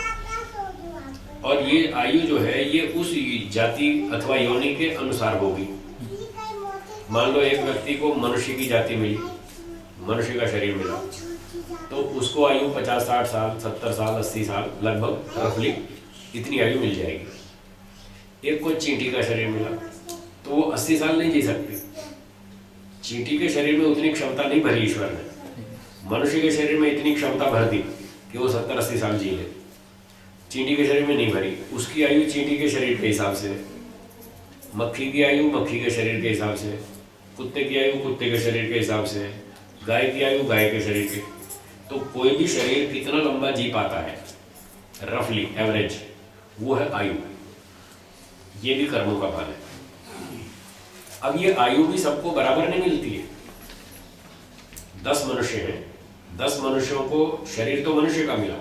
और ये आयु जो है ये उस जाति अथवा योनि के अनुसार होगी। मान लो एक व्यक्ति को मनुष्य की जाति मिली, मनुष्य का शरीर मिला, तो उसको आयु 50, 60 साल, 70 साल, 80 साल लगभग रफली इतनी आयु मिल जाएगी। एक को चींटी का शरीर मिला तो वो 80 साल नहीं जी सकती। चींटी के शरीर में उतनी क्षमता नहीं भरी ईश्वर ने, मनुष्य के शरीर में इतनी क्षमता भर दी कि वो 70-80 साल जी ले। चींटी के शरीर में नहीं भरी, उसकी आयु चींटी के शरीर के हिसाब से, मक्खी की आयु मक्खी के शरीर के हिसाब से, कुत्ते की आयु कुत्ते के शरीर के हिसाब से, गाय की आयु गाय के शरीर के। तो कोई भी शरीर कितना लंबा जी पाता है रफली एवरेज, वो है आयु। ये भी कर्मों का फल है। अब ये आयु भी सबको बराबर नहीं मिलती है। 10 मनुष्य हैं, 10 मनुष्यों को शरीर तो मनुष्य का मिला,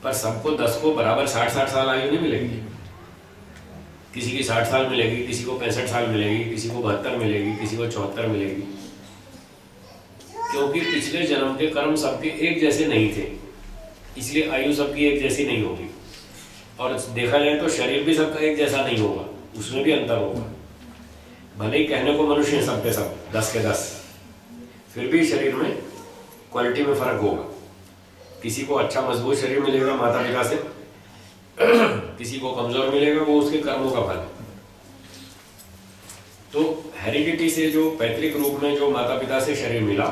पर सबको 10 को बराबर 60-60 साल आयु नहीं मिलेगी। किसी की 60 साल मिलेगी, किसी को 65 साल मिलेगी, किसी को 72 मिलेगी, किसी को 74 मिलेगी, क्योंकि पिछले जन्म के कर्म सबके एक जैसे नहीं थे, इसलिए आयु सबकी एक जैसी नहीं होगी। और देखा जाए तो शरीर भी सबका एक जैसा नहीं होगा, उसमें भी अंतर होगा। भले ही कहने को मनुष्य सब के सब 10 के 10, फिर भी शरीर में क्वालिटी में फर्क होगा। किसी को अच्छा मजबूत शरीर मिलेगा माता पिता से, किसी को कमजोर मिलेगा, वो उसके कर्मों का फल है। तो हेरिडिटी से जो पैतृक रूप में जो माता पिता से शरीर मिला,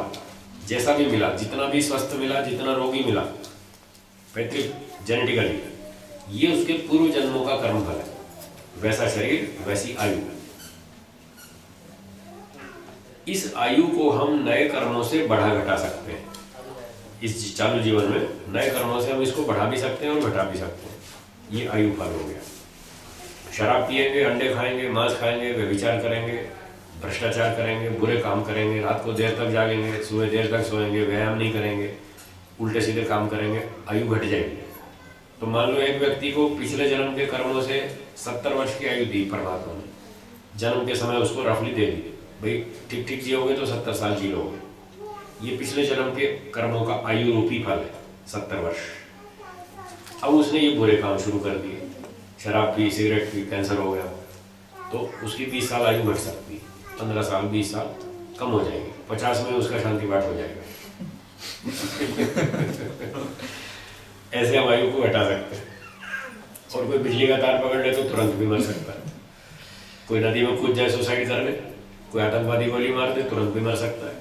जैसा भी मिला, जितना भी स्वस्थ मिला, जितना रोगी मिला पैतृक जेनेटिकली, ये उसके पूर्व जन्मों का कर्म फल है। वैसा शरीर वैसी आयु। इस आयु को हम नए कर्मों से बढ़ा घटा सकते हैं। इस चालू जीवन में नए कर्मों से हम इसको बढ़ा भी सकते हैं और घटा भी सकते हैं। ये आयु फल हो गया। शराब पिएंगे, अंडे खाएंगे, मांस खाएंगे, व्यभिचार करेंगे, भ्रष्टाचार करेंगे, बुरे काम करेंगे, रात को देर तक जागेंगे, सुबह देर तक सोएंगे, व्यायाम नहीं करेंगे, उल्टे सीधे काम करेंगे, आयु घट जाएगी। तो मान लो एक व्यक्ति को पिछले जन्म के कर्मों से 70 वर्ष की आयु दी परमात्मा ने, जन्म के समय उसको रफली दे दी, भाई ठीक ठीक जियोगे तो 70 साल जी लोगे। ये पिछले जन्म के कर्मों का आयु रूपी फल है, 70 वर्ष। अब उसने ये बुरे काम शुरू कर दिए, शराब पी, सिगरेट पी, कैंसर हो गया, तो उसकी 20 साल आयु घट सकती है, 15 साल, 20 साल कम हो जाएगी, 50 में उसका शांति पाठ हो जाएगा। ऐसे हम आयु को घटा सकते हैं। और कोई बिजली का तार पकड़ ले तो तुरंत भी मर सकता है। कोई नदी में कूद जाए, सुसाइड कर ले, कोई आतंकवादी गोली मार दे, तुरंत भी मर सकता है।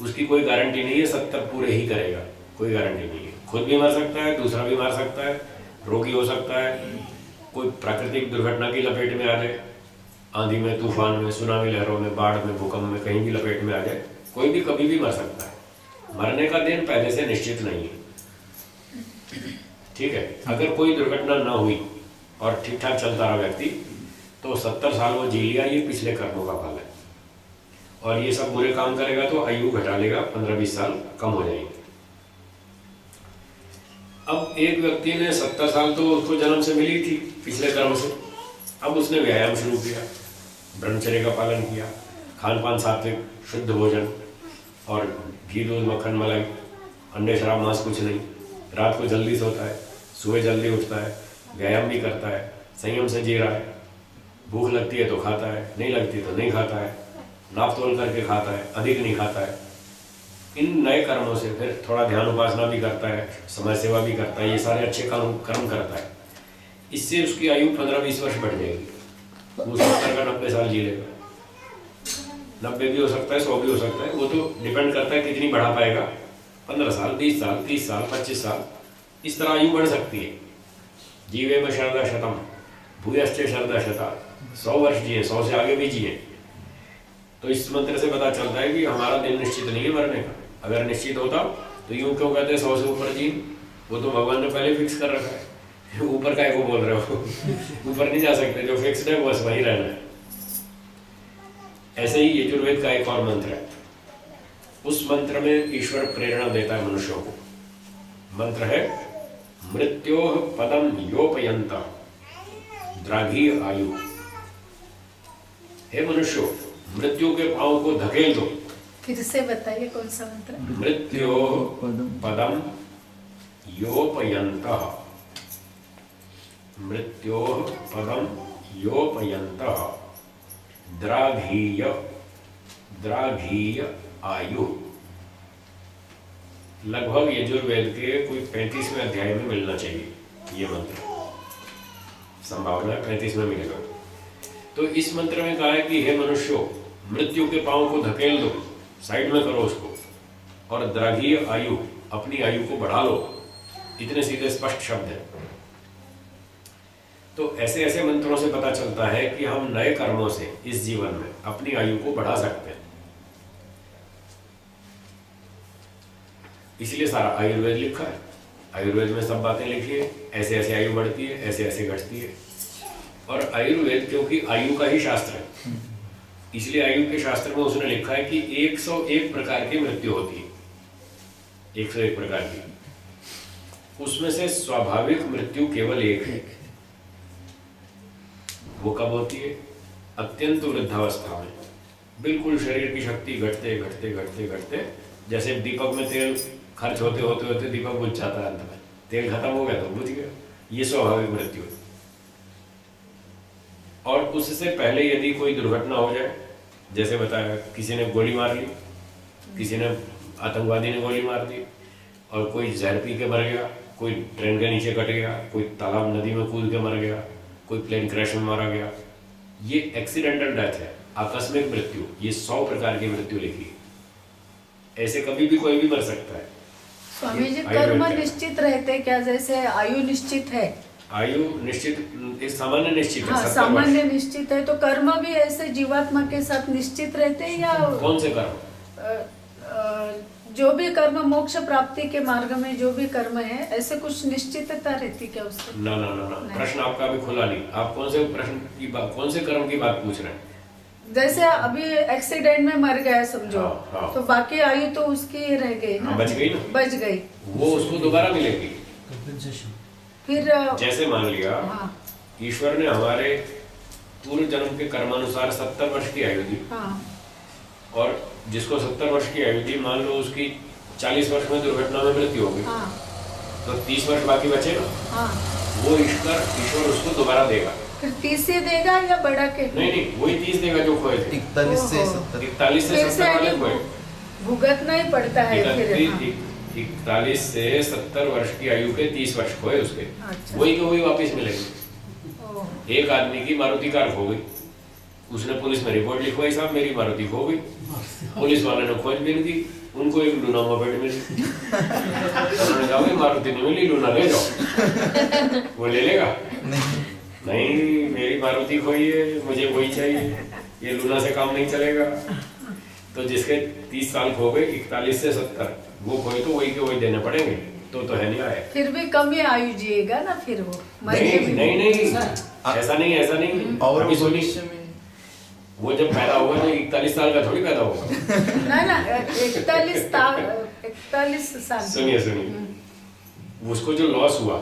उसकी कोई गारंटी नहीं है 70 पूरे ही करेगा, कोई गारंटी नहीं है। खुद भी मर सकता है, दूसरा भी मर सकता है, रोगी हो सकता है, कोई प्राकृतिक दुर्घटना की लपेट में आ जाए, आंधी में, तूफान में, सुनामी लहरों में, बाढ़ में, भूकंप में, कहीं भी लपेट में आ जाए, कोई भी कभी भी मर सकता है। मरने का दिन पहले से निश्चित नहीं है, ठीक है। अगर कोई दुर्घटना ना हुई और ठीक ठाक चलता रहा व्यक्ति, तो 70 साल वो जी लिया, ये पिछले कर्मों का फल है। और ये सब बुरे काम करेगा तो आयु घटा लेगा, 15-20 साल कम हो जाएंगे। अब एक व्यक्ति ने 70 साल तो उसको जन्म से मिली थी पिछले कर्म से, अब उसने व्यायाम शुरू किया, ब्रह्मचर्य का पालन किया, खान पान सात्विक, शुद्ध भोजन और घी दूध मक्खन मलाई, अंडे शराब मांस कुछ नहीं, रात को जल्दी सोता है, सुबह जल्दी उठता है, व्यायाम भी करता है, संयम से जी रहा है, भूख लगती है तो खाता है, नहीं लगती तो नहीं खाता है, नाप तोल करके खाता है, अधिक नहीं खाता है। इन नए कर्मों से फिर थोड़ा ध्यान उपासना भी करता है, समाज सेवा भी करता है, ये सारे अच्छे कर्म करता है। इससे उसकी आयु 15-20 वर्ष बढ़ जाएगी। वो 70 का 90 साल जी लेगा, 90 भी हो सकता है, 100 भी हो सकता है, वो तो डिपेंड करता है कितनी बढ़ा पाएगा। 15 साल, 20 साल, 30 साल, 25 साल, इस तरह आयु बढ़ सकती है। जीवे में शरदा शतम भूयश्चे शरदा शता, 100 वर्ष जिए, 100 से आगे भी जिए। तो इस मंत्र से पता चलता है कि हमारा दिन निश्चित नहीं है मरने का। अगर निश्चित होता तो यूं क्यों कहते हैं 100 से ऊपर जी, वो तो भगवान ने पहले फिक्स कर रखा है। ऊपर का को बोल रहे हो, ऊपर नहीं जा सकते, जो फिक्स्ड है बस वही रहना है। ऐसे ही यजुर्वेद का एक और मंत्र है, उस मंत्र में ईश्वर प्रेरणा देता है मनुष्यों को। मंत्र है मृत्योः पदम योपयन्ता द्राघी आयु। हे मनुष्यों, मृत्यु के पांव को धकेल दो। फिर से बताइए कौन सा मंत्र? मृत्योः पदम योपयन्तः, मृत्योः पदम योपयन्तः द्राघीय आयु। लगभग यजुर्वेद के कोई 35वें अध्याय में मिलना चाहिए ये मंत्र, संभावना 35 में मिलेगा। तो इस मंत्र में कहा है कि हे मनुष्यों, मृत्यु के पांव को धकेल दो, साइड में करो उसको, और द्राघीय आयु, अपनी आयु को बढ़ा लो। इतने सीधे स्पष्ट शब्द है। तो ऐसे ऐसे मंत्रों से पता चलता है कि हम नए कर्मों से इस जीवन में अपनी आयु को बढ़ा सकते हैं। इसलिए सारा आयुर्वेद लिखा है। आयुर्वेद में सब बातें लिखी है, ऐसे ऐसे आयु बढ़ती है, ऐसे ऐसे घटती है। और आयुर्वेद क्योंकि आयु का ही शास्त्र है, इसलिए आयु के शास्त्र में उसने लिखा है कि 101 प्रकार की मृत्यु होती है, 101 प्रकार की। उसमें से स्वाभाविक मृत्यु केवल एक है। वो कब होती है? अत्यंत वृद्धावस्था में, बिल्कुल शरीर की शक्ति घटते घटते घटते घटते, जैसे दीपक में तेल खर्च होते होते होते दीपक बुझ जाता है, अंत में तेल खत्म हो गया तो बुझ गया। ये स्वाभाविक मृत्यु है। और उससे पहले यदि कोई दुर्घटना हो जाए, जैसे बताया किसी ने गोली मार ली, किसी ने आतंकवादी ने गोली मार दी, और कोई जहर पी के मर गया, कोई ट्रेन के नीचे कट गया, कोई तालाब नदी में कूद के मर गया, कोई प्लेन क्रैश में मारा गया, ये एक्सीडेंटल डेथ है, आकस्मिक मृत्यु। ये 100 प्रकार की मृत्यु लिखी है। ऐसे कभी भी कोई भी मर सकता है। स्वामी जी, कर्म निश्चित रहते क्या? जैसे आयु निश्चित है, आयु निश्चित, सामान्य निश्चित है। हाँ, सामान्य निश्चित है, तो कर्म भी ऐसे जीवात्मा के साथ निश्चित रहते हैं या कौन से कर्म? जो भी कर्म मोक्ष प्राप्ति के मार्ग में जो भी कर्म है, ऐसे कुछ निश्चितता रहती क्या उससे? ना ना ना ना, प्रश्न आपका भी खुला नहीं। आप कौन से प्रश्न की बात, कौन से कर्म की बात पूछ रहे हैं? जैसे अभी एक्सीडेंट में मर गया समझो, हाँ। तो बाकी आयु तो उसकी रह गई ना, बच गई ना, बच गई, वो उसको दोबारा मिलेगी। फिर जैसे मान लिया, हाँ, ईश्वर ने हमारे पूर्व जन्म के कर्मानुसार 70 वर्ष की आयु दी, हाँ, और जिसको 70 वर्ष की आयु दी, मान लो उसकी 40 वर्ष में दुर्घटना में मृत्यु हो गई, हाँ, तो 30 वर्ष बाकी बचे ना, हाँ, वो ईश्वर उसको दोबारा देगा। फिर 30 से देगा या बढ़ा के? नहीं, वही 30 देगा जो खोए थे। 41 से 70। 41 से 70 वाले खोए। भुगतना ही पड़ता है फिर। 41 से 70 वर्ष की आयु के 30 वर्ष खोए उसके, अच्छा। वही के वही वापस मिलेंगे। एक आदमी की मारुति कार खो गई, उसने पुलिस में रिपोर्ट लिखवाई, साहब मेरी मारुति खो गई। पुलिस वाले ने खोजबीन की, उनको एक लूना मोपेड मिली। उन्होंने कहा मारुति नहीं मिली, लूना ले जाओ। वो ले लेगा? नहीं, मेरी मारुति खोई है, मुझे वही चाहिए, ये लूना से काम नहीं चलेगा। तो जिसके 30 साल खो गए, 41 से 70 वो खोए तो वही के वही देने पड़ेंगे, तो है नहीं आए। फिर भी कम ही आयु जिएगा ना फिर वो। नहीं, ऐसा नहीं। और अभी सुनिए, भविष्य में वो जब पैदा होगा तो 41 साल का थोड़ी पैदा होगा। ना 41 साल। सुनिए, उसको जो लॉस हुआ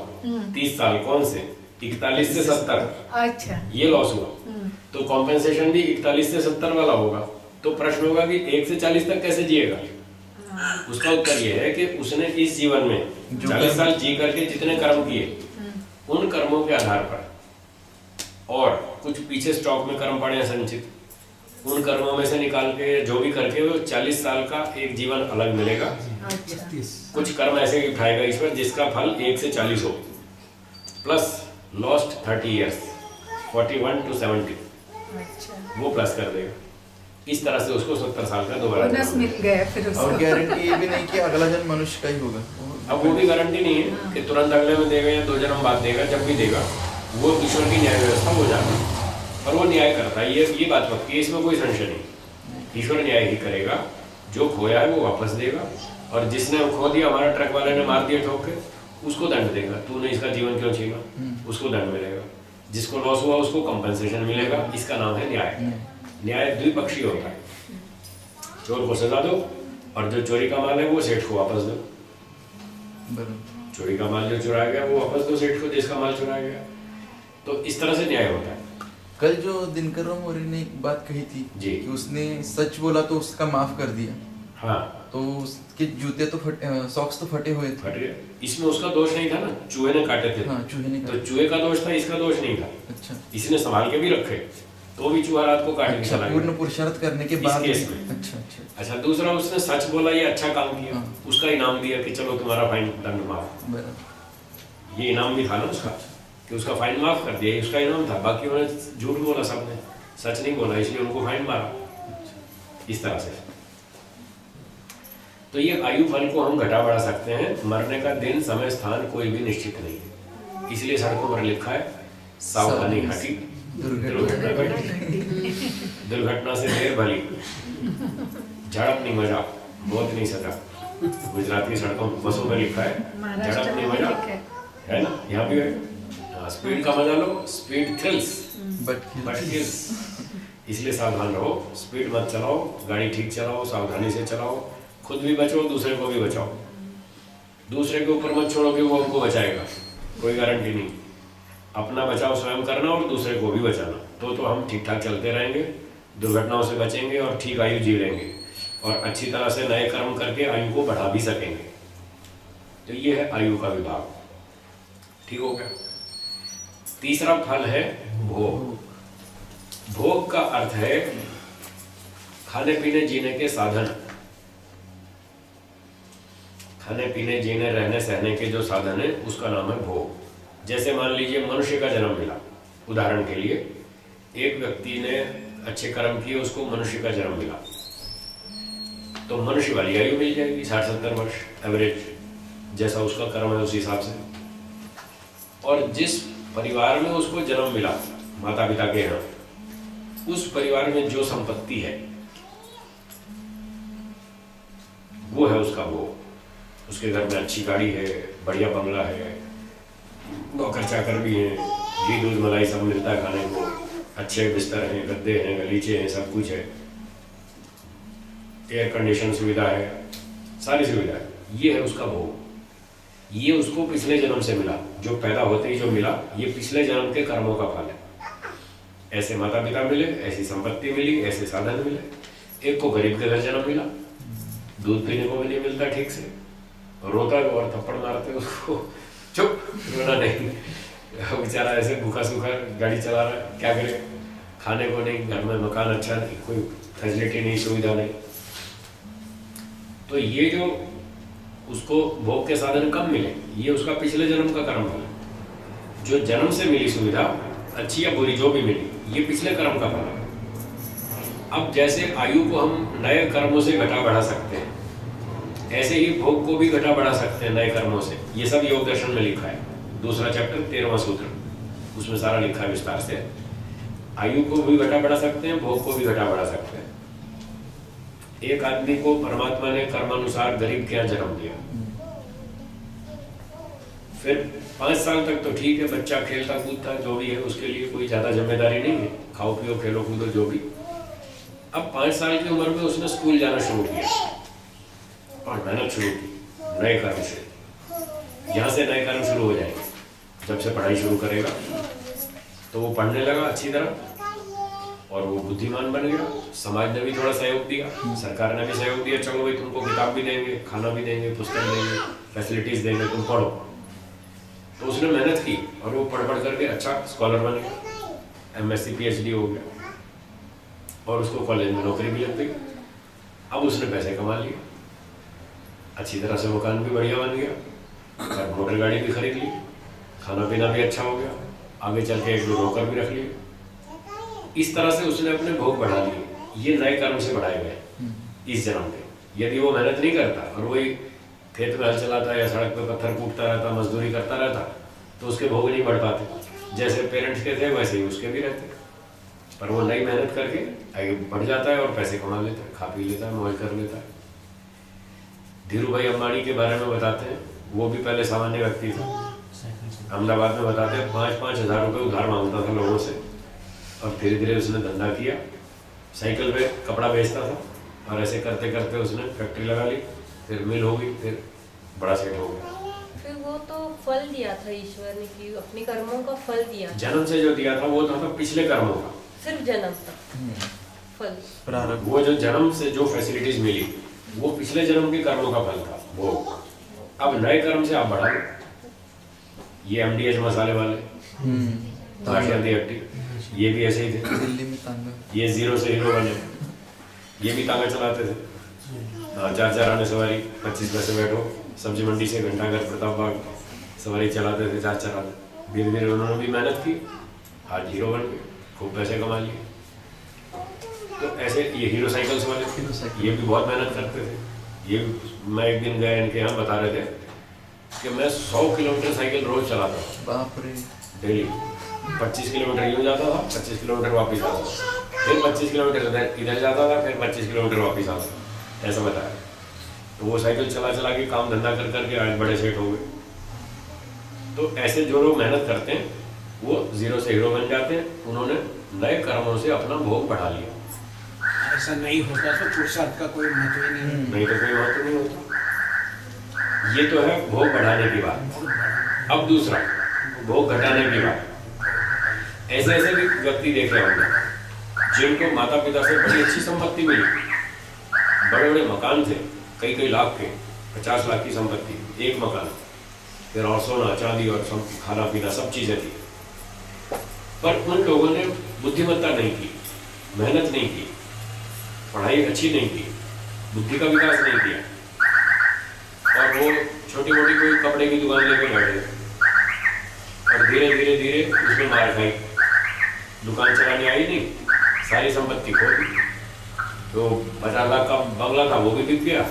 30 साल, कौन से 41 से 70, अच्छा, ये लॉस हुआ, तो कॉम्पेंसेशन भी 41 से 70 वाला होगा। तो प्रश्न होगा कि 1 से 40 तक कैसे जिएगा? उसका उत्तर ये है कि उसने इस जीवन में 40 साल जी करके जितने कर्म किए, उन कर्मों के आधार पर और कुछ पीछे स्टॉक में कर्म पड़े हैं संचित, उन कर्मों में से निकाल के जो भी करके वो 40 साल का एक जीवन अलग मिलेगा। कुछ कर्म ऐसे ही उठाएगा ईश्वर जिसका फल 1 से 40 हो, प्लस लॉस्ट 30 ईयर्स 41 to 70, वो प्लस कर देगा। इस तरह से उसको 70 साल का दोबारा बोनस मिल गया फिर उसको। और गारंटी ये भी नहीं कि अगला जन्म मनुष्य का ही होगा। अब वो भी गारंटी नहीं है कि तुरंत अगले में देगा या 2 जन्म बाद देगा, जब भी देगा वो ईश्वर की न्याय व्यवस्था हो जाती है और वो न्याय करता है। ये बात पक्की है, इसमें कोई संशय नहीं। ईश्वर न्याय ही करेगा, जो खोया है वो वापस देगा, और जिसने खो दिया, हमारा ट्रक वाले ने मार दिया ठोक के, उसको दंड देगा। तूने इसका जीवन क्यों छीना, उसको दंड मिलेगा। जिसको लॉस हुआ उसको कंपनसेशन मिलेगा। इसका नाम है न्याय। न्याय द्विपक्षीय होता है। चोर को सजा दो और जो चोरी का माल है वो सेठ को वापस दो। चोरी का माल जो चुराया गया वो वापस दो सेठ को जिसका माल चुराया गया। तो इस तरह से न्याय होता है। कल जो दिनकर मौर्य ने एक बात कही थी जी, कि उसने सच बोला तो उसका माफ कर दिया। हाँ, तो उसके जूते तो सॉक्स तो फटे हुए थे। फट गए। इसमें उसका दोष नहीं था ना, चूहे ने काटे थे। हाँ, चूहे ने तो चूहे का दोष था, इसका दोष नहीं था। अच्छा, इसने संभाल के भी रखे तो भी चूहा रात को काट के चला गया। पूर्ण पुरुषार्थ करने के बाद केस में। अच्छा, दूसरा उसने सच बोला, ये अच्छा काम किया, उसका इनाम दिया कि चलो तुम्हारा फाइन दंड माफ। ये इनाम भी था ना उसका कि उसका फाइन माफ कर दिया, उसका इनाम था। बाकी उन्होंने झूठ बोला, सबने सच नहीं बोला, इसलिए उनको फाइन मारा। इस तरह से तो ये आयु फल को हम घटा बढ़ा सकते हैं। मरने का दिन, समय, स्थान कोई भी निश्चित नहीं है, इसलिए सड़कों पर लिखा है सावधानी हटी दुर्घटना घटी। दुर्घटना से देर भली, झड़प नहीं मजा, मौत नहीं सजा। गुजरात की सड़कों बसों में लिखा है झड़प नहीं मजा, है ना? यहाँ भी है स्पीड का मजा लो, स्पीड थ्रिल्स बट किल्स। इसलिए सावधान रहो, स्पीड मत चलाओ, गाड़ी ठीक चलाओ, सावधानी से चलाओ, खुद भी बचो, दूसरे को भी बचाओ। दूसरे के ऊपर मत छोड़ो कि वो हमको बचाएगा, कोई गारंटी नहीं। अपना बचाव स्वयं करना और दूसरे को भी बचाना, तो हम ठीक ठाक चलते रहेंगे, दुर्घटनाओं से बचेंगे और ठीक आयु जी लेंगे और अच्छी तरह से नए कर्म करके आयु को बढ़ा भी सकेंगे। तो ये है आयु का विभाग। ठीक हो गया। तीसरा फल है भोग। भोग का अर्थ है खाने पीने जीने के साधन। खाने पीने जीने रहने सहने के जो साधन है उसका नाम है भोग। जैसे मान लीजिए मनुष्य का जन्म मिला, उदाहरण के लिए एक व्यक्ति ने अच्छे कर्म किए, उसको मनुष्य का जन्म मिला, तो मनुष्य वाली आयु मिल जाएगी 60-70 वर्ष एवरेज, जैसा उसका कर्म है उस हिसाब से। और जिस परिवार में उसको जन्म मिला माता पिता के यहाँ, उस परिवार में जो संपत्ति है वो है उसका भोग। उसके घर में अच्छी गाड़ी है, बढ़िया बंगला है, नौकर चाकर भी हैं, घी दूध मलाई सब मिलता है खाने को, अच्छे बिस्तर हैं, गद्दे हैं, गलीचे हैं, सब कुछ है, एयर कंडीशन सुविधा है, सारी सुविधा है। ये है उसका भोग। ये उसको पिछले जन्म से मिला, जो पैदा होते ही जो मिला, ये पिछले जन्म के कर्मों का फल है। ऐसे माता पिता मिले, ऐसी संपत्ति मिली, ऐसे साधन मिले। एक को गरीब के घर जन्म मिला, दूध पीने को भी नहीं मिलता ठीक से, रोता और थप्पड़ मारते उसको, चुप रोना नहीं, बेचारा ऐसे भूखा सूखा गाड़ी चला रहा है, क्या करे, खाने को नहीं, घर में मकान अच्छा नहीं, कोई फैसिलिटी नहीं, सुविधा नहीं। तो ये जो उसको भोग के साधन कम मिले, ये उसका पिछले जन्म का कर्म फल है। जो जन्म से मिली सुविधा अच्छी या बुरी जो भी मिली, ये पिछले कर्म का फल है। अब जैसे आयु को हम नए कर्मों से घटा बढ़ा सकते हैं, ऐसे ही भोग को भी घटा बढ़ा सकते हैं नए कर्मों से। ये सब योग दर्शन में लिखा है, दूसरा चैप्टर 13वां सूत्र, उसमें सारा लिखा है विस्तार से। आयु को भी घटा बढ़ा सकते हैं, भोग को भी घटा बढ़ा सकते हैं। एक आदमी को परमात्मा ने कर्मानुसार गरीब के यहाँ जन्म दिया, फिर 5 साल तक तो ठीक है, बच्चा खेलता कूदता जो भी है, उसके लिए कोई ज्यादा जिम्मेदारी नहीं है, खाओ पियो खेलो कूदो जो भी। अब 5 साल की उम्र में उसने स्कूल जाना शुरू किया और मेहनत शुरू की नए कर्म से। यहाँ से नए कर्म शुरू हो जाएंगे। जब से पढ़ाई शुरू करेगा तो वो पढ़ने लगा अच्छी तरह और वो बुद्धिमान बन गया। समाज ने भी थोड़ा सहयोग दिया, सरकार ने भी सहयोग दिया, चलो भाई तुमको किताब भी देंगे, खाना भी देंगे, पुस्तक देंगे, फैसिलिटीज देंगे, तुम पढ़ो। तो उसने मेहनत की और वो पढ़ करके अच्छा स्कॉलर बन गया, MSc PhD हो गया और उसको कॉलेज में नौकरी भी लग गई। अब उसने पैसे कमा लिए, अच्छी तरह से मकान भी बढ़िया बन गया और मोटर गाड़ी भी खरीद ली, खाना पीना भी अच्छा हो गया, आगे चल के 1-2 नौकर भी रख लिए। इस तरह से उसने अपने भोग बढ़ा लिए। ये नए कर्म से बढ़ाए गए इस जन्म में। यदि वो मेहनत नहीं करता और वही खेत में हल चलाता या सड़क पे पत्थर कूटता रहता, मजदूरी करता रहता, तो उसके भोग नहीं बढ़ पाते। जैसे पेरेंट्स के थे वैसे ही उसके भी रहते, पर वो नई मेहनत करके आगे बढ़ जाता है और पैसे कमा लेता है, खा पी लेता है, मौज कर लेता है। धीरू भाई अंबानी के बारे में बताते हैं, वो भी पहले सामान्य व्यक्ति थे। अहमदाबाद में बताते हैं 5-5 हज़ार रुपये उधार मांगता था लोगों से और धीरे धीरे उसने धंधा किया, साइकिल पे कपड़ा बेचता था और ऐसे करते करते उसने फैक्ट्री लगा ली, फिर मिल हो गई, फिर बड़ा सेठ हो गया। फिर वो तो फल दिया था ईश्वर ने कि अपने कर्मों का फल दिया। जन्म से जो दिया था वो था पिछले कर्मों का, सिर्फ जन्म तक फल। प्रारब्ध। वो जो जन्म से जो फैसिलिटीज मिली वो पिछले जन्म के कर्मों का फल था वो। अब नए कर्म से आप बढ़ा लो। ये MDH मसाले वाले, गाठिया दी हट्टी, ये भी ऐसे ही थे। दिल्ली में तांगा, ये 0 से हीरो बने, ये भी तांगा चलाते थे। 4-4 आने सवारी, 25 पैसे बैठो, सब्जी मंडी से घंटाघर प्रताप बाग सवारी चलाते थे 4-4 आने। धीरे धीरे उन्होंने भी मेहनत की, आज हीरो बन गए, खूब पैसे कमा लिए। तो ऐसे ये हीरो साइकिल्स वाले, ये भी बहुत मेहनत करते थे। ये मैं एक दिन गया इनके यहाँ, बता रहे थे कि मैं 100 किलोमीटर साइकिल रोज चलाता हूँ, बाप रे, डेली। 25 किलोमीटर यूँ जाता था, 25 किलोमीटर वापस आता था, फिर 25 किलोमीटर इधर जाता था, फिर 25 किलोमीटर वापस आता था, ऐसा बताया। तो वो साइकिल चला चला के काम धंधा कर करके आज बड़े सेठ हो गए। तो ऐसे जो लोग मेहनत करते हैं वो 0 से हीरो बन जाते हैं। उन्होंने नए कर्मों से अपना भोग बढ़ा लिया। ऐसा नहीं होता तो पुरुषार्थ का कोई महत्व ही नहीं। नहीं तो कोई महत्व नहीं होता। ये तो है भोग बढ़ाने की बात। अब दूसरा भोग घटाने की बात। ऐसे ऐसे भी व्यक्ति देखे हमने जिनको माता पिता से बड़ी अच्छी संपत्ति मिली, बड़े बड़े मकान थे, कई लाख के, 50 लाख की संपत्ति, एक मकान, फिर और सोना चांदी और खाना पीना सब चीजें थी। पर उन लोगों ने बुद्धिमत्ता नहीं की, मेहनत नहीं की, पढ़ाई अच्छी नहीं की, बुद्धि का विकास नहीं किया और वो छोटी मोटी कोई कपड़े की दुकान लेके बैठे और धीरे धीरे धीरे उसमें मार खाई। दुकान चलाने आई नहीं, सारी संपत्ति खो दी। तो 50 लाख का बंगला था वो भी बिक गया।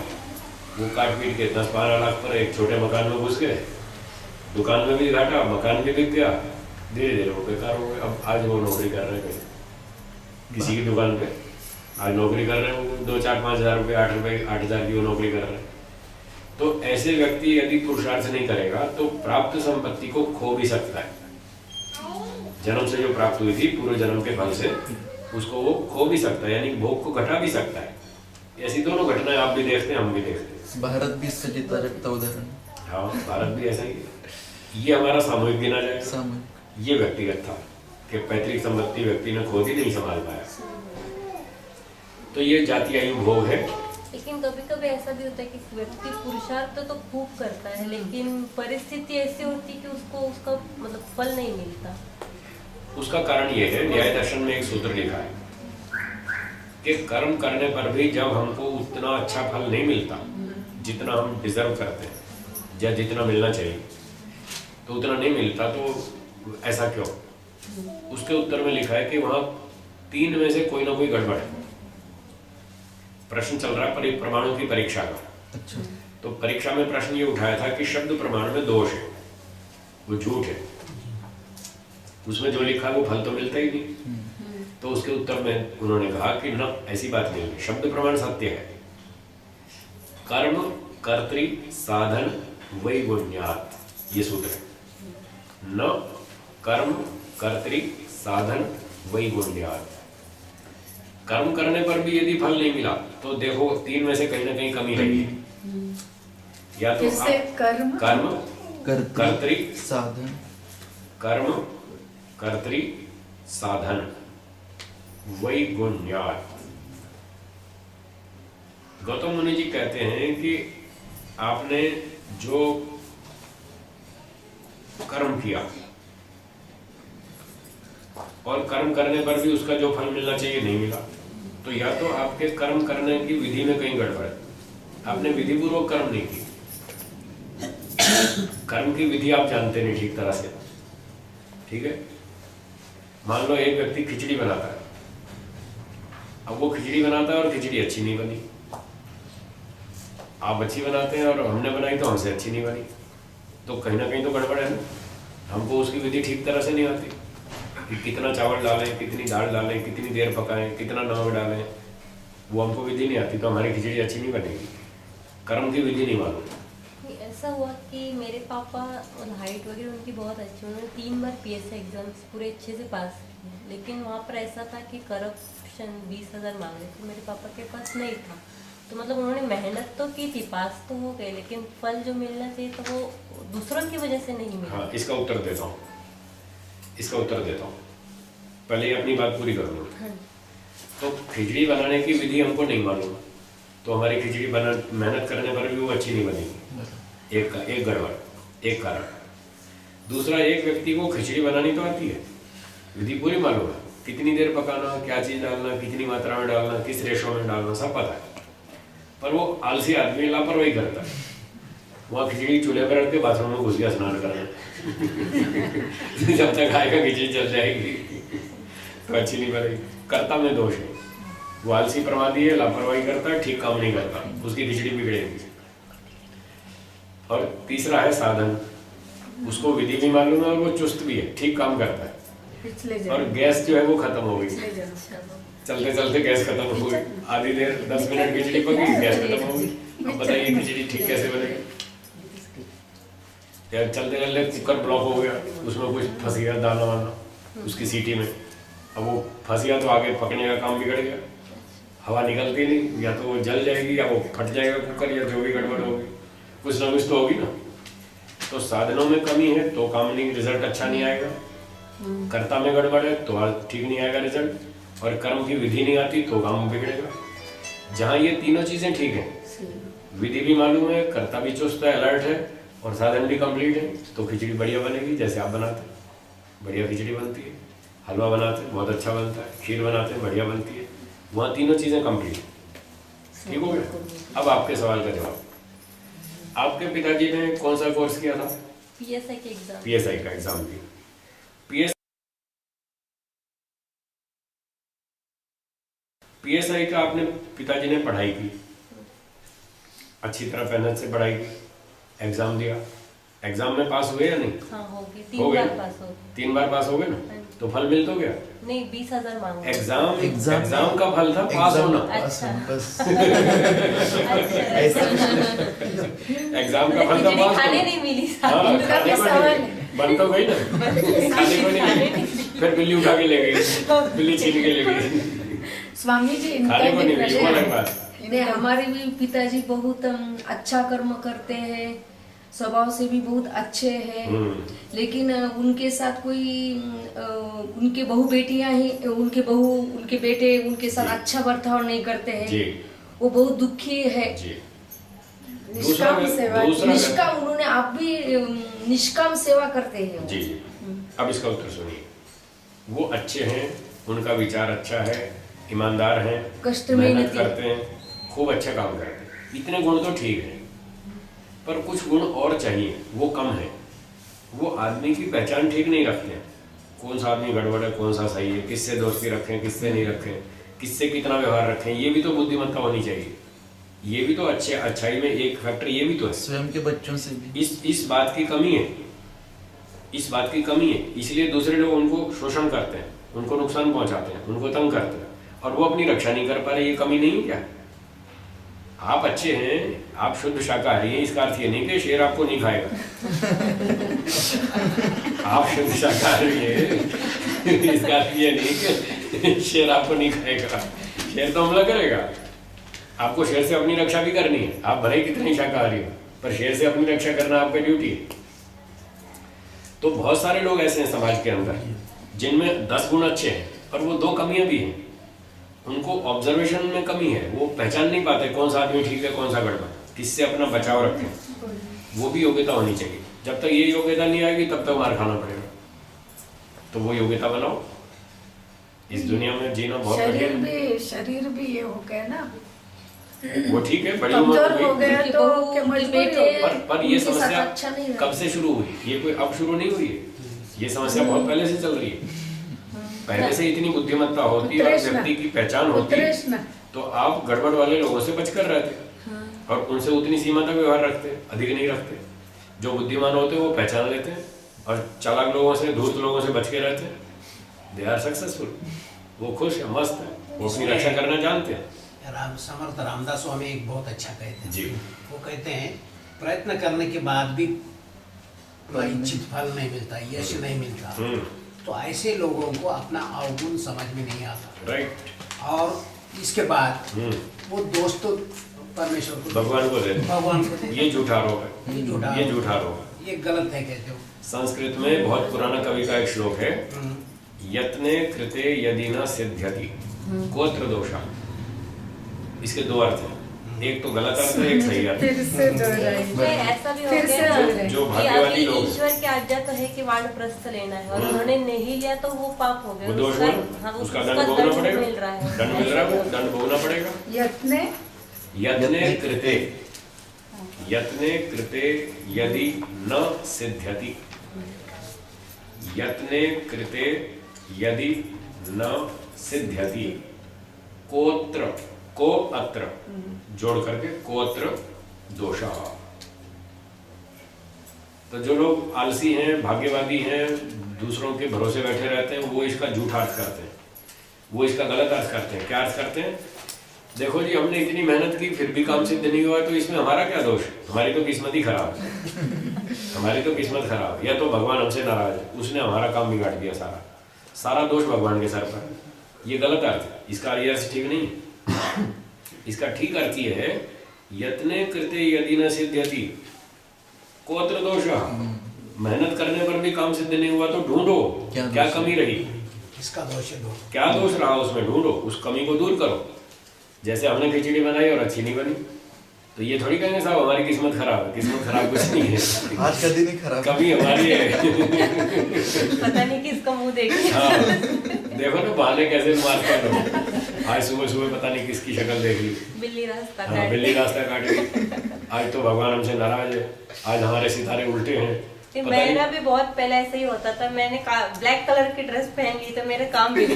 वो काट पीट के 10-12 लाख पर एक छोटे मकान में घुस गए। दुकान में भी घाटा, मकान भी बिक गया। धीरे धीरे वो बेकार हो गए। अब आज वो नौकरी कर रहे हैं किसी की दुकान पे, आज नौकरी कर रहे हैं 2-4-5 हज़ार रुपये, 8 रुपये 8,000 की वो नौकरी कर रहे हैं। तो ऐसे व्यक्ति यदि पुरुषार्थ नहीं करेगा तो प्राप्त संपत्ति को खो भी सकता है। जन्म से जो प्राप्त हुई थी पूर्व जन्म के फल से, उसको वो खो भी सकता है, यानी भोग को घटा भी सकता है। ऐसी दोनों घटनाएं आप भी देखते हैं, हम भी देखते हैं। भारत भी इससे जीता जगता उदाहरण। हाँ, भारत भी ऐसा ही है। ये हमारा सामूहिक गिना जाएगा, सामूहिक। ये व्यक्तिगत था कि पैतृक संपत्ति व्यक्ति ने खो दी, नहीं संभाल पाया। तो ये जाति आयु भोग है, लेकिन कभी कभी ऐसा भी होता है कि व्यक्ति पुरुषार्थ तो खूब करता है, लेकिन परिस्थिति ऐसी होती है कि उसको उसका मतलब फल नहीं मिलता। उसका कारण ये है, न्याय दर्शन में एक सूत्र लिखा है कि कर्म करने पर भी जब हमको उतना अच्छा फल नहीं मिलता जितना हम डिजर्व करते हैं या जितना मिलना चाहिए, तो उतना नहीं मिलता, तो ऐसा क्यों? उसके उत्तर में लिखा है कि वहां 3 में से कोई ना कोई गड़बड़ है। प्रश्न चल रहा है प्रमाणों की परीक्षा का। अच्छा। तो परीक्षा में प्रश्न ये उठाया था कि शब्द प्रमाण में दोष है, वो झूठ है, उसमें जो लिखा है वो फल तो मिलता ही नहीं। तो उसके उत्तर में उन्होंने कहा कि न, ऐसी बात नहीं है, शब्द प्रमाण सत्य है। कर्म कर्तृ साधन वैगुण्यात्, ये सूत्र है। न कर्म कर्तृ साधन वैगुण्यात्। कर्म करने पर भी यदि फल नहीं मिला तो देखो 3 में से कहीं ना कहीं कमी रही है। या तो कर्म कर्तृ साधन, कर्म कर्तृ साधन वैगुण्यात्। गौतम मुनि जी कहते हैं कि आपने जो कर्म किया और कर्म करने पर भी उसका जो फल मिलना चाहिए नहीं मिला, तो या तो आपके कर्म करने की विधि में कहीं गड़बड़ है, आपने विधि पूर्वक कर्म नहीं की। कर्म की विधि आप जानते नहीं ठीक तरह से, ठीक है। मान लो एक व्यक्ति खिचड़ी बनाता है, अब वो खिचड़ी बनाता है और खिचड़ी अच्छी नहीं बनी। आप अच्छी बनाते हैं और हमने बनाई तो हमसे अच्छी नहीं बनी, तो कहीं ना कहीं तो गड़बड़ है ना। हमको उसकी विधि ठीक तरह से नहीं आती कि कितना चावल डालें, कितनी दाल डालें, कितनी देर पकाएं, कितना नमक डालें, वो हमको विधि नहीं आती, तो हमारी खिचड़ी अच्छी नहीं बनेगी। कर्म की विधि नहीं मालूम। ऐसा हुआ कि मेरे पापा हाइट वगैरह उनकी बहुत अच्छी, उन्होंने 3 बार PSI एग्जाम्स पूरे अच्छे से पास किए, लेकिन वहाँ पर ऐसा था कि करप्शन 20,000 मांग रहे थे, मेरे पापा के पास नहीं था। तो मतलब उन्होंने मेहनत तो की थी, पास तो हो गए, लेकिन फल जो मिलना चाहिए तो वो दूसरों की वजह से नहीं मिला। हाँ, इसका उत्तर देता हूँ, पहले ही अपनी बात पूरी कर लूँ। तो खिचड़ी बनाने की विधि हमको नहीं मालूम, तो हमारी खिचड़ी मेहनत करने पर भी वो अच्छी नहीं बनेगी। एक गड़बड़, एक कारण। दूसरा, एक व्यक्ति को खिचड़ी बनानी तो आती है, विधि पूरी मालूम है, कितनी देर पकाना, क्या चीज़ डालना, कितनी मात्रा में डालना, किस रेशो में डालना, सब पता है, पर वो आलसी आदमी लापरवाही करता है। वहाँ खिचड़ी चूल्हे पर रख के बाथरूम में घुस गया स्नान करना जब तक आएगा खिचड़ी चल जाएगी तो अच्छी नहीं बनेगी। कर्ता में दोष है, वो आलसी प्रमादी है, लापरवाही करता है, ठीक काम नहीं करता, उसकी खिचड़ी बिगड़ेगी। और तीसरा है साधन, उसको विधि भी मालूम है और वो चुस्त भी है, ठीक काम करता है, और गैस जो है वो खत्म हो गई, चलते चलते गैस खत्म हो गई, आधी देर 10 मिनट खिचड़ी पकी, गैस खत्म हो गई। अब बताइए खिचड़ी ठीक कैसे बनेगी? या चलते चलते कुकर ब्लॉक हो गया, उसमें कुछ फंस गया दाना वाना उसकी सीटी में, अब वो फंस गया तो आगे पकने का काम बिगड़ गया, हवा निकलती नहीं, या तो वो जल जाएगी या वो फट जाएगा कुकर, या जो भी गड़बड़ होगी, कुछ ना कुछ तो होगी ना। तो साधनों में कमी है तो काम नहीं, रिजल्ट अच्छा नहीं आएगा। कर्ता में गड़बड़ है तो ठीक नहीं आएगा रिजल्ट, और कर्म की विधि नहीं आती तो काम बिगड़ेगा। जहाँ ये तीनों चीजें ठीक है, विधि भी मालूम है, कर्ता भी चुस्त है, अलर्ट है, और साधन भी कंप्लीट है, तो खिचड़ी बढ़िया बनेगी। जैसे आप बनाते बढ़िया खिचड़ी बनती है, हलवा बनाते बहुत अच्छा बनता है, खीर बनाते बढ़िया बनती है, वहाँ तीनों चीजें कंप्लीट। ठीक हो गया। अब आपके सवाल का जवाब, आपके पिताजी ने कौन सा कोर्स किया था? PSI के एग्जाम, PSI का एग्जाम दिया। PSI का आपने पिताजी ने पढ़ाई की, अच्छी तरह मेहनत से पढ़ाई की, एग्जाम दिया, एग्जाम में पास हुए या नहीं? हाँ हो गए, हो 3 गए? बार पास हो गए। 3 बार पास हो गए ना, तो फल मिल तो गया? नहीं, 20,000 मांगे। एग्जाम का फल था पास होना। अच्छा बस एग्जाम का फल था खिचड़ी पास खाने होना। नहीं मिली, हाँ, खाने को नहीं, बन तो गई ना, खाने को नहीं मिली, फिर बिल्ली उठा के ले गई, बिल्ली छीन के ले गई, स्वामी जी इनका खाने को भी नहीं मिली, वो प्रश्न अलग बात। नहीं, हमारे भी पिताजी बहुत अच्छा कर्म करते हैं, स्वभाव से भी बहुत अच्छे हैं, लेकिन उनके साथ कोई उनके बहू बेटियां ही उनके बेटे उनके साथ अच्छा बर्ताव नहीं करते हैं। वो बहुत दुखी है। जी। निष्काम सेवा, निष्काम, उन्होंने आप भी निष्काम सेवा करते हैं। जी जी। अब इसका उत्तर सुनिए। वो अच्छे हैं, उनका विचार अच्छा है, ईमानदार हैं, कष्ट में मेहनत नहीं करते हैं, खूब अच्छा काम करते हैं, इतने गुण तो ठीक है, पर कुछ गुण और चाहिए, वो कम है। वो आदमी की पहचान ठीक नहीं रखते हैं, कौन सा आदमी गड़बड़ है, कौन सा सही है, किससे दोस्ती रखें, किससे नहीं रखें, किससे कितना व्यवहार रखें, ये भी तो बुद्धिमत्ता होनी चाहिए। ये भी तो अच्छाई में एक फैक्टर ये भी तो है। स्वयं के बच्चों से भी इस बात की कमी है, इस बात की कमी है, इसलिए दूसरे लोग उनको शोषण करते हैं, उनको नुकसान पहुंचाते हैं, उनको तंग करते हैं, और वो अपनी रक्षा नहीं कर पा रहे। ये कमी नहीं है क्या? आप अच्छे हैं, आप शुद्ध शाकाहारी हैं, इसका अर्थ ये नहीं कि शेर आपको नहीं खाएगा। आप शुद्ध शाकाहारी हैं, इसका अर्थ ये नहीं कि शेर आपको नहीं खाएगा। शेर तो हमला करेगा, आपको शेर से अपनी रक्षा भी करनी है। आप भले कितने शाकाहारी हो, पर शेर से अपनी रक्षा करना आपका ड्यूटी है। तो बहुत सारे लोग ऐसे हैं समाज के अंदर जिनमें 10 गुण अच्छे हैं, पर वो 2 कमियां भी हैं। उनको ऑब्जर्वेशन में कमी है, वो पहचान नहीं पाते कौन सा आदमी ठीक है, कौन सा गड़बड़, किससे अपना बचाव रखें। वो भी योग्यता होनी चाहिए। जब तक ये योग्यता नहीं आएगी तब तक मार खाना पड़ेगा। तो वो योग्यता बनाओ। इस दुनिया में जीना बहुत शरीर भी ये हो गया ना, वो ठीक है, बड़ी उम्र हो गया तो पर ये समस्या कब से शुरू हुई? ये कोई अब शुरू नहीं हुई है, ये समस्या बहुत पहले से चल रही है। पहले से इतनी बुद्धिमत्ता होती और व्यक्ति की पहचान होती तो आप गड़बड़ वाले लोगों से बचकर रहते और उनसे उतनी सीमा तक व्यवहार रखते, अधिक नहीं रखते। जो बुद्धिमान होते हैं वो पहचान लेते हैं और चालाक लोगों से, धूर्त लोगों से बच के रहते हैं। दे आर सक्सेसफुल, वो खुश है, मस्त है, वो अपनी रक्षा करना जानते हैं। समर्थ रामदास स्वामी एक बहुत अच्छा कहते हैं जी। वो कहते हैं प्रयत्न करने के बाद भी इच्छित फल नहीं मिलता, यश नहीं मिलता, तो ऐसे लोगों को अपना अवगुण समझ में नहीं आता। राइट। और इसके बाद वो दोस्त तो परमेश्वर को, भगवान को देते, भगवान को देते। ये झूठा रोग है, ये झूठा रोग है, ये गलत है कहते हो। संस्कृत में बहुत पुराना कवि का एक श्लोक है, यत्ने कृते यदि न सिद्ध्यति गोत्र दोषा। इसके 2 अर्थ हैं, एक तो गलत अर्थ है, एक सही अर्थ है। ऐसा भी हो गया ना जो कि भाग्यवादी लोग, ईश्वर की आज्ञा तो है कि वानप्रस्थ लेना है और उन्होंने नहीं लिया तो वो पाप हो गया, वो दोष हुआ, उसका दंड भोगना पड़ेगा, मिल रहा है, दंड मिल रहा है, दंड भोगना पड़ेगा। यत्ने कृते यदि न सिद्ध्यति, यत्ने कृते यदि न सिद्ध्यति, कोत्र, को अत्र जोड़ करके कोत्र दोषा। तो जो लोग आलसी हैं, भाग्यवादी हैं, दूसरों के भरोसे बैठे रहते हैं, वो इसका झूठा अर्थ करते हैं, वो इसका गलत अर्थ करते हैं। क्या अर्थ करते हैं? देखो जी, हमने इतनी मेहनत की फिर भी काम सिद्ध नहीं हुआ, तो इसमें हमारा क्या दोष? हमारी तो किस्मत ही खराब है, हमारी तो किस्मत खराब है, या तो भगवान हमसे नाराज है, उसने हमारा काम बिगाड़ दिया, सारा दोष भगवान के सर पर। ये गलत अर्थ है, इसका अर्थ ठीक नहीं है। इसका ठीक अर्थ ये है, यत्ने कृते यदि न सिद्ध्यति कोत्र दोषा। मेहनत करने पर भी काम सिद्ध नहीं हुआ तो ढूंढो क्या कमी रही, इसका दोष है, क्या दोष रहा उसमें, ढूंढो, उस कमी को दूर करो। जैसे हमने खिचड़ी बनाई और अच्छी नहीं बनी, तो ये थोड़ी कहेंगे साहब हमारी किस्मत खराब है। किस्मत खराब कुछ नहीं है, आज का दिन ही खराब, कभी हमारी है। पता नहीं किसका मुंह देखे। हाँ, देखो ना बहाने कैसे मारते हैं लोग। आज सुबह सुबह पता नहीं किसकी शक्ल देख ली, बिल्ली रास्ता हाँ, बिल्ली रास्ता काट गई। आज तो भगवान हमसे नाराज है, आज हमारे सितारे उल्टे हैं। मेरा भी बहुत पहले ऐसे ही होता था, मैंने ब्लैक कलर की ड्रेस पहन ली तो मेरे काम भी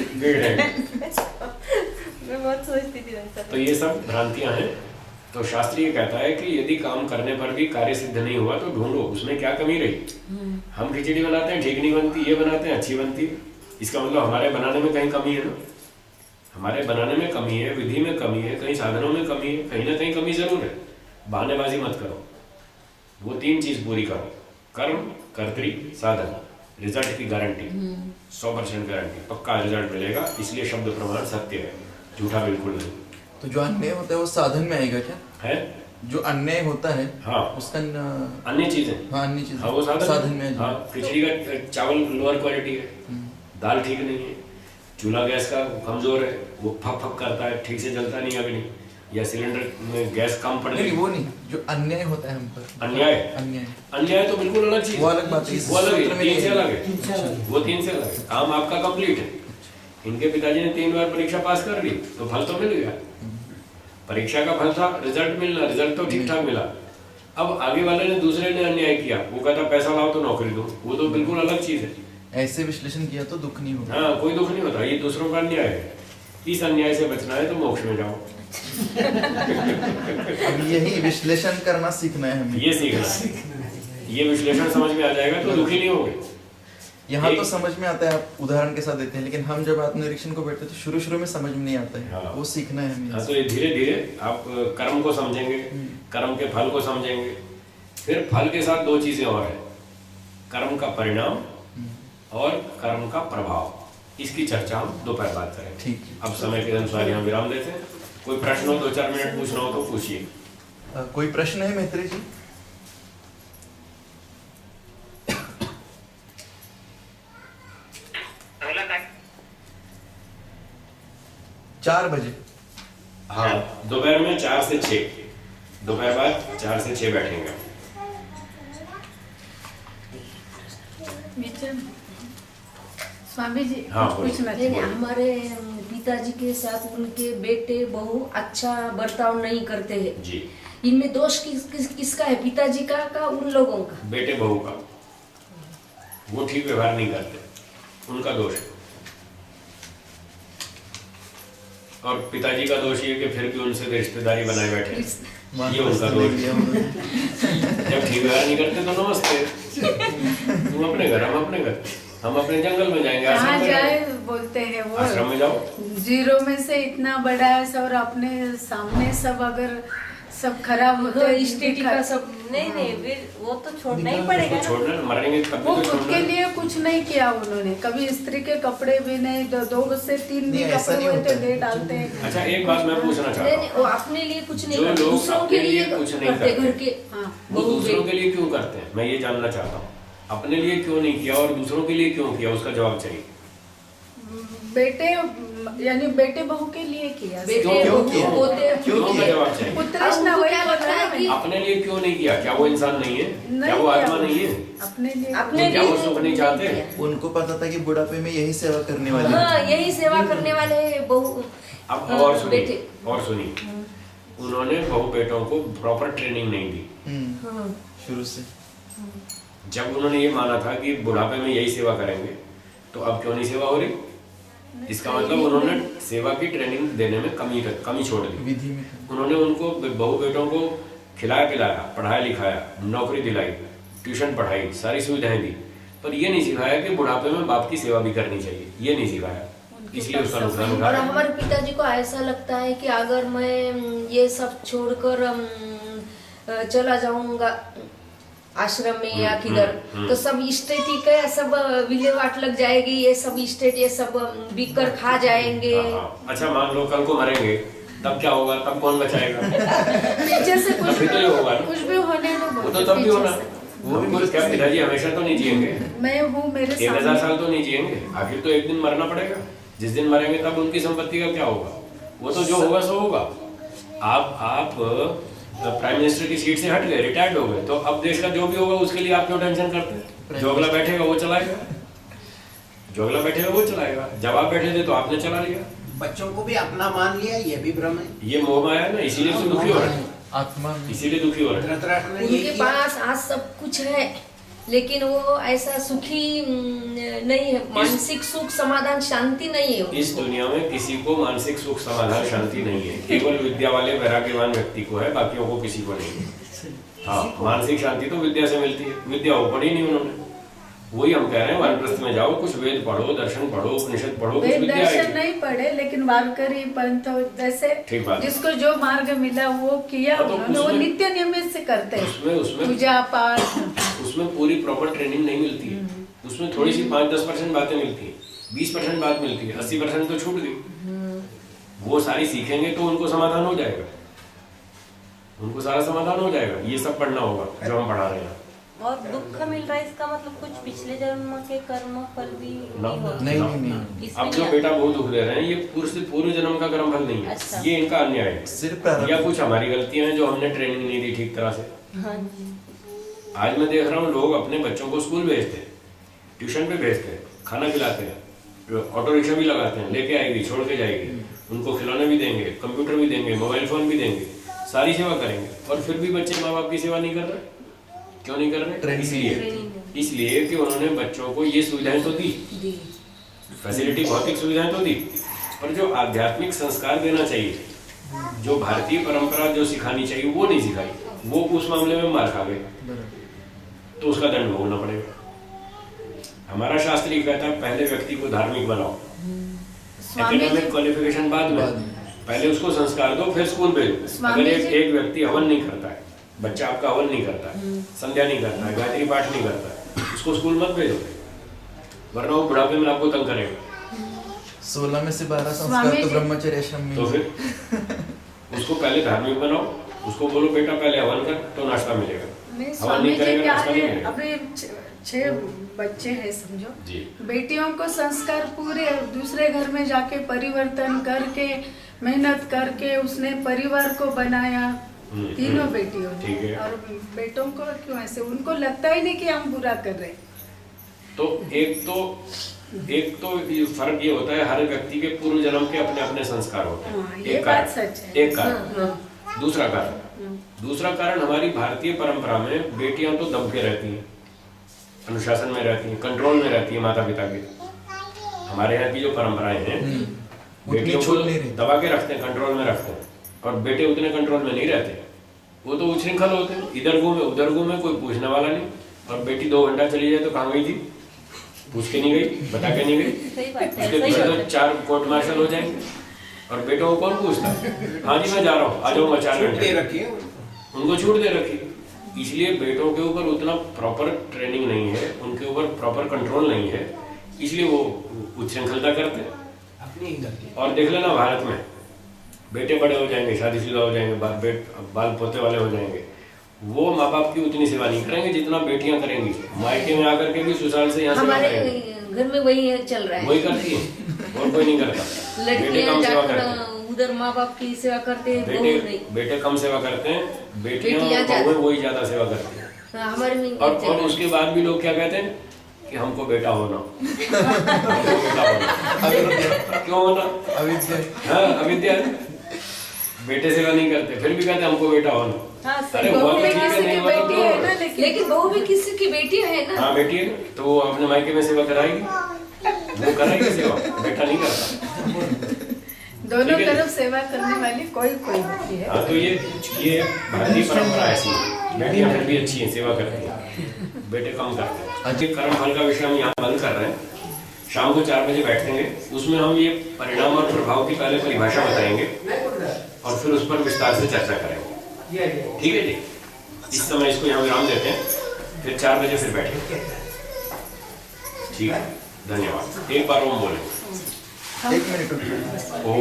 मैं बहुत सोचती थी वैसा। तो ये सब भ्रांतियां हैं। तो शास्त्र ये कहता है कि यदि काम करने पर भी कार्य सिद्ध नहीं हुआ तो ढूंढो उसमें क्या कमी रही। हम खिचड़ी बनाते हैं, ठीक नहीं बनती, ये बनाते हैं, अच्छी बनती है, इसका मतलब हमारे बनाने में कहीं कमी है ना, हमारे बनाने में कमी है, विधि में कमी है, कहीं साधनों में कमी है, कहीं ना कहीं कमी जरूर है। बहानेबाजी मत करो, वो 3 चीज पूरी करो, कर्म, कर्तरी, साधन, रिजल्ट की गारंटी, 100% गारंटी, पक्का रिजल्ट मिलेगा। इसलिए शब्द प्रमाण सत्य है, झूठा बिल्कुल नहीं। तो जो अन्याय होता है वो साधन में आएगा क्या? है जो अन्याय होता है, हाँ, उसका अन्य चीजें, हाँ अन्य चीजें, हाँ, वो साधन में। हाँ, खिचड़ी का चावल लोअर क्वालिटी है, दाल ठीक नहीं है, चूल्हा गैस का कमजोर है, वो फक फक करता है, ठीक से जलता नहीं अग्नि, या सिलेंडर में गैस कम पड़ नहीं गई, वो नहीं, जो अन्याय होता है हम पर। अन्याय अन्याय अन्याय तो बिल्कुल अलग चीज, वो अलग बात है, इस वो अलग है, सूत्र में 3 से नहीं है। अलग है, वो 3 से अलग है। काम आपका कंप्लीट है, इनके पिताजी ने 3 बार परीक्षा पास कर ली तो फल तो मिल गया, परीक्षा का फल था रिजल्ट मिलना, रिजल्ट तो ठीक ठाक मिला। अब आगे वाले ने, दूसरे ने अन्याय किया, वो कहता पैसा लाओ तो नौकरी दो, वो तो बिल्कुल अलग चीज है। ऐसे विश्लेषण किया तो दुख नहीं होगा। हाँ, कोई दुख नहीं होता, ये दूसरों का अन्याय है। इस अन्याय से बचना है तो मोक्ष में जाओ। अब यही विश्लेषण करना सीखना है हमें। ये सीखना है, ये विश्लेषण समझ में आ जाएगा तो दुखी नहीं होगे। यहाँ तो समझ में आता है, आप उदाहरण के साथ देते हैं, लेकिन हम जब आत्मनिरीक्षण को बैठते हैं तो शुरू शुरू में समझ में नहीं आता है। हाँ। वो सीखना है हमें। हाँ, तो ये धीरे धीरे आप कर्म को समझेंगे, कर्म के फल को समझेंगे। फिर फल के साथ 2 चीजें और है, कर्म का परिणाम और कर्म का प्रभाव। इसकी चर्चा हम दोपहर बाद करेंगे। ठीक है। अब समय के अनुसार यहाँ विराम देते हैं। कोई प्रश्न हो, 2-4 मिनट पूछना हो तो पूछिए। कोई प्रश्न है मैत्री जी? अगला टाइम 4 बजे। हाँ, दोपहर में 4 से 6, दोपहर बाद 4 से 6 बैठेंगे। स्वामी जी हाँ, पूछना नहीं, चाहिए। हमारे पिताजी के साथ उनके बेटे बहू अच्छा बर्ताव नहीं करते हैं। जी, इनमें दोष किसका है, पिताजी का उन लोगों का? बेटे बहू का, वो ठीक व्यवहार नहीं करते, उनका दोष है। और पिताजी का दोष ये कि फिर भी उनसे रिश्तेदारी बनाए बैठे हैं। ये उनका दोष है। जब ठीक व्यवहार नहीं करते तो नमस्ते, तुम अपने घर, हम अपने घर, हम अपने जंगल में जाएंगे, आश्रम कहाँ में जाए जाओ, बोलते हैं वो, आश्रम में जाओ। 0 में से इतना बड़ा है और अपने सामने सब अगर सब खराब होते हैं, स्टेटी का सब नहीं फिर वो तो छोड़ना ही पड़ेगा ना। छोड़ना, मरेंगे तब वो भी तो खुद छोड़ना के है। लिए कुछ नहीं किया उन्होंने, कभी स्त्री के कपड़े भी नहीं, 2 से 3 भी नहीं, ऐसा कपड़े नहीं हुए थे होता। दे डालते हैं। अच्छा, एक बात मैं पूछना चाहता नहीं, हूँ, वो अपने लिए कुछ नहीं जो करते, लोग दूसरों अपने के लिए लिए कुछ नहीं करते, करते, घर के। हाँ, वो बहू दूसरों के के लिए क्यों करते हैं, मैं ये जानना चाहता हूँ। अपने लिए क्यों नहीं किया और दूसरों के लिए क्यों किया, उसका जवाब चाहिए। बेटे यानी बेटे बहू के लिए किया, बेटे क्यों बहू किया? पोते क्यों का किया? जवाब चाहिए। पुत्रष्णा अब वही क्या बोल लगता रहा है है कि अपने लिए क्यों नहीं किया, क्या वो इंसान नहीं है, क्या वो किया आत्मा वो। नहीं है, अपने लिए अपने क्या वो लिए सुख नहीं चाहते? किया। उनको पता था कि बुढ़ापे में यही सेवा करने वाले हाँ, हैं। यही सेवा करने वाले बहू अब और सुनिए, बेटे। और सुनिए, उन्होंने बहू बेटों को प्रॉपर ट्रेनिंग नहीं दी। हाँ। शुरू से जब उन्होंने ये माना था कि बुढ़ापे में यही सेवा करेंगे, तो अब क्यों नहीं सेवा हो रही? इसका मतलब उन्होंने सेवा की ट्रेनिंग देने में कमी छोड़ दी। विधि में उन्होंने उनको बहू बेटों को खिलाया पिलाया, पढ़ाया लिखाया, नौकरी दिलाई, ट्यूशन पढ़ाई, सारी सुविधाएं दी, पर ये नहीं सिखाया कि बुढ़ापे में बाप की सेवा भी करनी चाहिए। ये नहीं सिखाया, इसलिए उसका नुकसान और उठाया। हमारे पिताजी को ऐसा लगता है कि अगर मैं ये सब छोड़कर चला जाऊंगा आश्रम में या किधर, तो सब स्टेट का सब विलेवाट लग जाएगी, ये सब स्टेट ये सब बिक कर खा जाएंगे। हाँ। अच्छा, मान लो कल को मरेंगे, तब क्या होगा, तब कौन बचाएगा? पीछे से कुछ अभी तो ये होगा ना। कुछ भी होने दो, वो तो तब भी पीछे होना। से। वो भी क्या पिताजी हमेशा तो नहीं जिएंगे, मैं हूँ, मेरे 1000 सामने साल तो नहीं जिएंगे, आखिर तो एक दिन मरना पड़ेगा। जिस दिन मरेंगे तब उनकी संपत्ति का क्या होगा, वो तो जो होगा सो होगा। आप प्राइम मिनिस्टर की सीट से हट गए, रिटायर्ड हो गए, तो अब देश का जो भी होगा उसके लिए आप क्यों टेंशन करते हैं? जो अगला बैठेगा वो चलाएगा, जो अगला बैठेगा वो चलाएगा। जब आप बैठे थे तो आपने चला लिया। बच्चों को भी अपना मान लिया, ये भी भ्रम है। ये मोह माया है ना, इसीलिए तो दुखी हो रहे हैं, आत्मा में इसीलिए दुखी हो रहे हैं। धृतराष्ट्र ने ये उनके किया। पास आज सब कुछ है, लेकिन वो ऐसा सुखी नहीं है, मानसिक सुख समाधान शांति नहीं है इस दुनिया में किसी को मानसिक सुख समाधान शांति नहीं है, केवल विद्या वाले वैराग्यवान व्यक्ति को है, बाकियों को किसी को नहीं है। हाँ, मानसिक शांति तो विद्या से मिलती है, विद्या वो पढ़ी नहीं उन्होंने। वही हम कह रहे हैं, वानप्रस्थ में जाओ, कुछ वेद पढ़ो, दर्शन पढ़ो, उपनिषद पढ़ो, कुछ वेद विद्या दर्शन आएगी। नहीं पढ़े, लेकिन वारकरी पंथ जैसे ठीक बात है। जिसको जो मार्ग मिला वो किया हाँ, तो उन्होंने, वो उसमें- नित्य नियमित से करते हैं, उसमें पूजा पाठ। उसमें पूरी प्रॉपर ट्रेनिंग नहीं मिलती है, उसमें थोड़ी सी 5-10% बातें मिलती है, 20% बात मिलती है, 80% तो छूट गई। वो सारी सीखेंगे तो उनको समाधान हो जाएगा, उनको सारा समाधान हो जाएगा। ये सब पढ़ना होगा जो हम पढ़ा रहे हैं। और दुख मिल रहा है, इसका मतलब कुछ पिछले जन्म के कर्म फल भी नहीं होते? नहीं। इसमें अब जो नहीं बेटा बहुत दुख दे रहे हैं, ये पूर्व जन्म का कर्म फल नहीं है। अच्छा। ये इनका अन्याय है, सिर्फ प्रारब्ध। या कुछ हमारी गलतियां हैं जो हमने ट्रेनिंग नहीं दी ठीक तरह से। हाँ जी। आज मैं देख रहा हूँ लोग अपने बच्चों को स्कूल भेजते हैं, ट्यूशन पे भेजते हैं, खाना खिलाते हैं, ऑटो रिक्शा भी लगाते हैं, लेके आएगी, छोड़ के जाएगी, उनको खिलौने भी देंगे, कंप्यूटर भी देंगे, मोबाइल फोन भी देंगे, सारी सेवा करेंगे, और फिर भी बच्चे माँ बाप की सेवा नहीं कर रहे। क्यों नहीं कर रहे? इसलिए कि उन्होंने बच्चों को ये सुविधाएं तो दी, फैसिलिटी, भौतिक सुविधाएं तो दी, पर जो आध्यात्मिक संस्कार देना चाहिए, जो भारतीय परंपरा जो सिखानी चाहिए वो नहीं सिखाई। वो उस मामले में मार खा गए, तो उसका दंड भोगना पड़ेगा। हमारा शास्त्र ये कहता है पहले व्यक्ति को धार्मिक बनाओ, एकेडमिक क्वालिफिकेशन बाद में, पहले उसको संस्कार दो, फिर स्कूल भेजो। अगर एक व्यक्ति हवन नहीं करता है, बच्चा आपका हवन नहीं करता है, संध्या नहीं करता है, गायत्री पाठ नहीं करता है, उसको स्कूल मत भेजो, वरना वो बुढ़ापे में आपको तंग करेगा। 16 में से 12 संस्कार तो ब्रह्मचर्य आश्रम में। तो फिर उसको पहले धार्मिक बनाओ, उसको बोलो बेटा पहले हवन कर तो नाश्ता मिलेगा। हवन नहीं करेगा नाश्ता नहीं मिलेगा। अभी 6 बच्चे हैं समझो जी। बेटियों को संस्कार पूरे दूसरे घर में जाके परिवर्तन करके मेहनत करके उसने परिवार को बनाया, तीनों बेटियों ने। ठीक है। और बेटों को क्यों ऐसे, उनको लगता ही नहीं कि हम बुरा कर रहे। तो एक तो ये फर्क ये होता है, हर व्यक्ति के पूर्व जन्म के अपने अपने संस्कार होते हैं। ये बात सच है। एक कारण। दूसरा कारण हमारी भारतीय परंपरा में बेटियां तो दब के रहती हैं, अनुशासन में रहती हैं, कंट्रोल में रहती है माता पिता के। हमारे यहाँ की जो परंपराएं हैं, बेटियों को दबा के रखते हैं, कंट्रोल में रखते हैं, और बेटे उतने कंट्रोल में नहीं रहते। वो तो उच्छृंखल होते हैं, इधर घूमे उधर घूमे, कोई पूछने वाला नहीं। और बेटी 2 घंटा चली जाए तो कहाँ गई थी, पूछ के नहीं गई, बता के नहीं गई, उसके पीछे तो 4 कोर्ट मार्शल हो जाएंगे। और बेटों को कौन पूछता है, हाँ जी मैं जा रहा हूँ, आ जाऊंगा 4 घंटे। उनको छूट दे रखी। इसलिए बेटों के ऊपर उतना प्रॉपर ट्रेनिंग नहीं है, उनके ऊपर प्रॉपर कंट्रोल नहीं है, इसलिए वो उच्छृंखलता करते हैं। और देख लेना भारत में बेटे बड़े हो जाएंगे, शादीशुदा हो जाएंगे, बाल पोते वाले हो जाएंगे, वो माँ बाप की उतनी सेवा नहीं करेंगे जितना बेटियां करेंगी। मायके में आकर के भी ससुराल से यहाँ सेवा करेंगे। घर में वही चल रहा है, वही करती है और कोई नहीं करता। लड़कियां जाकर उधर माँ बाप की सेवा करते हैं, बेटे कम सेवा करते हैं, बेटियां वही ज्यादा सेवा करती है। हमारे में और उसके बाद भी लोग क्या कहते हैं कि हमको बेटा होना, हमको बेटा होना। क्यों होना? अविद्या। बेटे सेवा नहीं करते, फिर भी कहते हमको बेटा होना। अरे वो तो ठीक है, नहीं हुआ तो लेकिन बहू भी किसी की बेटी है ना। हाँ बेटी है, तो वो अपने मायके में सेवा कराएगी, वो कराएगी सेवा, बेटा नहीं करता। दोनों तरफ सेवा करने वाली कोई होती है। हाँ तो ये भारतीय परंपरा ऐसी है, बेटियां फिर भी अच्छी हैं, सेवा करती हैं, बेटे कम करते हैं। आज कर्म फल का विषय हम यहाँ बंद कर रहे हैं। शाम को 4 बजे बैठेंगे, उसमें हम ये परिणाम और प्रभाव की पहले परिभाषा बताएंगे और फिर उस पर विस्तार से चर्चा करेंगे। ठीक है जी, इस समय इसको यहाँ विराम देते हैं, फिर 4 बजे फिर बैठेंगे। ठीक है, धन्यवाद। एक बार ओम बोले। 1 मिनट। ओम।